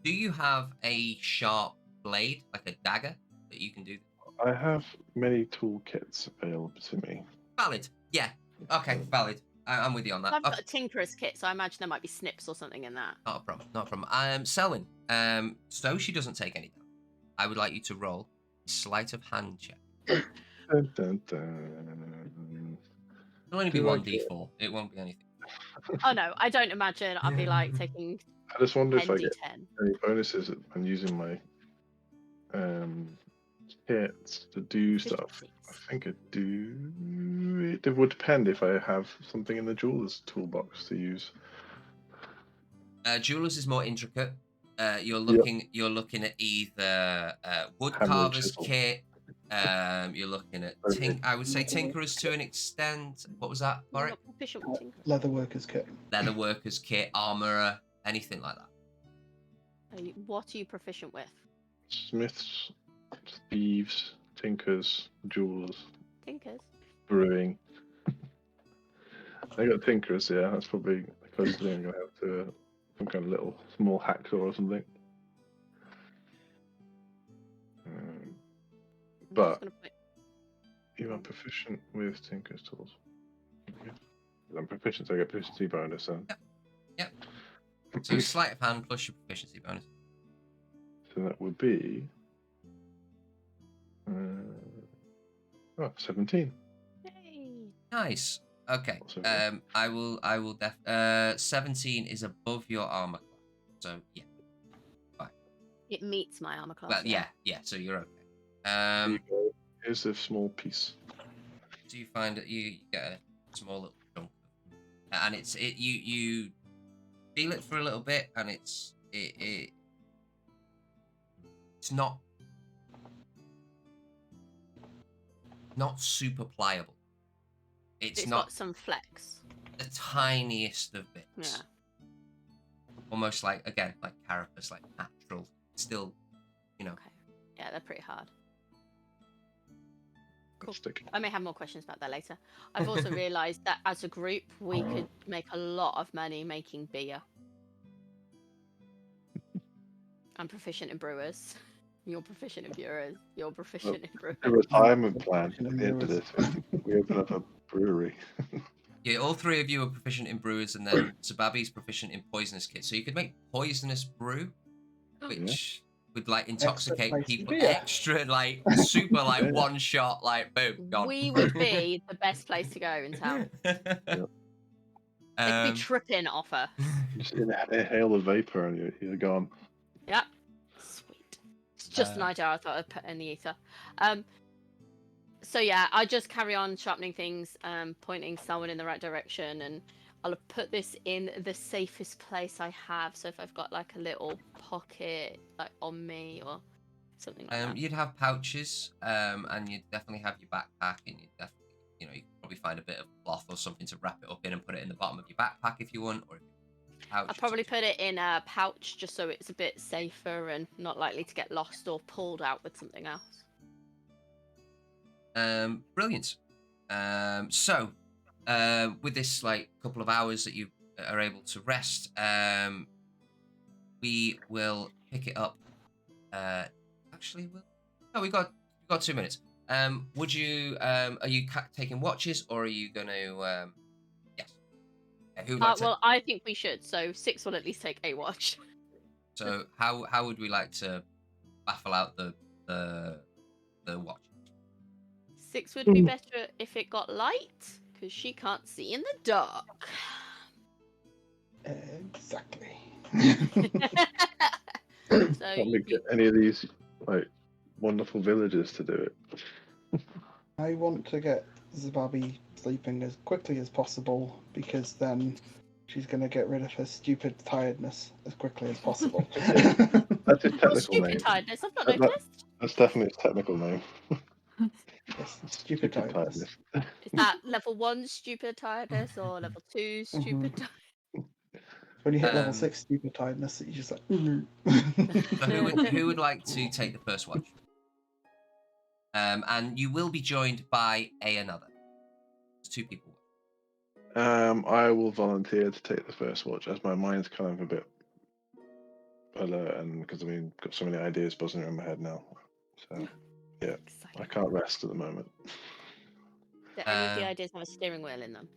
Do you have a sharp blade, like a dagger, that you can do? I have many toolkits available to me. Valid. Yeah. Okay, valid. I'm with you on that. I've got Okay. a tinkerer's kit, so I imagine there might be snips or something in that. Not a problem. Not a problem. Selwyn. So she doesn't take any damage. I would like you to roll a sleight of hand check. Dun, dun, dun. It'll only be Do I 1d4. It won't be anything. Oh no, I don't imagine I'd be like taking I just wonder if I 10d10. get any bonuses when using my kits to do stuff. I think I do. It would depend if I have something in the jeweler's toolbox to use. Jewelers is more intricate. You're looking at either woodcarver's chisel. kit. You're looking at I would say tinkerers to an extent. What was that? You're Alright. not proficient with tinker. Leatherworker's kit. Leather worker's kit, armorer, anything like that. What are you proficient with? Smiths, thieves, tinkers, jewelers, Tinkers. brewing. I got tinkers, yeah. That's probably the closest thing I'm gonna have to some kind of little small hacksaw or something. I'm But just gonna put... You are proficient with Tinker's tools. Okay. I'm proficient, so I get proficiency bonus. So. Yep. So sleight of hand plus your proficiency bonus. So that would be 17. Yay. Nice. Okay. Also good. I will 17 is above your armor class. So yeah. It meets my armor class. Well, yeah. So you're okay. There you go. Here's a small piece. So you find that you get a small little chunk, and you feel it for a little bit, and it's not super pliable. It's not got some flex. the tiniest of bits. Yeah. Almost like carapace, like natural. Still, Okay. Yeah, they're pretty hard. Cool. Stick. I may have more questions about that later. I've also realised that as a group, we could make a lot of money making beer. I'm proficient in brewers. You're proficient in brewers. You're proficient in brewers. A retirement plan at the end of this. We open up a brewery. Yeah, all three of you are proficient in brewers, and then Sababi's proficient in poisonous kits. So you could make poisonous brew, which would like intoxicate spicy people. beer. Extra, like super, like Yeah. one shot, like boom, gone. We would be the best place to go in town. They'd be tripping off her. Just inhale the vapor and you're gone. Yep. Sweet. It's just an idea I thought I'd put in the ether. So yeah, I just carry on sharpening things, pointing someone in the right direction, and I'll put this in the safest place I have. So if I've got like a little pocket like on me or something like that. You'd have pouches, and you'd definitely have your backpack, and you'd definitely, you could probably find a bit of cloth or something to wrap it up in and put it in the bottom of your backpack if you want, or if pouch. I'll probably put it in a pouch just so it's a bit safer and not likely to get lost or pulled out with something else. Brilliant. So, with this like couple of hours that you are able to rest, we will pick it up. We've got 2 minutes. Would you are you taking watches, or are you going to? Yes. Who would like to? Well, I think we should. So 6 will at least take a watch. So how would we like to baffle out the watch? 6 would be better if it got light, because she can't see in the dark. Exactly. So Can't we get any of these like wonderful villagers to do it? I want to get Zababi sleeping as quickly as possible, because then she's going to get rid of her stupid tiredness as quickly as possible. That's his technical stupid name. tiredness. I've not noticed. That's definitely his technical name. Yes, stupid tiredness. Is that level 1 stupid tiredness or level 2 stupid tiredness? When you hit level 6 stupid tiredness, that you just like. So who would like to take the first watch? And you will be joined by another. There's 2 people. I will volunteer to take the first watch, as my mind's kind of a bit alert, and because got so many ideas buzzing around my head now. So yeah, I can't rest at the moment. Do any of the ideas have a steering wheel in them?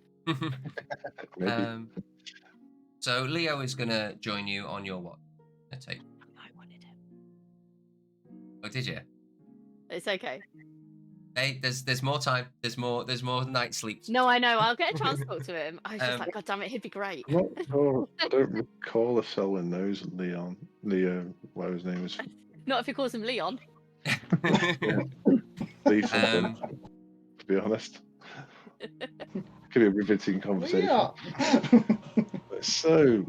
Maybe. So Leo is gonna join you on your watch. I wanted him. Oh, did you? It's okay. Hey, there's more time. There's more night sleeps. No, I know. I'll get a chance to talk to him. I was just like, God damn it, he'd be great. I'm not sure. I don't recall if Selwyn knows Leo, whatever his name is. Not if he calls him Leon. Lee something, to be honest. Could be a riveting conversation. Yeah. So,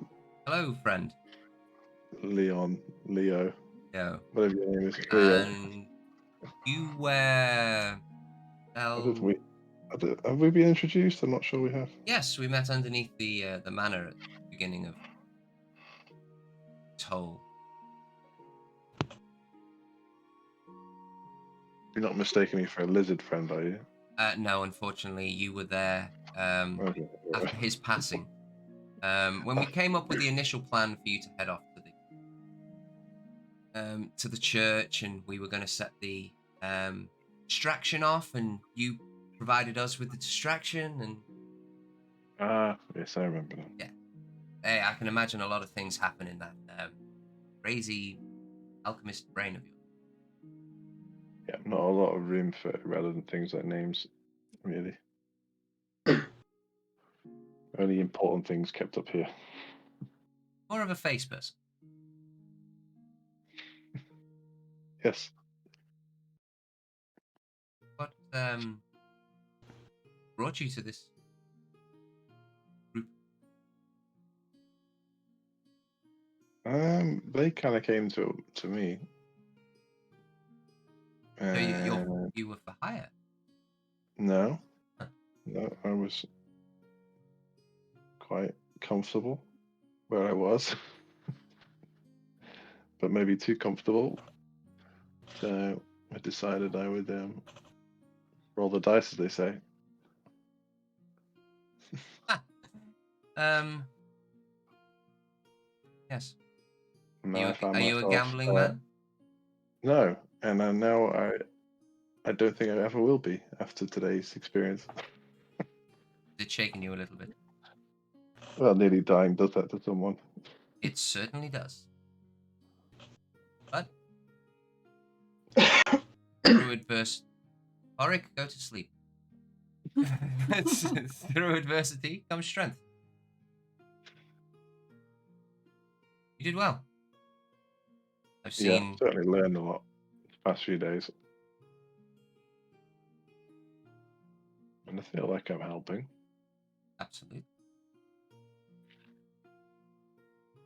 Hello, friend. Leo, Yo. whatever your name is. Leo. And you were. Have we been introduced? I'm not sure we have. Yes, we met underneath the manor at the beginning of Toll. You're not mistaking me for a lizard friend, are you? No, unfortunately, you were there Okay. after his passing. When we came up with the initial plan for you to head off to the church, and we were going to set the distraction off, and you provided us with the distraction, and Yes, I remember that. yeah. Hey, I can imagine a lot of things happen in that crazy alchemist brain of yours. Yeah, not a lot of room for relevant things like names, really. Only important things kept up here. More of a face person. Yes. What brought you to this group? They kind of came to me. So And you were for hire. no, Huh. no, I was quite comfortable where I was, but maybe too comfortable. So I decided I would roll the dice, as they say. Um. Yes. And now I found Are you a myself gambling man? no, and now I don't think I ever will be after today's experience. Is it shaking you a little bit? Well, nearly dying does that to someone. It certainly does. But through adversity, Auric, go to sleep. Through adversity comes strength. You did well. I've Yeah, seen. certainly learned a lot the past few days, and I feel like I'm helping. Absolutely.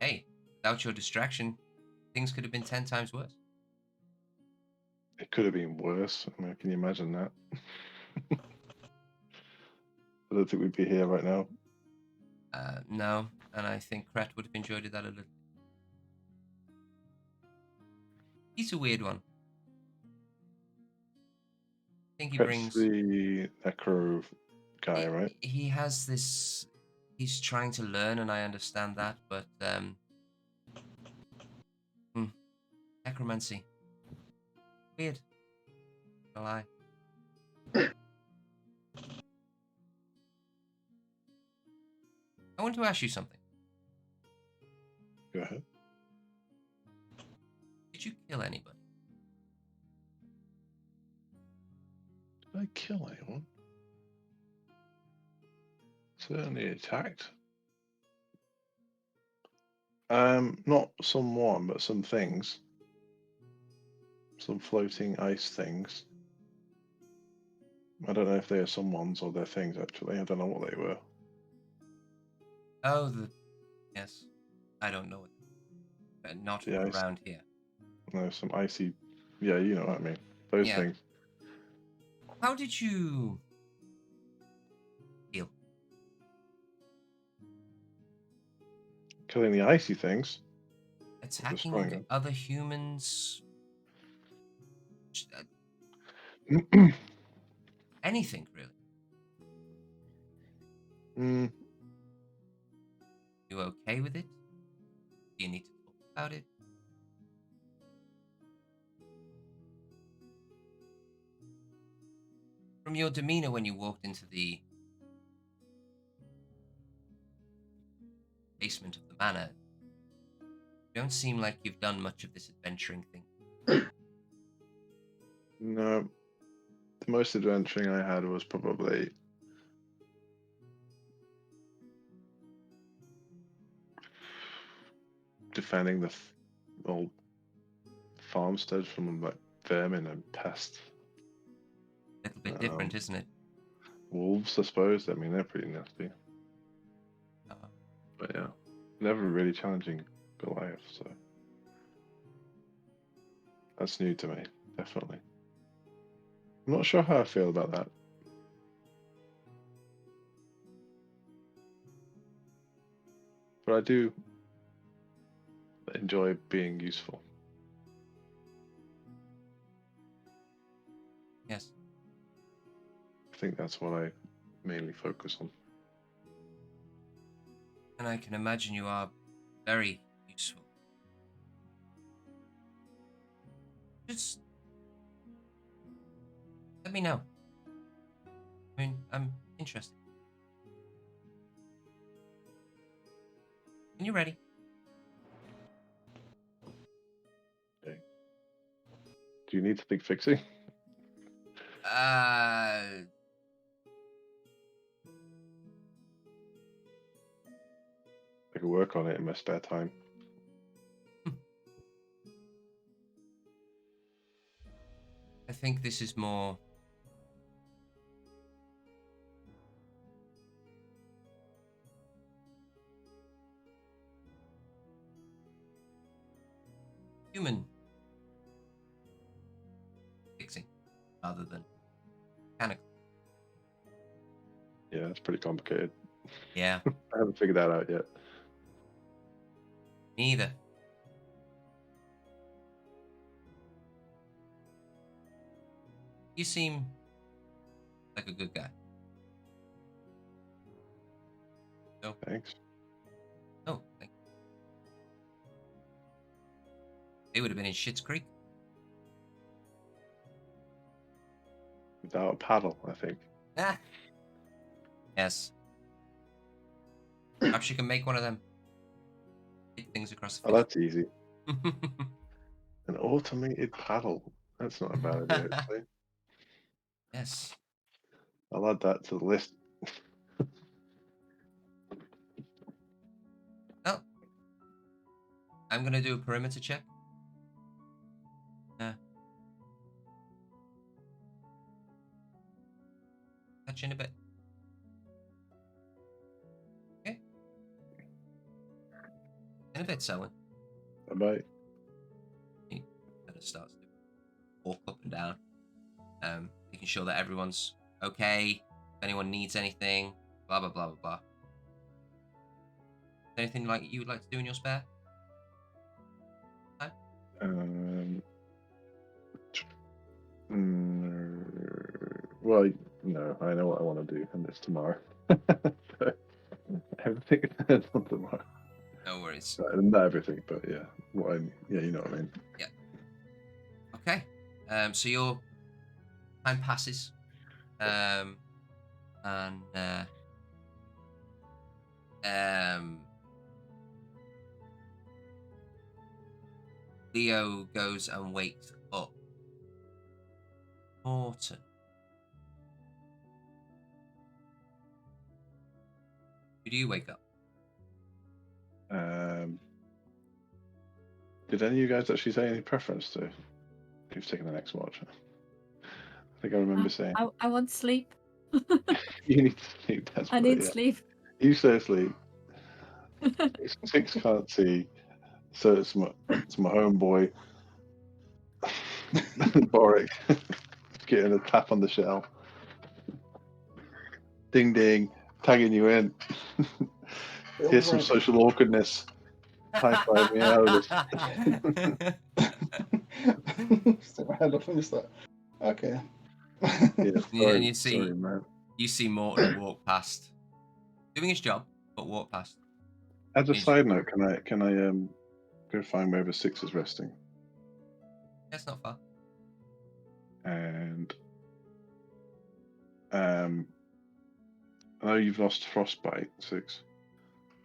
Hey, without your distraction, things could have been 10 times worse. It could have been worse. I mean, can you imagine that? I don't think we'd be here right now. No, and I think Kret would have enjoyed that a little. He's a weird one. I think he That's brings. the necro guy, right? He has this. He's trying to learn, and I understand that, but necromancy. Weird. No lie. I want to ask you something. Go ahead. Did you kill anybody? Did I kill anyone? Certainly attacked. Not someone, but some things. Some floating ice things. I don't know if they are someone's or they're things, actually. I don't know what they were. Oh, yes. I don't know it. Not The ice. around here. No, some icy. Yeah, you know what I mean. Those Yeah. things. How did you heal? Killing the icy things. Attacking other humans? Anything, really. You okay with it? Do you need to talk about it? From your demeanor when you walked into the basement of the manor, you don't seem like you've done much of this adventuring thing. No. The most adventuring I had was probably defending the old farmstead from like vermin and pests. A little bit different, isn't it? Wolves, I suppose. I mean, they're pretty nasty. But yeah, never really challenging Goliath, so that's new to me, definitely. I'm not sure how I feel about that. But I do enjoy being useful. Yes. I think that's what I mainly focus on. And I can imagine you are very useful. Just Let me know. I mean, I'm interested. When you're ready. Okay. Do you need something fixing? Uh, I can work on it in my spare time. I think this is more. Human fixing rather than mechanical. Yeah, it's pretty complicated. Yeah, I haven't figured that out yet. me either. You seem like a good guy. No. Thanks. Oh, thank you. They would have been in Schitt's Creek. Without a paddle, I think. Ah. Yes. Perhaps you can make one of them. Hit things across the Oh, that's easy. face. An automated paddle. That's not a bad idea, actually. Yes. I'll add that to the list. Oh. I'm gonna do a perimeter check. Catch you in a bit. Okay. In a bit, Selwyn. Bye. He kind of starts to walk up and down, making sure that everyone's okay. If anyone needs anything, blah blah blah blah blah. Anything like you would like to do in your spare time? Well, no, I know what I want to do, and it's tomorrow. Everything depends on tomorrow. No worries. Not everything, but yeah, yeah, you know what I mean. Yeah. Okay. So your time passes, and Leo goes and wakes up. Morton. Who do you wake up? Did any of you guys actually say any preference to who's taking the next watch? I think I remember saying I want sleep. you need to sleep. That's I need sleep. You stay asleep. Six can't see, so it's my homeboy Boric getting a tap on the shell. Ding ding, tagging you in. Here's some social awkwardness. High five me out of this. Stick my head up and just like, okay. Yeah, Yeah, and you see, sorry, man. you see Morton walk past, doing his job, but walk past. As a side note, can I go find wherever Six is resting? That's not far. And I know you've lost frostbite, Six.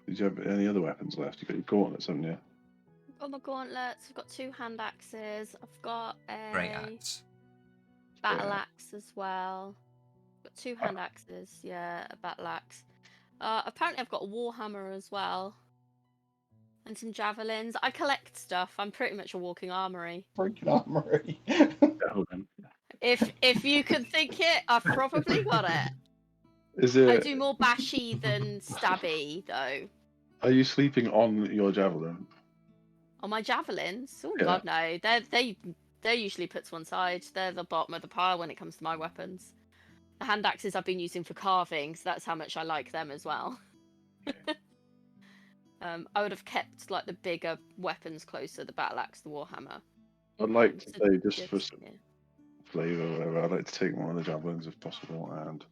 Did you have any other weapons left? You got your gauntlets, haven't you? I've got my gauntlets, I've got 2 hand axes, I've got Great a axe. battle axe as well. I've got 2 hand axes, yeah, a battle axe. Apparently I've got a warhammer as well. And some javelins. I collect stuff. I'm pretty much a walking armory. Freaking armory. If you can think it, I've probably got it. Is it? I do more bashy than stabby, though. Are you sleeping on your javelin? On my javelins? Oh Yeah. God, no. They're usually put to one side. They're the bottom of the pile when it comes to my weapons. The hand axes I've been using for carving, so that's how much I like them as well. I would have kept like the bigger weapons closer, the battle axe, the warhammer. I'd like to So say, just good, for yeah. flavour or whatever, I'd like to take one of the javelins if possible and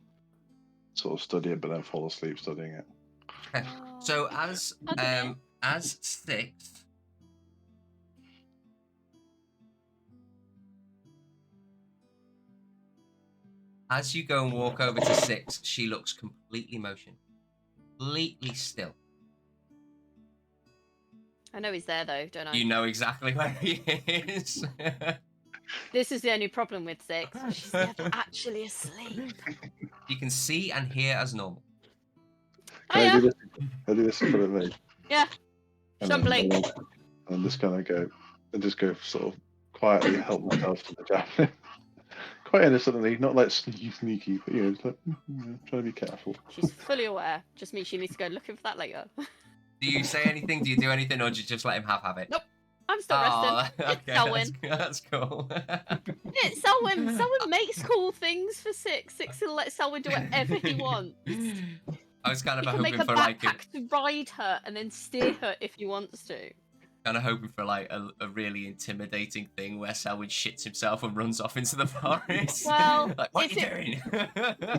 sort of study it, but then fall asleep studying it. Okay. So as Okay. Six As you go and walk over to Six, she looks completely completely still. I know he's there though, don't I? You know exactly where he is. This is the only problem with Six. She's never actually asleep. You can see and hear as normal. Can I Hiya. do this? I do this in front of me. Yeah. And Don't then- blink. and just kind of go, and just go sort of quietly help myself to the javelin. Quite innocently, not like sneaky, but just like trying to be careful. She's fully aware. Just means she needs to go looking for that later. Do you say anything? Do you do anything, or do you just let him have it? Nope. I'm still resting. Okay, It's Selwyn. that's cool. It's Selwyn. Selwyn makes cool things for Six. Six will let Selwyn do whatever he wants. I was kind He of can make hoping a for like backpack to ride her and then steer her if he wants to. kind of hoping for like a really intimidating thing where Selwyn shits himself and runs off into the forest. Well, like, what are if you it- doing?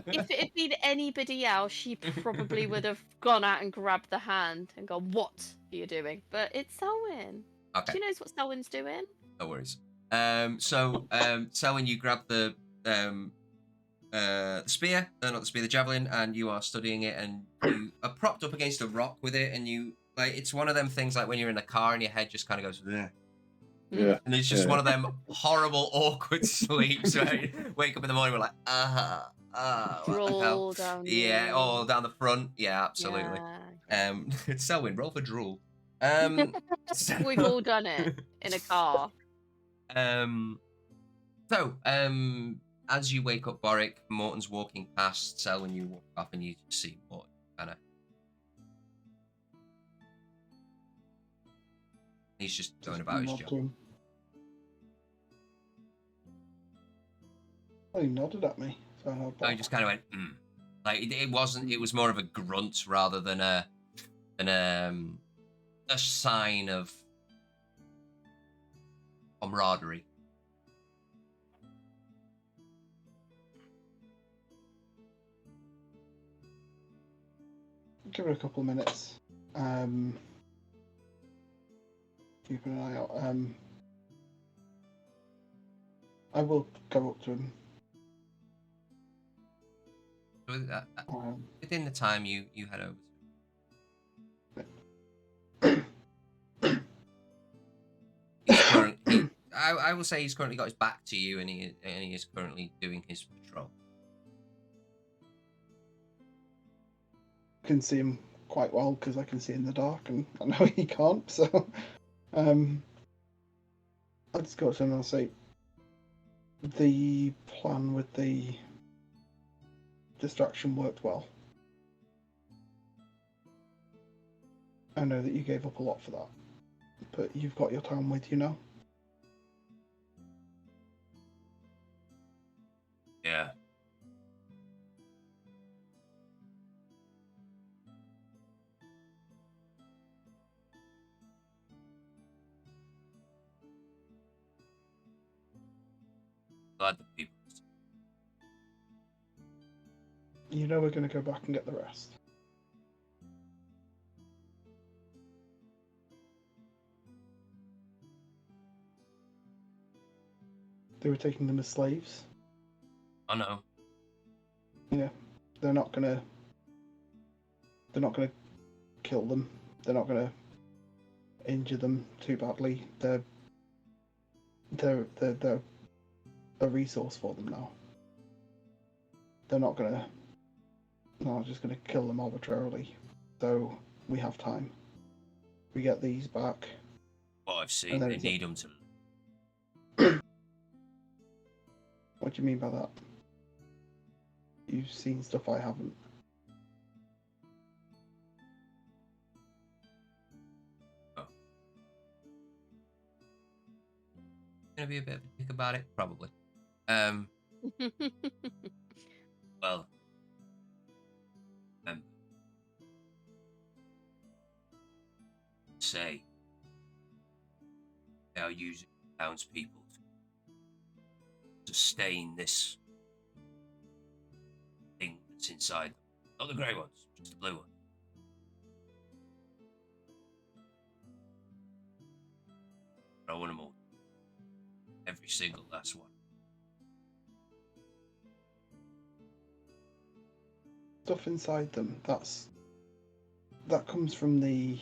If it had been anybody else, she probably would have gone out and grabbed the hand and gone, "What are you doing?" But it's Selwyn. Okay, She knows what Selwyn's doing. no worries. Selwyn, you grab the spear, not the spear, the javelin, and you are studying it, and you are propped up against a rock with it, and you like it's one of them things like when you're in a car and your head just kind of goes, "Bleh." Yeah. And it's just Yeah. one of them horrible, awkward sleeps. Right? Wake up in the morning, we're like, what the hell? Drool down. Yeah, you. all down the front. Yeah, absolutely. Yeah. Selwyn, roll for drool. We've all done it in a car. As you wake up, Boric, Morton's walking past. Selwyn, you walk up and you see Morton kind of. He's just going about his Nod job. to him. Well, he nodded at me. So I nodded I back. just kind of went, like it wasn't. It was more of a grunt rather than a sign of camaraderie. Give it a couple of minutes. Keep an eye out. I will go up to him. Within the time you head over. I will say he's currently got his back to you, and he is currently doing his patrol. I can see him quite well because I can see in the dark, and I know he can't. So, I'll just go up to him and I'll say, the plan with the distraction worked well. I know that you gave up a lot for that, but you've got your town with you now. Yeah. Glad the people. You know we're going to go back and get the rest. They were taking them as slaves. I know. Yeah, they're not gonna kill them. They're not gonna injure them too badly. They're a resource for them now. They're not just gonna kill them arbitrarily. So we have time. We get these back. What I've seen, And then they it's a- need them to. What do you mean by that? You've seen stuff I haven't. Gonna be a bit of a dick about it, probably. Well, say they are using townspeople to sustain this thing that's inside them. Not the grey ones, just the blue one. But I want them all. Every single last one. stuff inside them, that comes from the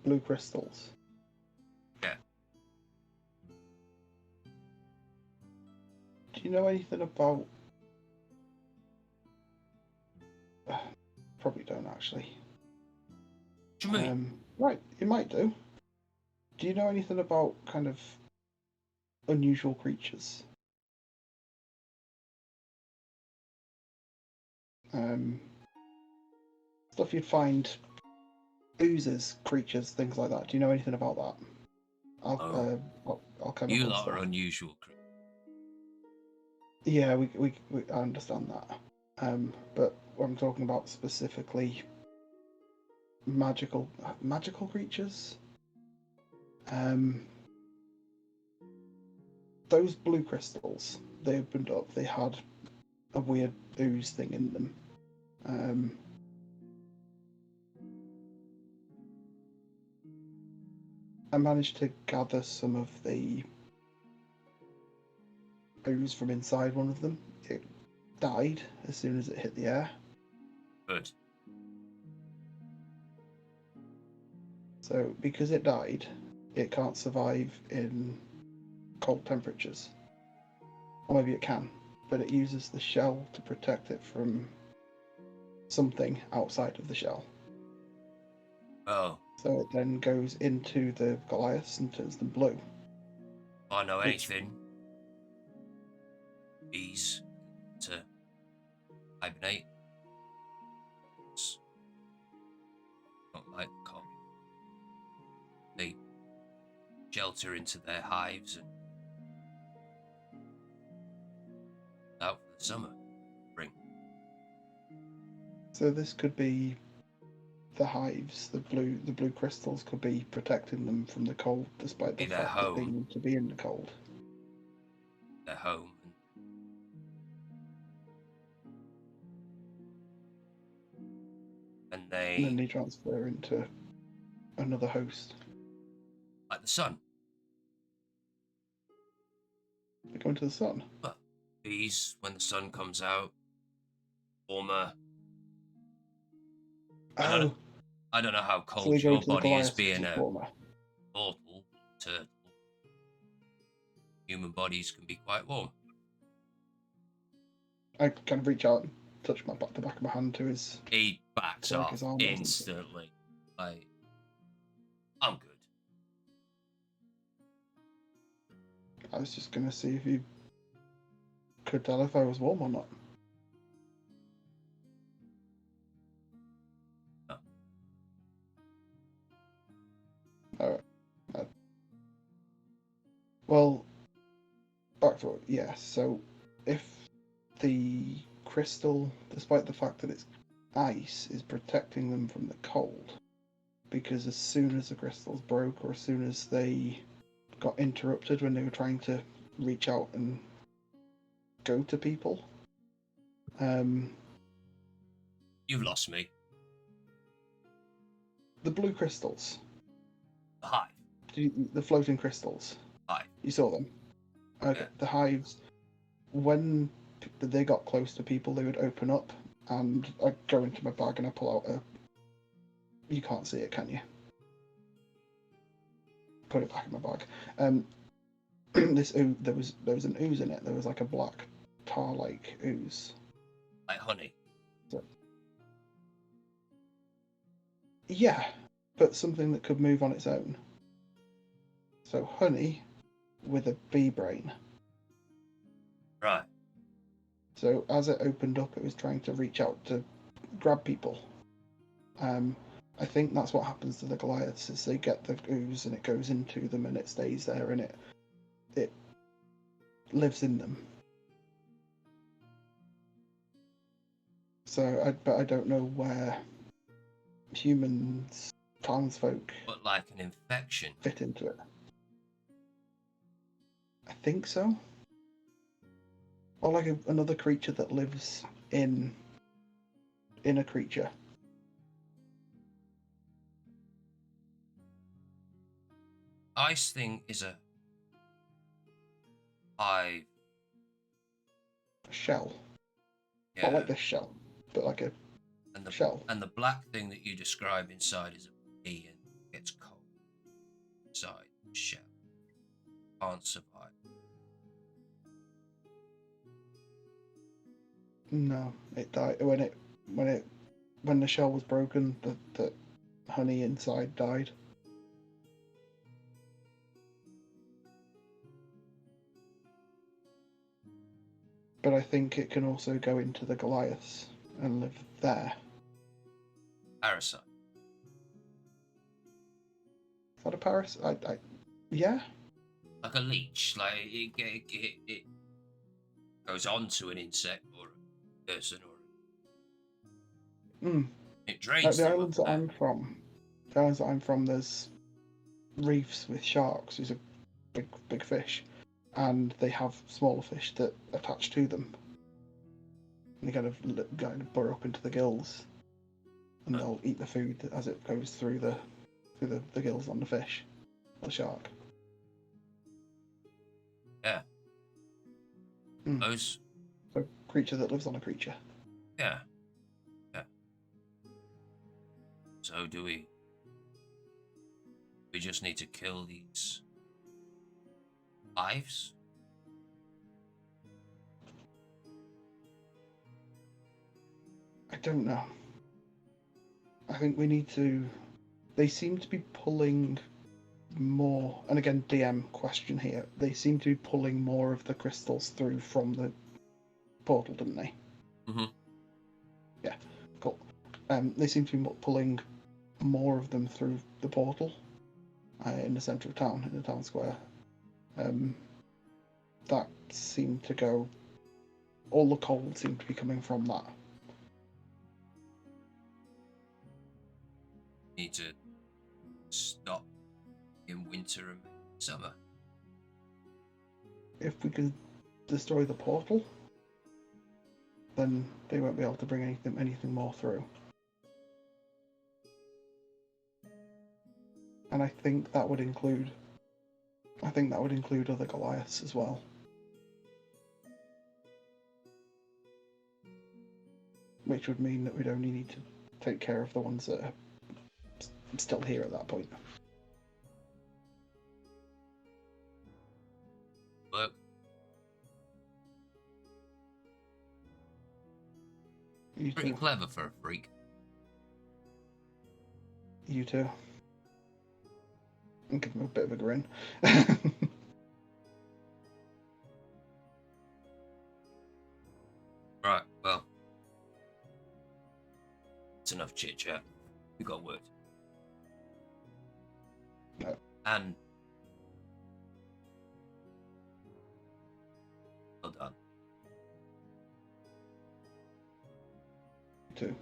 blue crystals. Yeah. Do you know anything about? Probably don't actually. What do you mean? Right, you might do. Do you know anything about kind of unusual creatures? Stuff you'd find, oozes, creatures, things like that. Do you know anything about that? Alchemical You lot stuff. are unusual. Yeah, I understand that. But what I'm talking about specifically, magical creatures. Those blue crystals they opened up, they had a weird ooze thing in them. I managed to gather some of the ooze from inside one of them. It died as soon as it hit the air. Good. So because it died, it can't survive in cold temperatures. Or maybe it can, but it uses the shell to protect it from something outside of the shell. Oh, So it then goes into the Goliaths and turns them blue. if I know Which- anything, bees to hibernate. It's not like the cold. They shelter into their hives and out for the summer, spring. So this could be the hives, the blue crystals could be protecting them from the cold, despite the Be their fact that they home. need to be in the cold. Their home. And And then they, they transfer into another host. like the sun. They go into the sun. Well, bees, when the sun comes out, warmer. Oh, I don't know how so cold they go your into the body is Goliaths because being it's a warmer. mortal turtle. Human bodies can be quite warm. I kind of reach out and touch the back of my hand to his. He backs Like off his arm or something. instantly. Like, I'm good. I was just gonna see if you could tell if I was warm or not. No. Alright. Well, back to it. Yes. So, if the crystal, despite the fact that it's ice, is protecting them from the cold, because as soon as the crystals broke, or as soon as they got interrupted when they were trying to reach out and go to people, You've lost me. the blue crystals, The hive. the floating crystals, Hive. you saw them. Okay, Yeah. the hives, when they got close to people, they would open up, and I go into my bag and I pull out a. You can't see it, can you? Put it back in my bag. There was an ooze in it. There was like a black tar-like ooze. Like honey. Yeah, but something that could move on its own. So honey with a bee brain. Right. So as it opened up, it was trying to reach out to grab people. I think that's what happens to the Goliaths, is they get the ooze and it goes into them and it stays there and it lives in them. So, but I don't know where humans, townsfolk, But like an infection. fit into it. I think so. Or like another creature that lives in a creature. Ice thing is a hive. A shell. Yeah. Not like this shell. but like a And the shell. And the black thing that you describe inside is a bee and gets cold inside the shell. Can't survive. No, it died when the shell was broken. The honey inside died. But I think it can also go into the Goliaths and live there. Parasite. Is that a parasite? Yeah. Like a leech. Like it goes onto an insect or a person or it drains Like the them islands up that there. I'm from, there's reefs with sharks. These are big fish, and they have smaller fish that attach to them. And they kind of burrow up into the gills, and they'll eat the food as it goes through the gills on the fish, or the shark. Yeah. Those. So creature that lives on a creature. Yeah. Yeah. So do we? We just need to kill these hives. I don't know. I think we need to. They seem to be pulling more, and again, DM question here. They seem to be pulling more of the crystals through from the portal, didn't they? Mm-hmm. Yeah, cool. They seem to be pulling more of them through the portal in the centre of town, in the town square. That seemed to go. All the cold seemed to be coming from that. Need to stop in winter and summer. If we can destroy the portal, then they won't be able to bring anything more through. And I think that would include other Goliaths as well. Which would mean that we'd only need to take care of the ones that are still here at that point. Look. You Pretty too. clever for a freak. You too. And give him a bit of a grin. Right, well. It's enough chit chat. We got work. No. And well done. Too.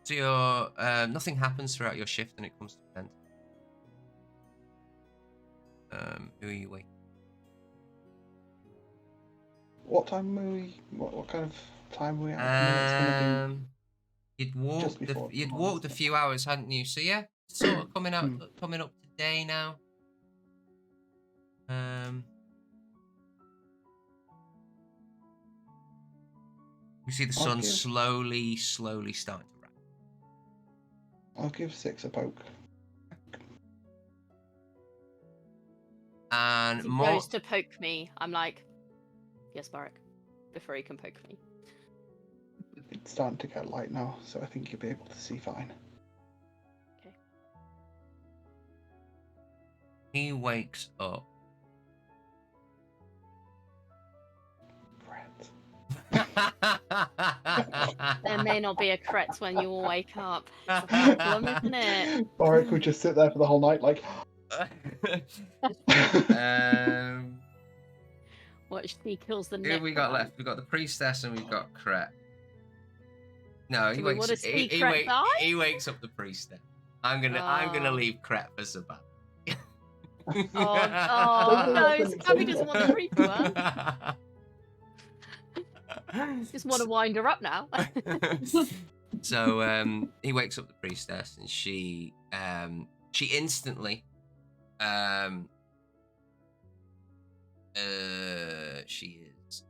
So your nothing happens throughout your shift and it comes to an end. Who are you waiting? What time were we? What kind of time were we at? I mean, it's gonna You'd just walked before you'd tomorrow, walked a isn't it? few hours, hadn't you? So yeah, sort of coming up today now. You see the sun slowly starting to rise. I'll give 6 a poke. And He more. goes to poke me. I'm like, yes, Barak, before he can poke me. It's starting to get light now, so I think you'll be able to see fine. Okay. He wakes up. There may not be a cret when you all wake up. It's a problem, isn't it? Or I could just sit there for the whole night, like. What, she kills the Who neck? we got left? We got the priestess and we've got Kret. No, he Do we wakes. wanna see He Kret die? wakes up the priestess. I'm gonna leave Kret for Sabat. Oh no, Scabby doesn't want the creepy one. Just want to wind her up now. So he wakes up the priestess and she instantly she is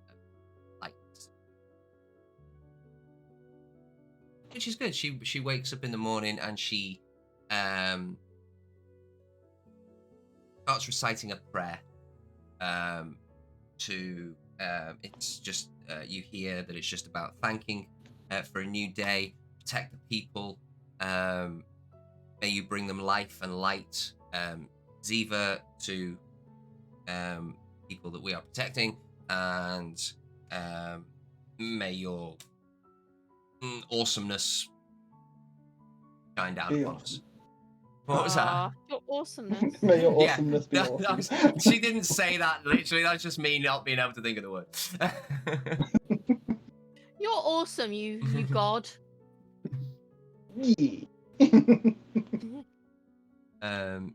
which is good. She wakes up in the morning and she starts reciting a prayer. It's just you hear that it's just about thanking for a new day, protect the people. May you bring them life and light. Ziva to people that we are protecting, and may your awesomeness shine down Be upon us. awesome. What was that? Aw, your awesomeness. May your Yeah, awesomeness be that awesome. was- she didn't say that literally. That's just me not being able to think of the word. You're awesome, you god. Yeah.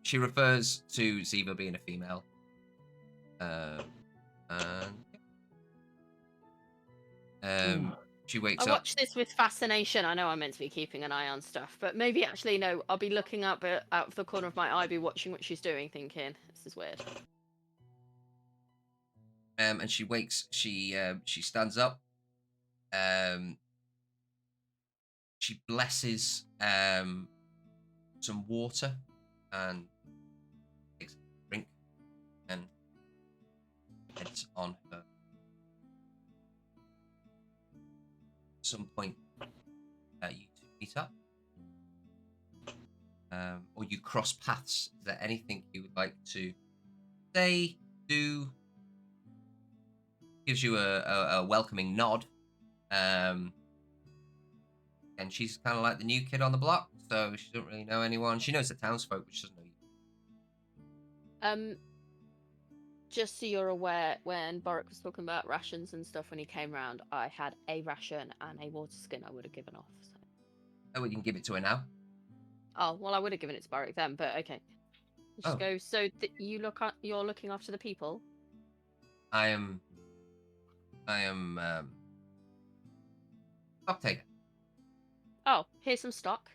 She refers to Ziva being a female. She wakes I up. watch this with fascination. I know I'm meant to be keeping an eye on stuff, but maybe actually no. I'll be looking up out of the corner of my eye, be watching what she's doing, thinking this is weird. And she wakes. She stands up. She blesses some water and takes a drink and heads on her. At some point, you two meet up, or you cross paths. Is there anything you would like to say, do? Gives you a welcoming nod. And she's kind of like the new kid on the block, so she doesn't really know anyone. She knows the townsfolk, but she doesn't know you. Just so you're aware, when Boric was talking about rations and stuff when he came round, I had a ration and a water skin I would have given off. So. Oh, we can give it to her now. Oh well, I would have given it to Boric then, but okay. Just go. So you're looking after the people. I am. Stock taker. Oh, here's some stock.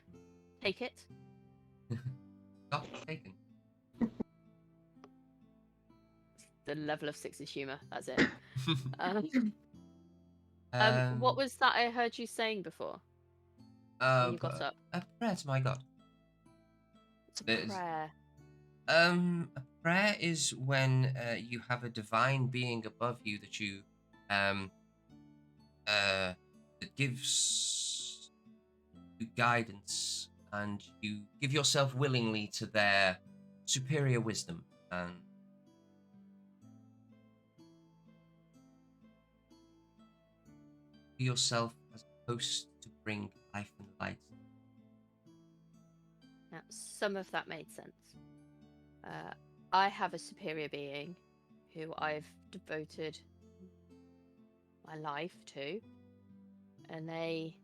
Take it. Stock taken. The level of Six's humour. That's it. What was that I heard you saying before? When you got up. A prayer to my God. It's a prayer. A prayer is when you have a divine being above you that you that gives you guidance, and you give yourself willingly to their superior wisdom and yourself as a host to bring life and light. Now, some of that made sense. I have a superior being who I've devoted my life to, and they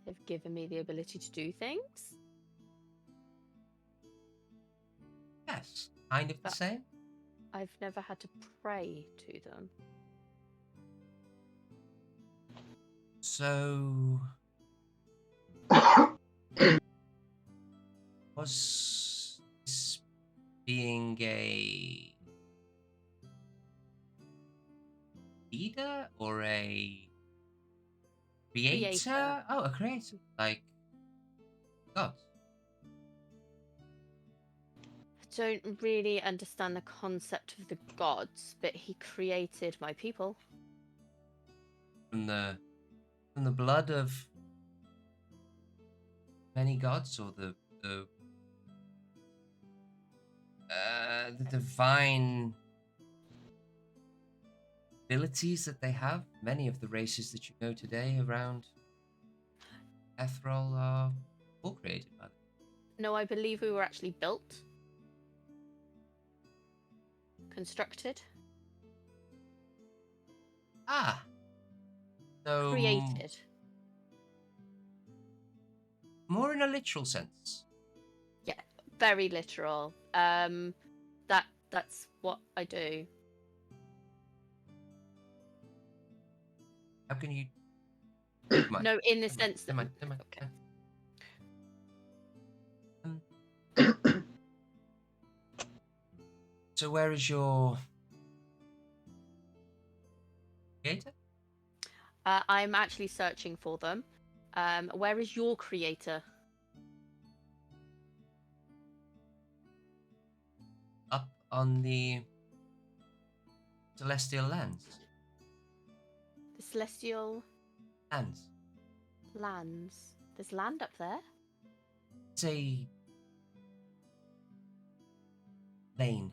have given me the ability to do things. Yes, kind of the same. I've never had to pray to them. So, was this being a leader or a creator? Oh, a creator, like God. I don't really understand the concept of the gods, but he created my people. From the blood of many gods, or the divine abilities that they have. Many of the races that you know today around Ethrol are all created by them. No, I believe we were actually built. Constructed. Ah. So created. More in a literal sense. Yeah, very literal. That's what I do. How can you? No, in the sense that. Okay. So where is your creator? I'm actually searching for them. Where is your creator? Up on the celestial lands. The celestial Lands. lands. There's land up there. It's a plane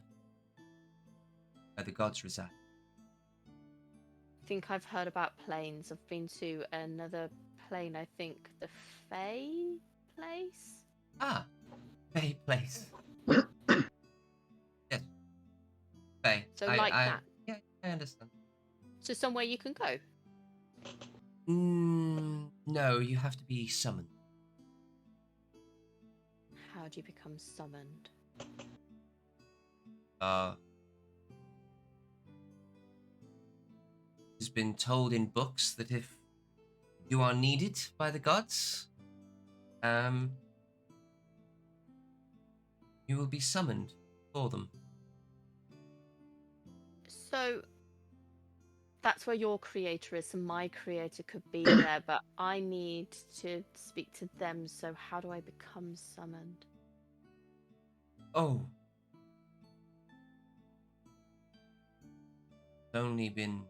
where the gods reside. I think I've heard about planes. I've been to another plane. I think the Fae place. Ah, Fae place. Yes, Fae. So like that. Yeah, I understand. So somewhere you can go. No, you have to be summoned. How do you become summoned? It's been told in books that if you are needed by the gods, you will be summoned for them. So that's where your creator is. So my creator could be there, but I need to speak to them. So how do I become summoned? Oh. It's only been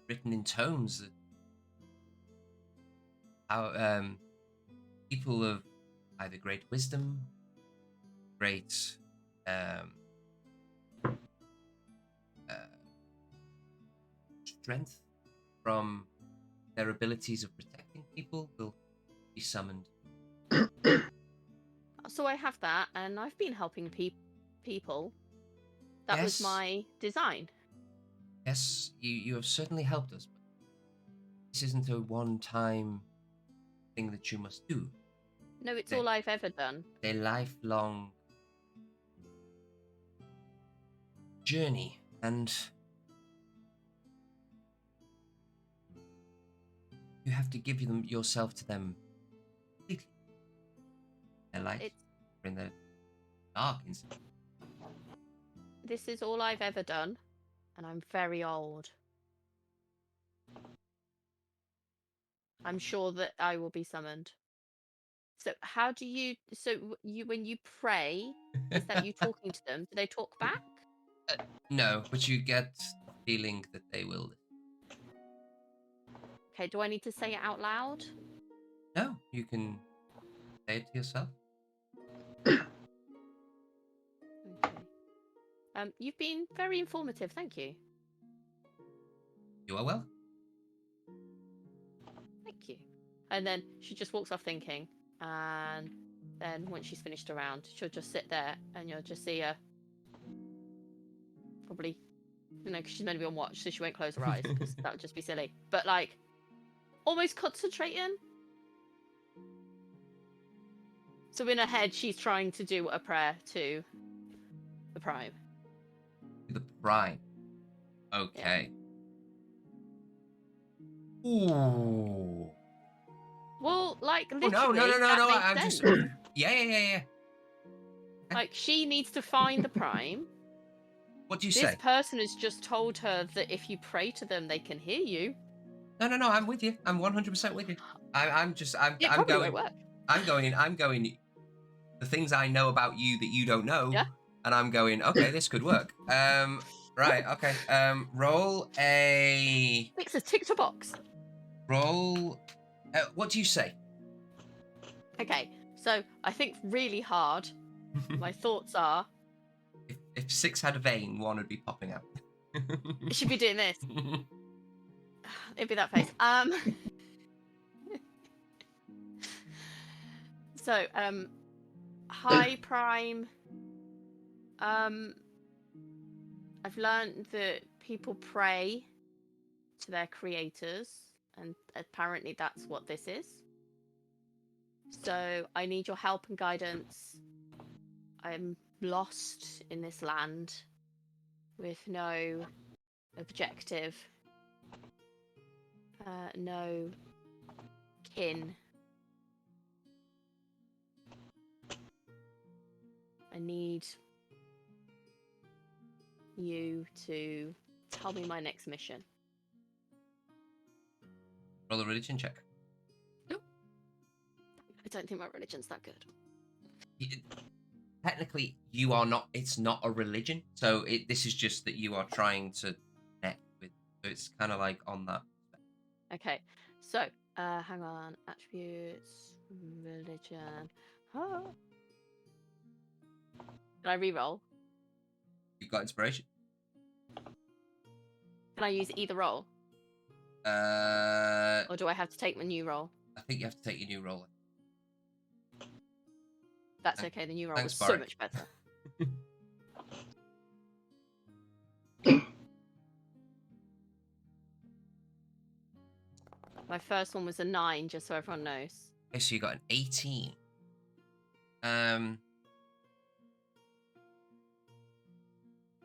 written in tomes that how people of either great wisdom, great strength from their abilities of protecting people will be summoned. So I have that, and I've been helping people. That was Yes. my design. Yes, you have certainly helped us, but this isn't a one-time thing that you must do. No, it's Okay. all I've ever done. A lifelong journey, and you have to give yourself to them completely. Their light, It's in the dark inside. This is all I've ever done, and I'm very old. I'm sure that I will be summoned. So how do you? So you, when you pray, is that you talking to them? Do they talk back? No, but you get the feeling that they will. Okay. Do I need to say it out loud? No, you can say it to yourself. Okay. You've been very informative. Thank you. You are welcome. Thank you. And then she just walks off thinking, and then once she's finished around, she'll just sit there, and you'll just see her. Probably, because she's meant to be on watch, so she won't close her eyes because that would just be silly. But like, almost concentrating. So in her head, she's trying to do a prayer to the Prime. The Prime. Okay. Ooh. Well, like Oh, literally, no! that makes I'm sense. just. Yeah. Like she needs to find the Prime. What do you This say? person has just told her that if you pray to them, they can hear you. No. I'm with you. I'm 100% with you. I'm It I'm probably going. won't work. I'm going. The things I know about you that you don't know, Yeah. and I'm going. Okay, this could work. Right. Okay. Roll a. It's a tick to box. Roll. What do you say? Okay, so I think really hard. My thoughts are, If 6 had a vein, 1 would be popping out. it should be doing this. It'd be that face. So, High Prime. I've learned that people pray to their creators, and apparently that's what this is. So I need your help and guidance. I'm lost in this land with no objective, no kin. I need you to tell me my next mission. Roll a religion check. don't think my religion's that good. Technically, you are not. It's not a religion, so this is just that you are trying to connect with. So it's kind of like on that. Okay, so hang on, attributes, religion. Oh. Can I re-roll? You've got inspiration. Can I use either roll, I or do I have to take my new roll? think you have to take your new roll. That's okay. The new roll Thanks, was so Barry. much better. My first one was a 9, just so everyone knows. Okay, so you got an 18.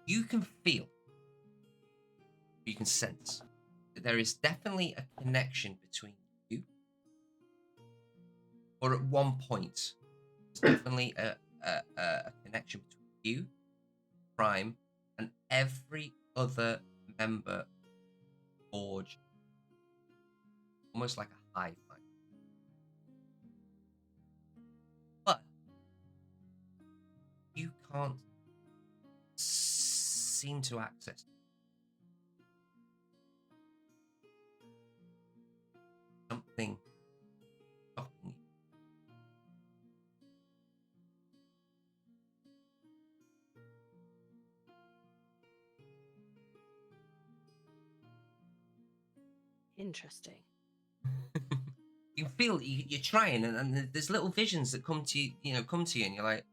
You can feel, you can sense that there is definitely a connection between you, or at one point, there's definitely a connection between you, Prime, and every other member of Forge. Almost like a hive mind. But you can't seem to access something stopping you. Interesting. You feel you're trying, and there's little visions that come to you, and you're like,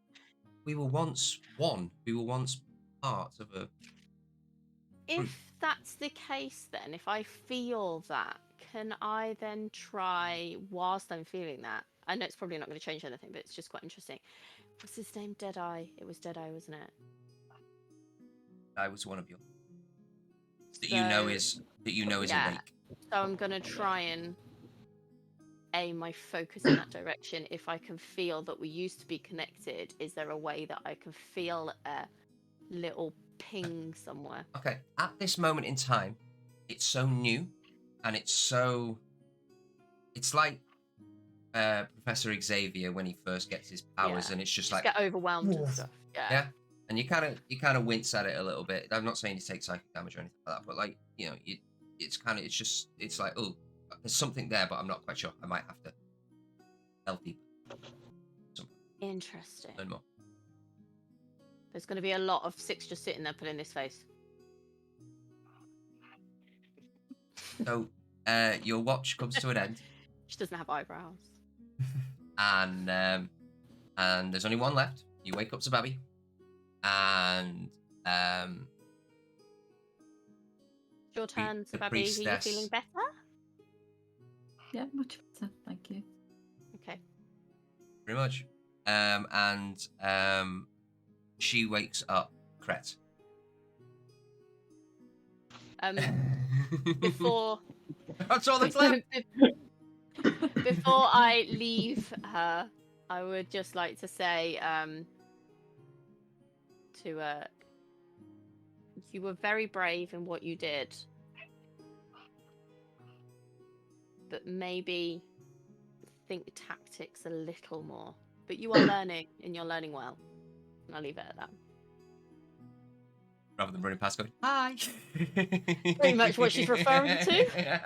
we were once one. We were once part of a. If that's the case, then if I feel that, can I then try whilst I'm feeling that? I know it's probably not going to change anything, but it's just quite interesting. What's his name? Deadeye. It was Deadeye, wasn't it? I was one of your. That you know is yeah. awake. So I'm going to try and aim my focus in that direction. If I can feel that we used to be connected, is there a way that I can feel a little ping somewhere? Okay, at this moment in time, it's so new, and it's like Professor Xavier when he first gets his powers, Yeah. and it's just Just like get overwhelmed and stuff. yeah, and you kind of wince at it a little bit. I'm not saying you take psychic damage or anything like that, but like it's like, oh, there's something there, but I'm not quite sure. I might have to delve deeper. Interesting. Learn more. There's going to be a lot of Six just sitting there pulling his face. So your watch comes to an end. She doesn't have eyebrows. And there's only one left. You wake up to Babby, and Your turn, the Babby. Are priestess- you feeling better? Yeah, much better. Thank you. Okay. pretty much, and she wakes up Kret. Before That's all that's left. before I leave her, I would just like to say you were very brave in what you did, but maybe think tactics a little more. But you are learning, and you're learning well. And I'll leave it at that. Rather than running past going, hi. Pretty much what she's referring to.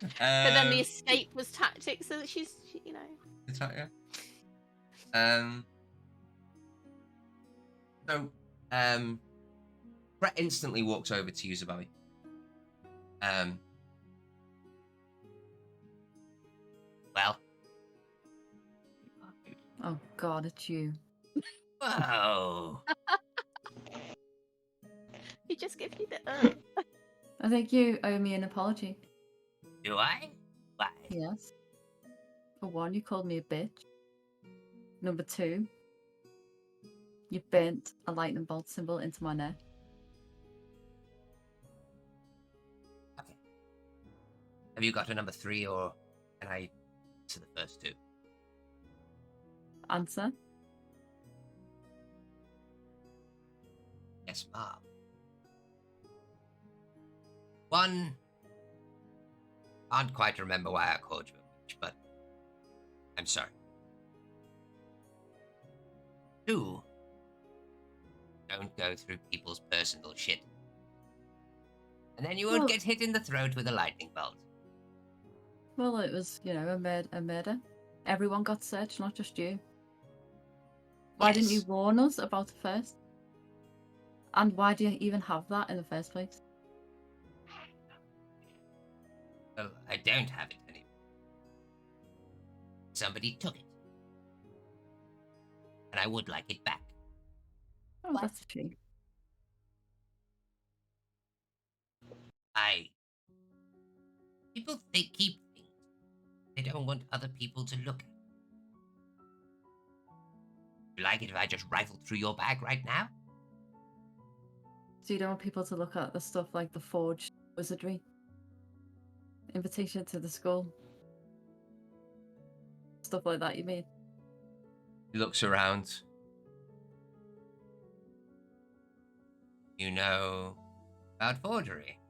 But then the Um, escape was tactics, so that she's, you know. It's not, yeah. So, Brett instantly walks over to you, Zabawi. Well. Oh God, it's you. Whoa. He just gives you the I think you owe me an apology. Do I? Why? Yes. For one, you called me a bitch. Number two, you burnt a lightning bolt symbol into my neck. Okay. Have you got a number 3, or can I to the first 2? Answer. Yes, ma'am. 1, can't quite remember why I called you a bitch, but I'm I'm sorry. 2, don't go through people's personal shit. And then you won't Well- get hit in the throat with a lightning bolt. Well, it was, a murder. Everyone got searched, not just you. Why didn't you Yes. warn us about it first? And why do you even have that in the first place? Well, I don't have it anymore. Somebody took it. And I would like it back. Oh, What? that's a shame. People they keep things they don't want other people to look at. Would you like it if I just rifled through your bag right now? So you don't want people to look at the stuff like the forged wizardry? Invitation to the school? Stuff like that, you mean? He looks around. You know about forgery.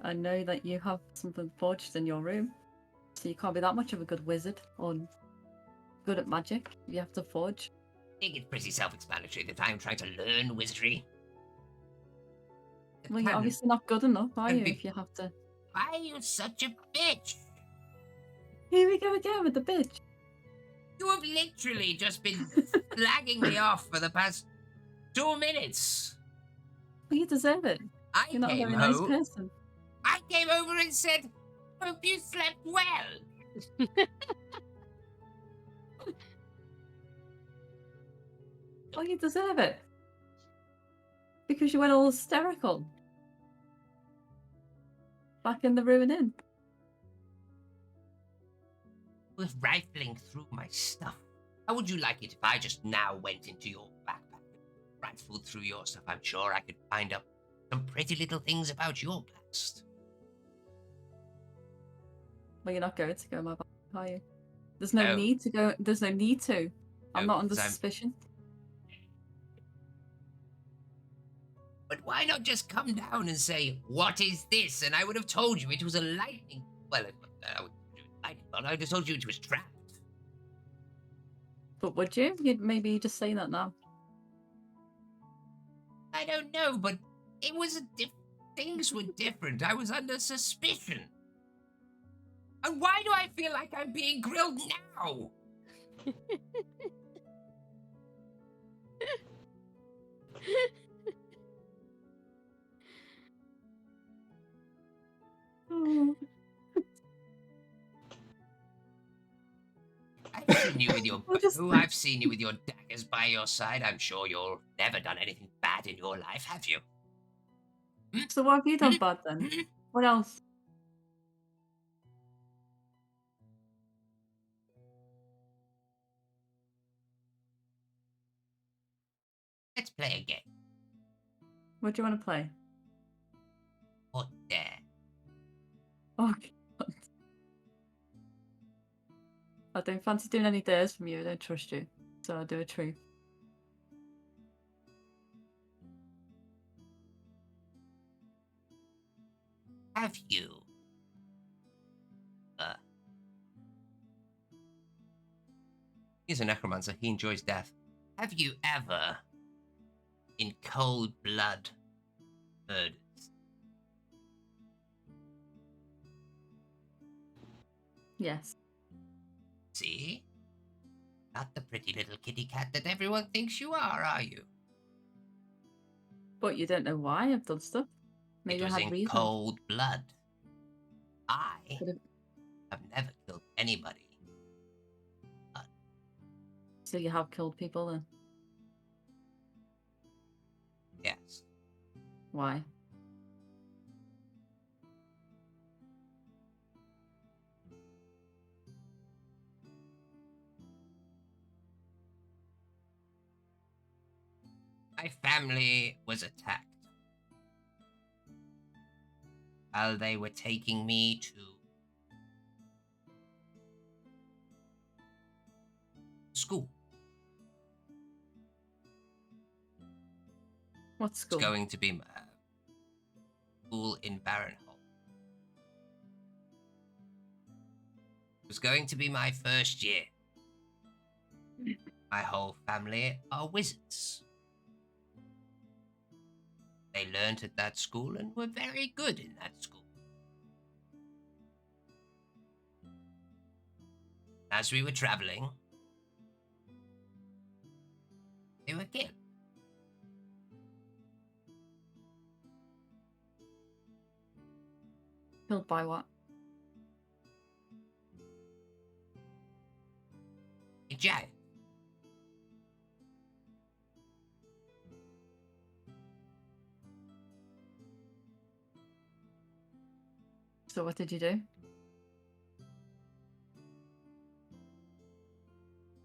I know that you have something forged in your room, so you can't be that much of a good wizard or good at magic. You have to forge. I think it's pretty self-explanatory that I'm trying to learn wizardry. Well, you're obviously not good enough, are can you, be- if you have to... Why are you such a bitch? Here we go again with the bitch. You have literally just been slagging me off for the past 2 minutes. Well, you deserve it. I You're not a came very nice home. person. I came over and said, "Hope you slept well." Well, you deserve it. Because you went all hysterical. Back in the Ruin Inn. Was rifling through my stuff. How would you like it if I just now went into your backpack and rifled through your stuff? I'm sure I could find out some pretty little things about your past. Well, you're not going to go in my back, are you? There's no No. need to go. There's no need to. I'm No, not under 'cause I'm- suspicion. But why not just come down and say, "What is this?" And I would have told you it was a lightning. Well, I would do lightning bolt. I would have told you it was trapped. But would you? You'd maybe just say that now. I don't know, but it was things were different. I was under suspicion. And why do I feel like I'm being grilled now? Oh. I've seen you with your I'll just- bow. I've seen you with your daggers by your side. I'm sure you've never done anything bad in your life, have you? So what have you done bad then? Hmm? What else? Let's play a game. What do you want to play? Or dare. Oh, God. I don't fancy doing any dares from you. I don't trust you. So I'll do a truth. Have you? He's a necromancer. He enjoys death. Have you ever, in cold blood, murdered? Yes. See? Not the pretty little kitty cat that everyone thinks you are you? But you don't know why I've done stuff. Maybe It I was had in reason. cold blood. I Could have- have never killed anybody. So you have killed people then? Yes. Why? My family was attacked while they were taking me to school. What school? It's going to be school in Baronhall. was going to be my first year. My whole family are wizards. They learned at that school and were very good in that school. As we were traveling, they were killed. Killed by what? A giant. So what did you do?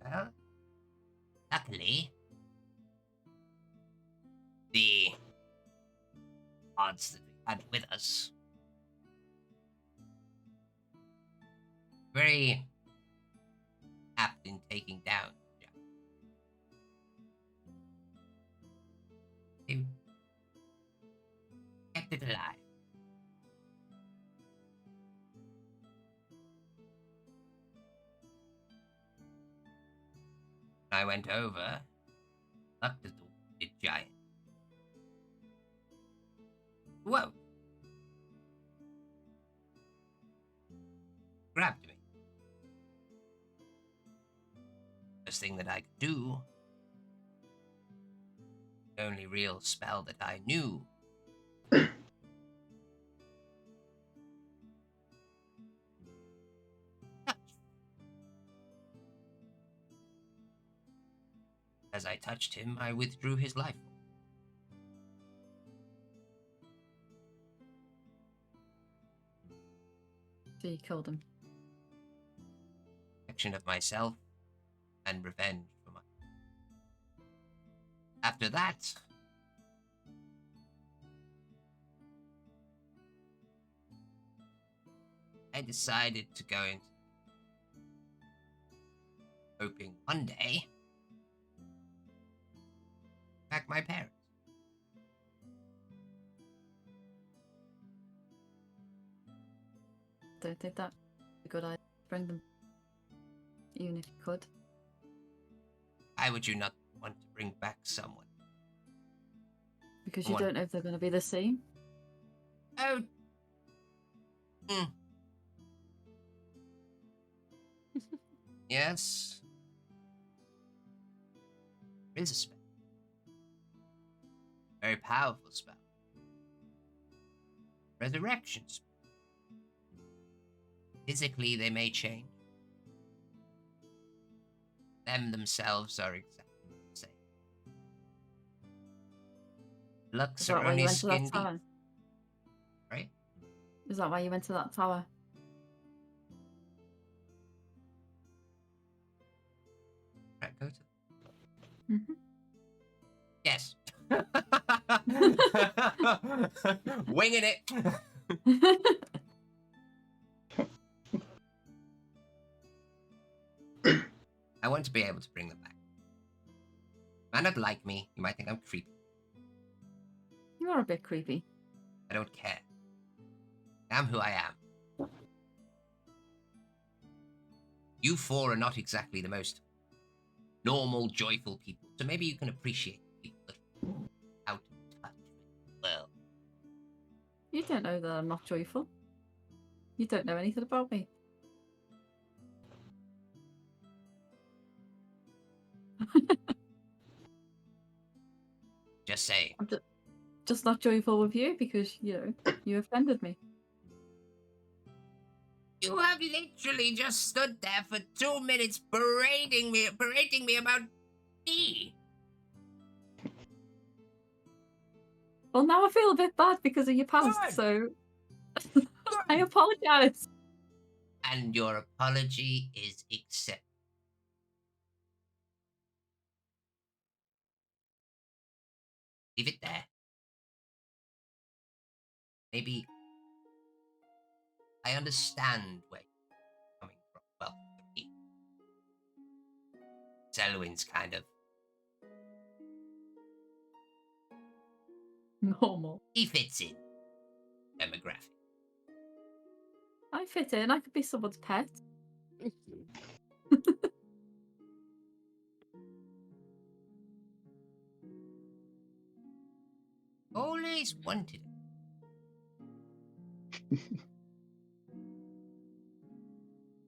Well, luckily, the odds that we had with us very apt in taking down Jack. They kept it alive. I went over, looked at the wounded giant. Whoa! Grabbed me. First thing that I could do, the only real spell that I knew, touch. As I touched him, I withdrew his life. So you killed him. Protection of myself and revenge for my. After that, I decided to go into hoping one day back my parents. Don't think that's a good idea. Bring them. Even if you could. Why would you not want to bring back someone? Because you Someone- don't know if they're going to be the same. Oh. Yes. There is a spell. Very powerful spell. Resurrection spell. Physically, they may change. Them themselves are exactly the same. Looks Is are that why only you went to skin that deep, tower? right? Is that why you went to that tower? Right, go to. Mm-hmm. Yes. Winging it. I want to be able to bring them back. Might not like me. You might think I'm creepy. You are a bit creepy. I don't care. I'm who I am. You four are not exactly the most normal, joyful people, so maybe you can appreciate people that are out of touch with the world. You don't know that I'm not joyful. You don't know anything about me. Just say. I'm just not joyful with you because, you offended me. You have literally just stood there for 2 minutes berating me about me. Well, now I feel a bit bad because of your past, Good. so I apologise. And your apology is accepted. Leave it there. Maybe I understand where you're coming from. Well, Selwyn's kind of. Normal. He fits in. Demographic. I fit in. I could be someone's pet. Always wanted it.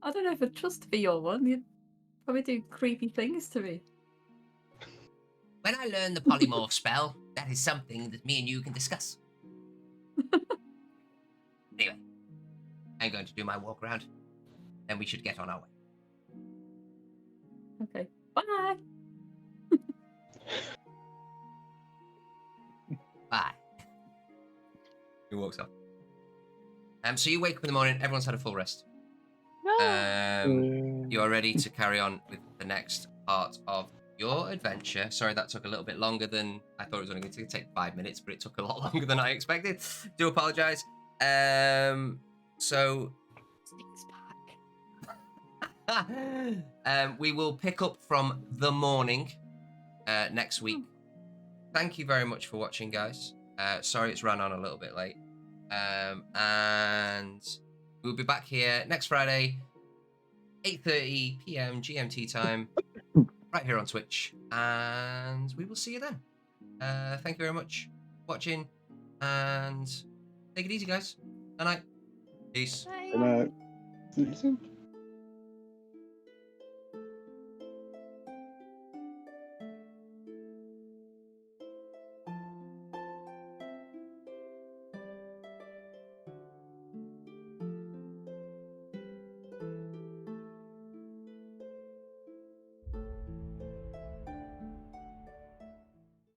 I don't know if I'd trust to be your one. You'd probably do creepy things to me. When I learn the polymorph spell, that is something that me and you can discuss. Anyway, I'm going to do my walk around. Then we should get on our way. Okay. Bye. Bye. He walks off. So you wake up in the morning, everyone's had a full rest. No. You are ready to carry on with the next part of your adventure. Sorry, that took a little bit longer than I thought it was only going to take 5 minutes, but it took a lot longer than I expected. Do apologize. So Sneaks back. we will pick up from the morning next week. Thank you very much for watching, guys. Sorry it's ran on a little bit late. And we'll be back here next Friday, 8:30 p.m. GMT time, right here on Twitch. And we will see you then. Thank you very much for watching. And take it easy, guys. Good night. Peace. Bye. Good night. See you soon.